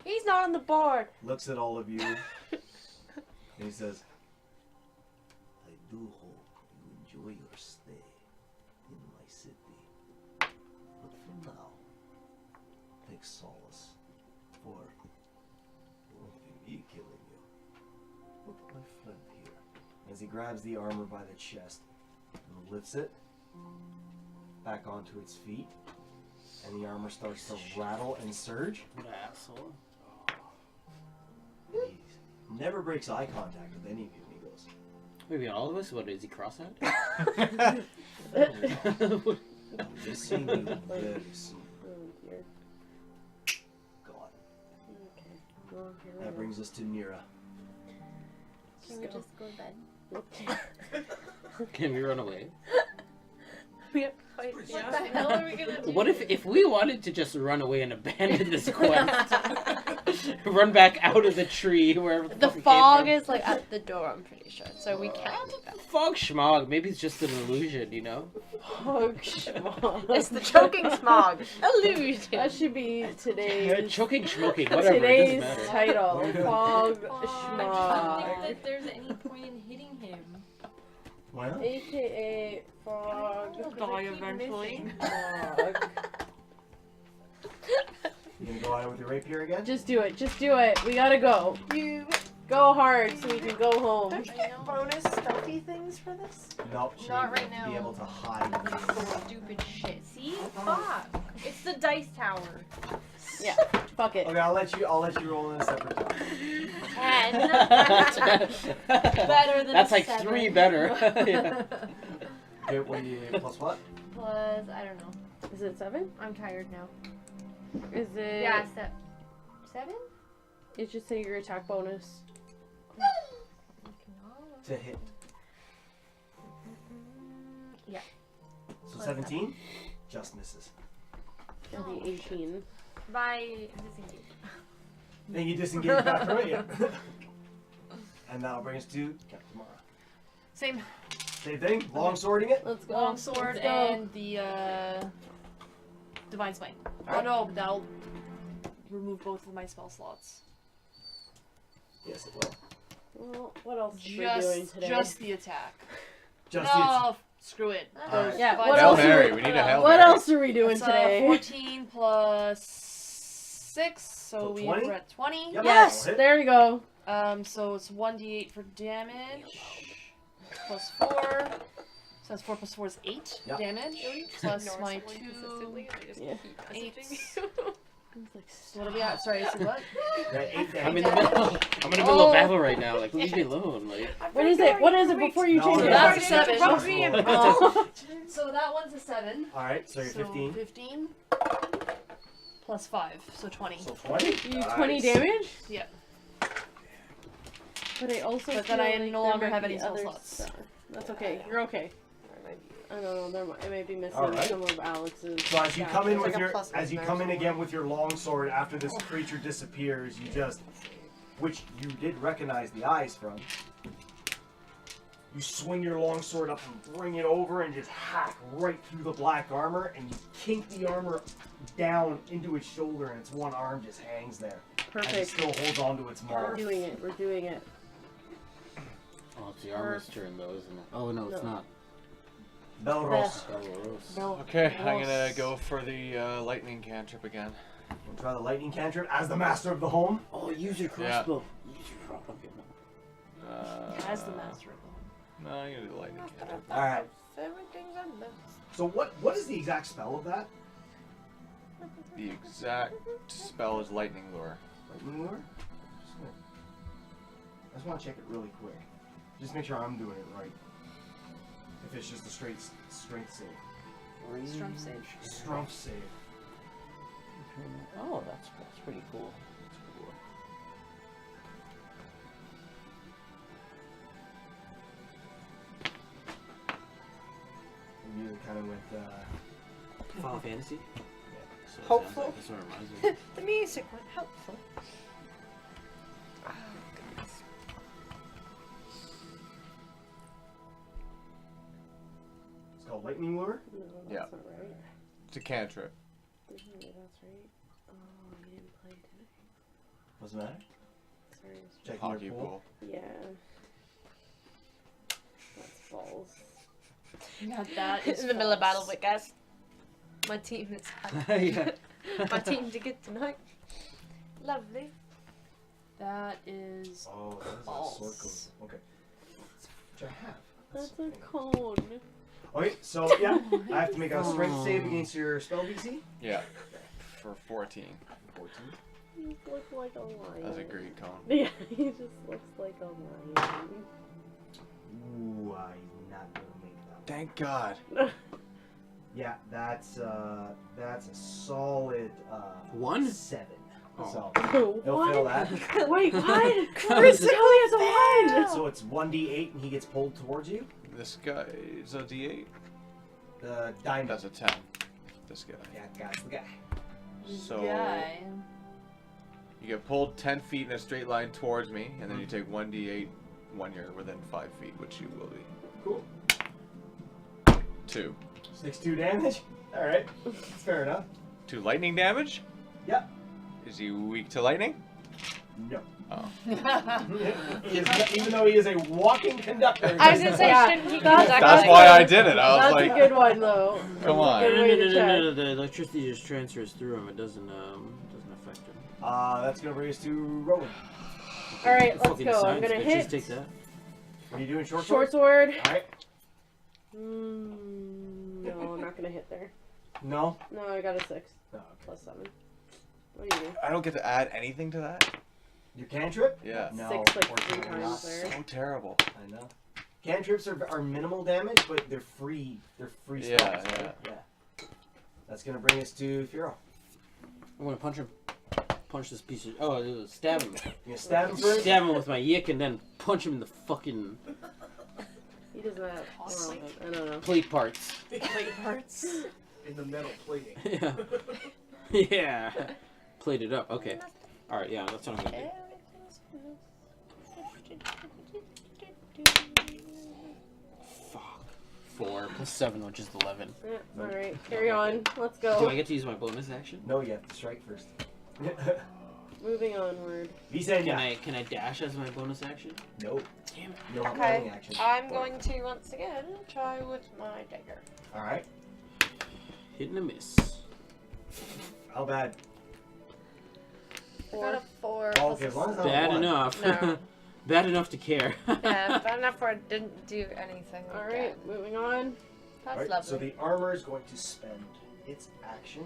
He's not on the board. looks at all of you and he says, "I do hope you enjoy your stay in my city. But for now, take solace, for it won't be me killing you, but my friend here." As he grabs the armor by the chest and lifts it back onto its feet, and the armor starts to rattle and surge. What an asshole. He never breaks eye contact with any of you, amigos. Maybe all of us? What is he cross-eyed? I'll be seeing you very soon. Oh, dear. God. Okay. Well, here we That go. brings us to Nira. Can we just go to bed? Okay. Can we run away? We have to fight. What the hell are we gonna do? What if we wanted to just run away and abandon this quest? Run back out of the tree wherever The fuck we fog came is like at the door, I'm pretty sure. So we can't do that. from. Fog schmog. Maybe it's just an illusion, you know? Fog schmog. It's the choking smog. Illusion. That should be today's Choking, smoking, whatever. It today's doesn't matter. title. Fog I don't schmog. think that there's any point in hitting him. Why not? AKA fog. He'll die eventually. schmog. You gonna go out with your rapier again? Just do it. Just do it. We gotta go. You Go hard so we can go home. don't you get bonus stealthy things for this? Nope. She Not would right now. Be able to hide. Stupid shit. See? Fuck. It's the dice tower. Yeah. Fuck it. Okay, I'll let you roll in a separate time. 10. Better than That's a like 7. 3 better. Yeah. Okay, what do you plus what? Plus, I don't know. Is it 7? I'm tired now. Is it? Yeah, 7? It should say your attack bonus. To hit. Yeah. So Plus 17? Just misses. It'll be 18. By disengage. Then you disengage back from it, yeah. And that'll bring us to Captain Mara. Same Same thing, long swording it. Let's go. long sword Let's go. and the divine smite. Oh no, that'll remove both of my spell slots. Yes, it will. Well, what else are we doing today? Just the attack. Just No, screw it. Alright. Yeah. Divine What Hail else? Mary. Are We need a Hail what Mary. else are we doing It's, today? 14 plus 6, so So we're 20? at 20. Yep. Yes. Hit. There you go. So it's 1d8 for damage. Plus 4. So that's 4 plus 4 is 8 Yep. damage. Plus my 2. Yeah. 8. It's like, So what are we at? Sorry, so what? That 8 I'm in damage. the middle of battle right now. Like, leave me alone. Like, What is it? What is it before you No, change no, it? that's no. a 7. Oh. So that one's a 7. Alright, so you're 15. 15. Plus 5, so 20. So 20? You 20 Nice. damage? Yeah. But I also But feel then I like no there longer might have be any spell other slots. stuff. That's okay. You're okay. I don't know. I may be missing Alright. some of Alex's. So as you stats. come in There's with like a your plus as you one come there in again somewhere. with your long sword after this creature disappears, you just which you did recognize the eyes from. You swing your long sword up and bring it over and just hack right through the black armor and you kink the armor down into its shoulder and its one arm just hangs there. And it Perfect. still holds onto its We're maul. doing it. We're doing it. oh, it's the armor's turn though, isn't it? Oh no, it's No. not. Belros. Belros. Okay, I'm gonna go for the lightning cantrip again. We'll try the lightning cantrip as the master of the home. Oh, use your crossbow. Use your crossbow. As the master of the No, I'm gonna do the lightning cantrip. Alright. Everything's on the So what is the exact spell of that? The exact spell is lightning lure. Lightning lure? I just want to check it really quick. Just make sure I'm doing it right. If it's just a straight strength save. Strength save. Strength save. Oh, that's pretty cool. We really kind of went. Final Fantasy. So it Hopeful. sounds like this one reminds me. The music went helpful. Oh, goodness. It's called lightning lure. No, that's Yeah. not right. It's a cantrip. There's no way that's right. Oh, you didn't play today. Doesn't matter. Sorry. it's- Checking Hockey your pool. Yeah. That's balls. Yeah, that is in the middle of battle, false. but guys, my team is Yeah. my team to get tonight. Lovely. That is Oh, that is a Balls. sword code. Okay. Which I have. That's a cone. Okay, so yeah, I have to make a strength save against your spell DC. Yeah. For 14. 14. You look like a lion. That's a great cone. Yeah, he just looks like a lion. Ooh, I'm not gonna make that. Thank God. Yeah, that's a solid 1? 7. Oh. So What? he'll fill that. Wait, what? Chris, Tell me it's a 1! So it's 1d8 and he gets pulled towards you. This guy is a D8. The diamond. That's a 10. This guy. Yeah, that's the guy. So Guy. you get pulled 10 feet in a straight line towards me, and then you take 1d8 when you're within 5 feet, which you will be. Cool. 2. 6-2 damage. All right. Fair enough. 2 lightning damage? Yep. Is he weak to lightning? No. Oh. Even though he is a walking conductor. I was gonna say, Yeah, shouldn't he that's- conduct That's it? why I did it. I was That's like, a good one, though. come on. Good way to check. The electricity just transfers through him. It doesn't affect him. That's gonna bring us to Rowan. All right, let's Fucking go. I'm science gonna bitches, hit. Take that. Are you doing short Short sword? sword. All right. No, I'm not gonna hit there. No. No, I got a 6 No. plus 7. What do you do? I don't get to add anything to that? Your cantrip? Yeah. No. 6 like 3 unfortunately times not. there. So terrible. I know. Cantrips are minimal damage, but they're free. They're free Yeah, spells. yeah. Right? Yeah. That's gonna bring us to Firo. I'm gonna punch him. Punch this piece of. Oh, stab him. You gonna stab him first? Stab him with my yick and then punch him in the fucking He doesn't have. Well, I don't know. plate parts. Plate parts. In the metal plating. Yeah. Yeah. Plate it up. Okay. All right. Yeah, that's what I'm gonna do. Fuck. 4 plus 7, which is 11. Yeah, alright, carry on. Let's Do I go. get to use my bonus action? No, you have to strike first. Moving onward. Visenya. Can I dash as my bonus action? No. Damn it. No Okay. holding action. I'm going to once again try with my dagger. All right. Hit and a miss. How bad? I got a 4. Oh, okay, as long as I don't Bad one. enough. No. Bad enough to care. Yeah, bad enough where it didn't do anything. Alright, moving on. That's Alright, lovely. so the armor is going to spend its action.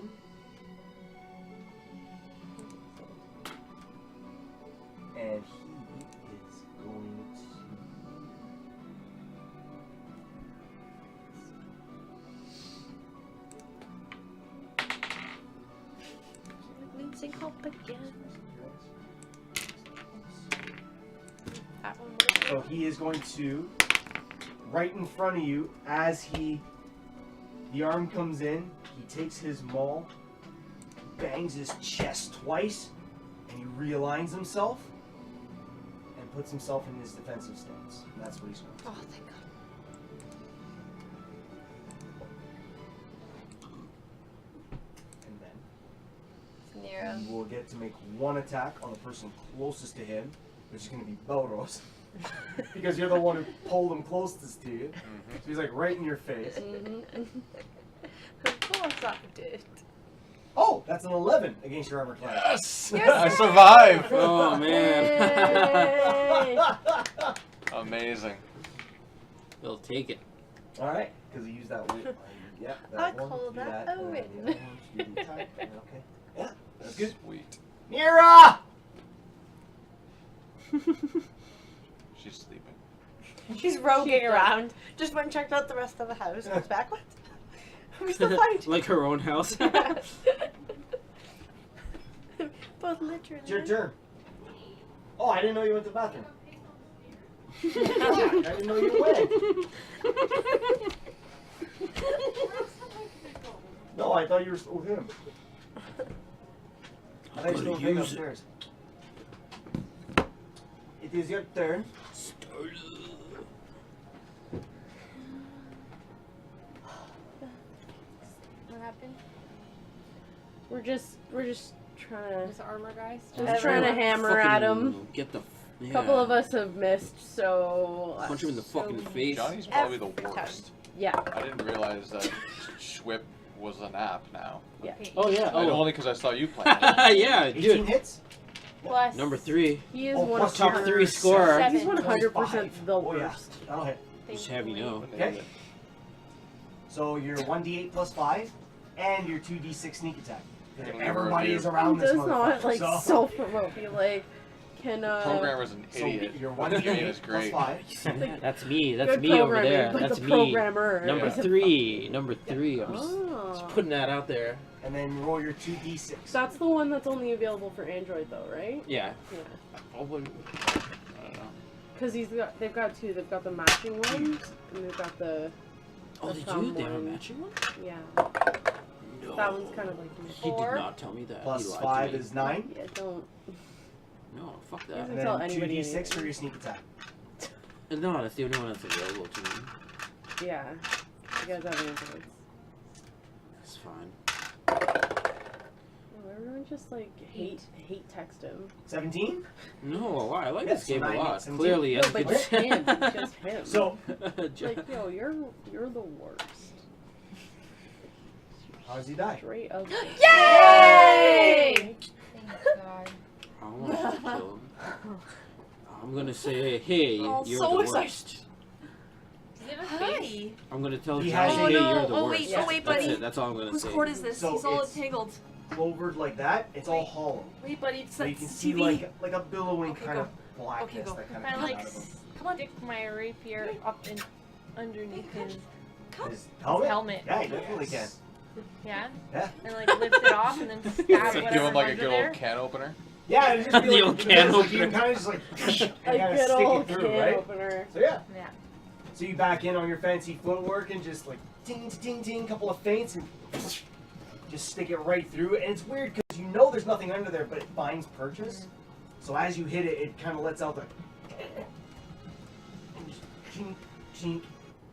And he is going Losing hope again. That one So he is going to, right in front of you, as the arm comes in, he takes his maul, bangs his chest twice, and he realigns himself, and puts himself in his defensive stance. And that's what he's going to do. Oh, thank God. And then Nero. he will get to make one attack on the person closest to him, which is going to be Belros. Because you're the one who pulled him closest to you. So he's like right in your face. Of course I did. Oh, that's an 11 against your armor class. Yes! I survived! Oh man. Yay! Amazing. They'll take it. All right, because he used that win. Yeah, that I one, call do that and a then win. the other one, you do type. Okay. Yeah, that's good. Sweet. Mira! She's sleeping. She's roguing around. Just went and checked out the rest of the house. Comes back. What? We're still fighting. Like her own house. Both literally. It's your turn. Oh, I didn't know you went to the bathroom. I didn't know you went. No, I thought you were still with him. I thought you were still with him Use it. upstairs. It is your turn. What happened? We're just trying to This armor guy just stuff. trying to Fucking hammer at him. Get the. A couple of us have missed, so Punch him in the fucking face. Johnny's probably the Every time. worst. yeah. I didn't realize that Schwip was an app now. Oh yeah. Oh. Oh. Only because I saw you playing. Yeah, 18 dude. hits? Plus. Number 3. He is Oh, one plus top hundred- 3 scorer. Seven. He's 100% 25. the Oh, yeah. worst. That'll hit. Just have you know. Okay. So your 1d8 plus 5 and your 2d6 sneak attack. It'll Everybody review. is around this Does not motherfucker, like so. self-promote. Be like, can Programmer's an So idiot. your The game 1d8 is plus great. 5. That's me. That's good me over programming, there. but That's the me. programmer. Number is a- 3. Number 3. I'm just Oh. putting that out there. And then roll your 2d6. That's the one that's only available for Android, though, right? Yeah. Yeah. Oh, what- I don't know. Because they've got two. They've got the matching ones, and they've got the. Oh, I did found you? They have a one. matching one? Yeah. No. That one's kind of like He did 4. not tell me that. He Plus lied 5 to me. is 9. yeah. Don't. No, fuck that. Doesn't And tell then anybody 2d6 for anything. your sneak attack. No, that's the only one that's available to me. Yeah. You guys have influence. It's fine. Oh, everyone just like hate text him. 17. No, wow, I like Yeah, this game so a 9 lot. hits, 17. Clearly, No, as but good- just him. Just him. So like, yo, you're the worst. how does he die? Straight up. Yay! Thank God. I want to kill him. I'm gonna say, hey, Oh, you're so the excited. worst. Does he have a face? Hi. I'm gonna tell He Johnny, has hey, a- you're the Oh, worst. wait, oh, wait, That's buddy. it. That's all I'm gonna Whose say. cord is this? So He's all it's- entangled. Clovered like that. It's all hollow. Wait, buddy, it's So that you can see CV. like a billowing Okay, kind go. of blackness go. that kind I of like comes out of him. Come on. stick my rapier up in underneath his His helmet? helmet. Yeah, you definitely can. Yeah? Yeah. And like lift it off and then stab So whatever give him like a under good there. old can opener. Yeah, it'd just be The like, old because, can like, you opener. can kind of just like A and kind of good stick old it through, can right? opener. So yeah. Yeah. So you back in on your fancy footwork and just like ding, ding, ding, couple of feints and just stick it right through. And it's weird because you know there's nothing under there, but it finds purchase. So as you hit it, it kind of lets out the and just chink, chink,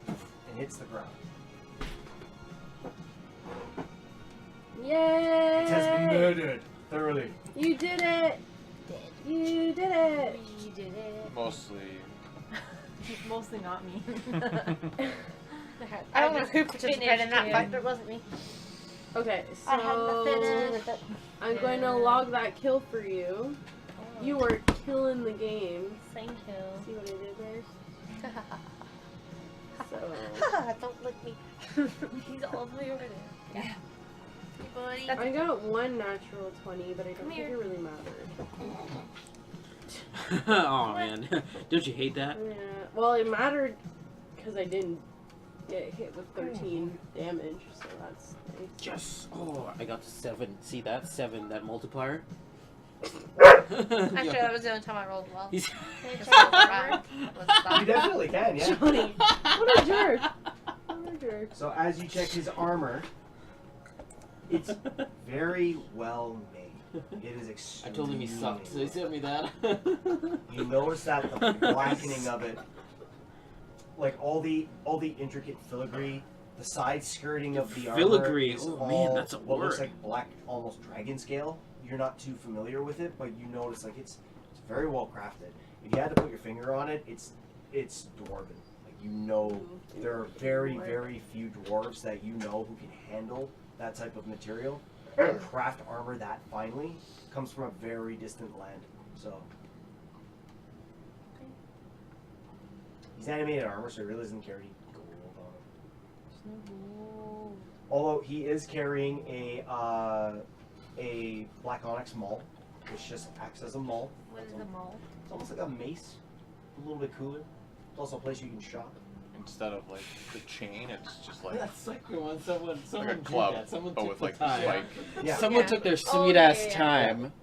and hits the ground. Yay! It has been murdered thoroughly. You did it! You did it! We did it. Mostly. Mostly not me. I don't know just who participated in finished that him. fight, but it wasn't me. Okay, I had nothing to do so with it. I'm going to log that kill for you. You were killing the game. Thank you. See what I did there? So Don't lick me. He's all the way over there. Hey, buddy. I got one natural 20, but I don't Come think here. it really mattered. Oh man, don't you hate that? Yeah. Well, it mattered because I didn't get hit with 13 damage, so that's nice. Yes. Oh, I got to 7. See that 7? That multiplier. Actually, that was the only time I rolled well. He's- Just rolled around. You definitely can, yeah. Johnny, what a jerk! What a jerk. So as you check his armor, it's very well made. It is I extremely. told him he sucked, so he sent me that. You notice that the blackening of it, like all the intricate filigree, the side skirting of the armor Filigree, is oh, man, all that's a what looks word. like black, almost dragon scale. You're not too familiar with it, but you notice like it's very well crafted. If you had to put your finger on it, it's dwarven. Like you know, there are very few dwarves that you know who can handle that type of material. And craft armor that finely comes from a very distant land. So he's animated armor, so he really doesn't carry gold on him. Although he is carrying a black onyx maul, which just acts as a maul. What is a mole? It's almost like a mace, a little bit cooler. It's also a place you can shop. Instead of like the chain, it's just like That's like when someone like a did club, that. Someone but took with the like the time. spike. Yeah. Someone Yeah. took their Oh, sweet ass yeah. time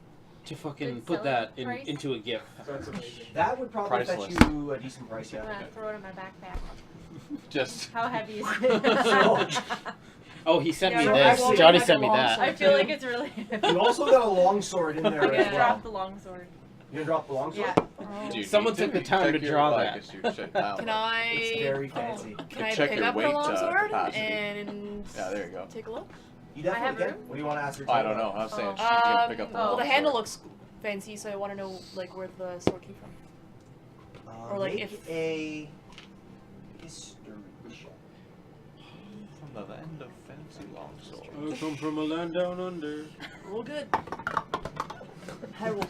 to fucking Good put that selling price? into a gift. That's amazing. That would probably Priceless. fetch you a decent price, I'm yeah. gonna throw it in my backpack. Just How heavy is it? So, Oh, he sent Yeah, me so this. actually- Johnny like sent a me long that. I feel like it's really heavy. you also got a long sword in there I'm as gonna well. drop the longsword. You're gonna drop the long sword? Yeah. do you Someone need took the You time check to your, draw well, I that. guess you check now, Can but- I? It's very fancy. Can I check pick your up weight, the longsword capacity. and Yeah, there you go. take a look? You I have definitely can. room? What do you want to ask her? Oh, I don't know. I'm saying Oh. she can pick up the Well, the longsword. handle looks fancy, so I want to know like where the sword came from. Or, like, make if- a history check. From the land of fancy longsword. I come from a land down under. Real good. I will.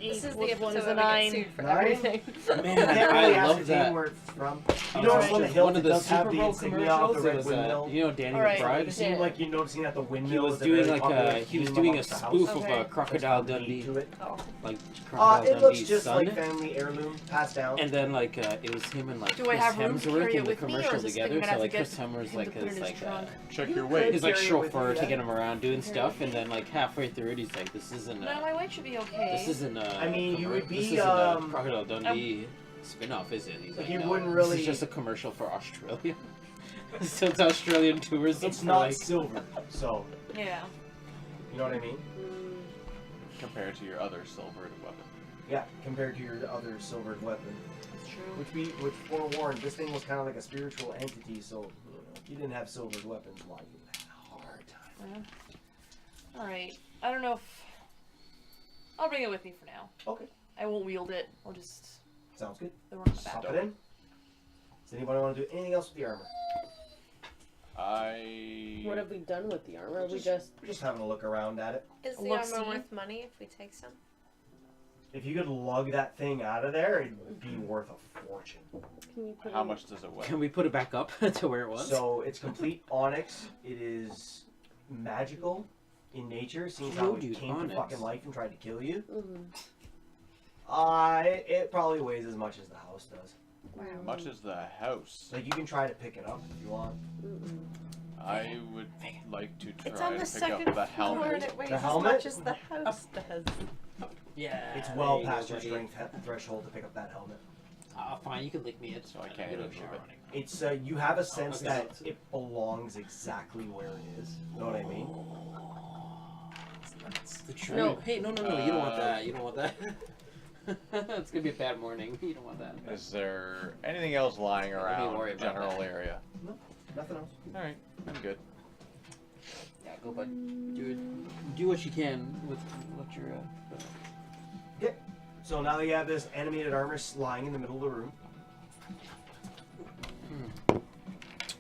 This is Which the one episode is a where we get 9? sued for 9? everything. Man, I can't I really love ascertain that. where it's from. You Oh, notice on the hilt one it of the does have Super the Bowl insignia of commercials. the It red was, windmill. you know, Danny Alright. McBride. You seem like you noticing that the He windmill was is a doing very like popular a he was theme doing a amongst the spoof house. of Okay. Crocodile There's Dundee, to it. like Crocodile It looks Dundee's just son. like family heirloom passed down. And then like it was him and like Do I Chris have room to carry Hemsworth it in the with me, or commercial is this thing together. gonna So have to like get Chris Hemsworth's him like to put in his his like trunk? Check your You weight. he's like Carry it with chauffeur you, to yeah. get him around doing stuff, and then like halfway through it, he's like, "This isn't No, my weight should be okay. this isn't I mean, you would this be, isn't a Crocodile Dundee spin-off, is it?" He's like like, you "No, wouldn't this really- is just a commercial for Australia." So it's Australian tourism. It's for, not like- silver, so Yeah. you know what I mean? Compared to your other silvered weapon. Yeah, compared to your other silvered weapon. That's true. Which forewarned, this thing was kind of like a spiritual entity, so if you didn't have silvered weapons, why you would have a hard time. Alright. I don't know if... I'll bring it with me for now. Okay, I won't wield it. I'll just sounds good. throw it on the back. Pop it in. Does anybody want to do anything else with the armor? What have we done with the armor? We just We're just having a look around at it. Is the Look-see. armor worth money if we take some? If you could lug that thing out of there, it'd be worth a fortune. can you put How in- much does it weigh? Can we put it back up to where it was? So it's complete onyx. It is magical in nature, seeing how Oh, it dude, came onyx. to fucking life and tried to kill you. Mhm. It probably weighs as much as the house does. How much is the house? Like you can try to pick it up if you want. Mm-mm. I would like to try It's on to the pick second up the floor and helmet. it weighs The as helmet? much as the house does. Yeah. It's there well you go, past your buddy. strength threshold to pick up that helmet. Fine, you can lick me. It's So I fine. can't get even a move shower it. running. It's you have a sense okay. that it belongs exactly where it is. Know what I mean? It's the truth. No. Hey, no. You don't want that. You don't want that. It's gonna be a bad morning. You don't want that. Is there anything else lying around worry the about general that. area? Nothing else. Alright, I'm good. Yeah, go, bud. Do what you can with what you're. So now that you have this animated armor lying in the middle of the room,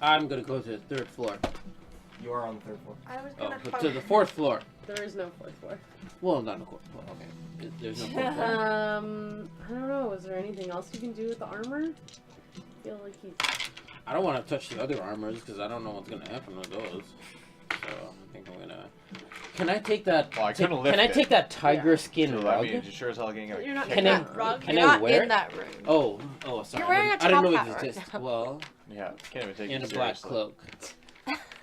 I'm gonna go to the third floor. you are on the third floor. I was Oh, gonna but to the fourth floor. There is no fourth floor. Well, not the fourth floor. Okay. There's no fourth floor. I don't know. Is there anything else you can do with the armor? I feel like he's. I don't want to touch the other armors because I don't know what's gonna happen with those. So I think I'm gonna. Can I take that? Well, I couldn't Can lift I it. take that tiger skin So rug? I mean, you sure as hell ain't gonna You're not kick in Can I- it. that rug. can You're I not wear in it? that room. Oh, sorry. You're wearing a I didn't know top it hat right existed. now. Well, Yeah, can't even take and a it black seriously. cloak.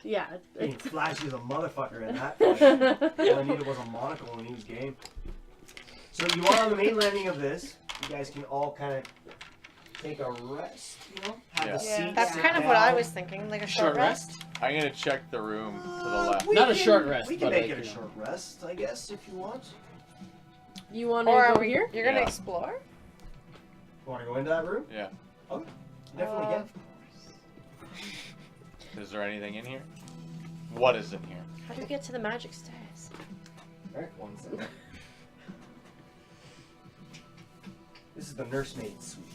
Yeah. He flashed as a motherfucker in that fight. All I needed was a monocle and he was game. So you are on the main landing of this. You guys can all kind of take a rest, you know? Have Yeah. a seat. That's sit kind of what I down. was thinking, like a Short short rest. I'm gonna check the room to the left. We Not a can- short rest, We can but make like, it a you know. short rest, I guess, if you want. You want to Or are go we? here? You're gonna Yeah. explore? You want to go into that room? Yeah. Okay. You definitely can. Is there anything in here? What is in here? How do we get to the magic stairs? Alright, one second. This is the nursemaid suite.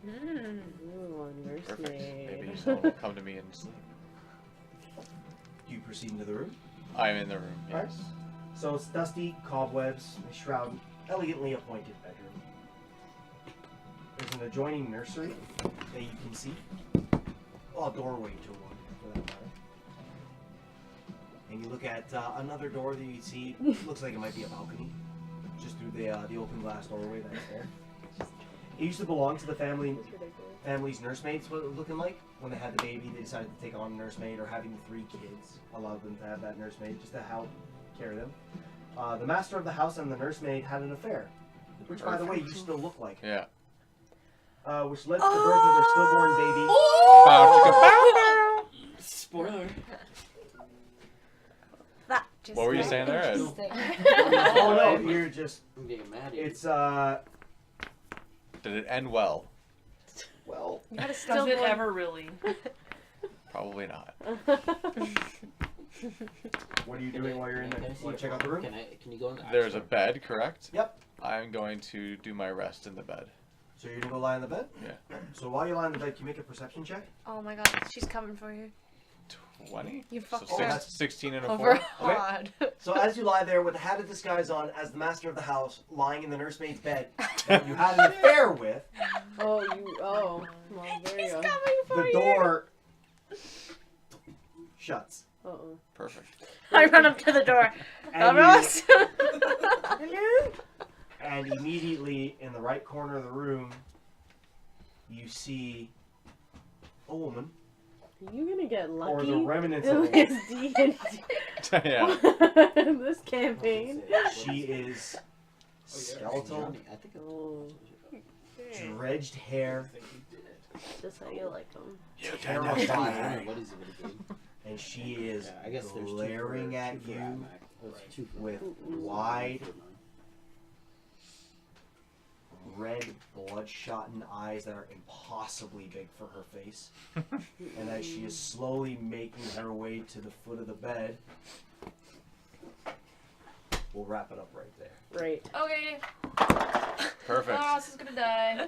Ooh, a Perfect. nursemaid. Maybe someone will come to me and sleep. Do you proceed into the room? I'm in the room, Alright. yes. So it's dusty, cobwebs, a shroud, elegantly appointed bedroom. There's an adjoining nursery that you can see. Well, a doorway to one, for that matter. And you look at another door that you can see. Looks like it might be a balcony, just through the open glass doorway that's there. It used to belong to the family's nursemaids. What it was looking like when they had the baby. They decided to take on a nursemaid, or having 3 kids allowed them to have that nursemaid just to help carry them. The master of the house and the nursemaid had an affair, which, by the way, you still look like. Yeah. Which led to the birth of their stillborn baby. Bow, chicka, Spoiler. That just What were you got saying there? interesting. Oh no, you're just. I'm getting mad. Here. It's Did it end well? well. You had a Does stillborn. it ever really? Probably not. What are you doing while you're in there? Can I see Want to your check out the room? Can you go in the There's a bed, correct? Yep. I'm going to do my rest in the bed. So you're gonna go lie in the bed? Yeah. So while you lie in the bed, can you make a perception check? Oh my god, she's coming for you. 20? You So fucked Oh, her 16 and a over 4? hard. So as you lie there with the hat of disguise on, as the master of the house, lying in the nursemaid's bed that you had an affair with, Oh, you. Oh. Well, there you He's go. coming for the you. door shuts. Uh-oh. Perfect. I run up to the door. And, Ross. and immediately in the right corner of the room, you see a woman, Are you gonna get or lucky the remnants of a in woman. this D&D? Yeah. This campaign? She is skeletal, I think Oh. dredged hair, Just how you like them. terrified, What is it gonna be? and she is Yeah, I guess there's two glaring for- at two for you Atmac. Oh, it's two for- with Mm-mm. wide, red, bloodshot-in eyes that are impossibly big for her face. And as she is slowly making her way to the foot of the bed, we'll wrap it up right there. Right. Okay. Perfect. Ross is gonna die.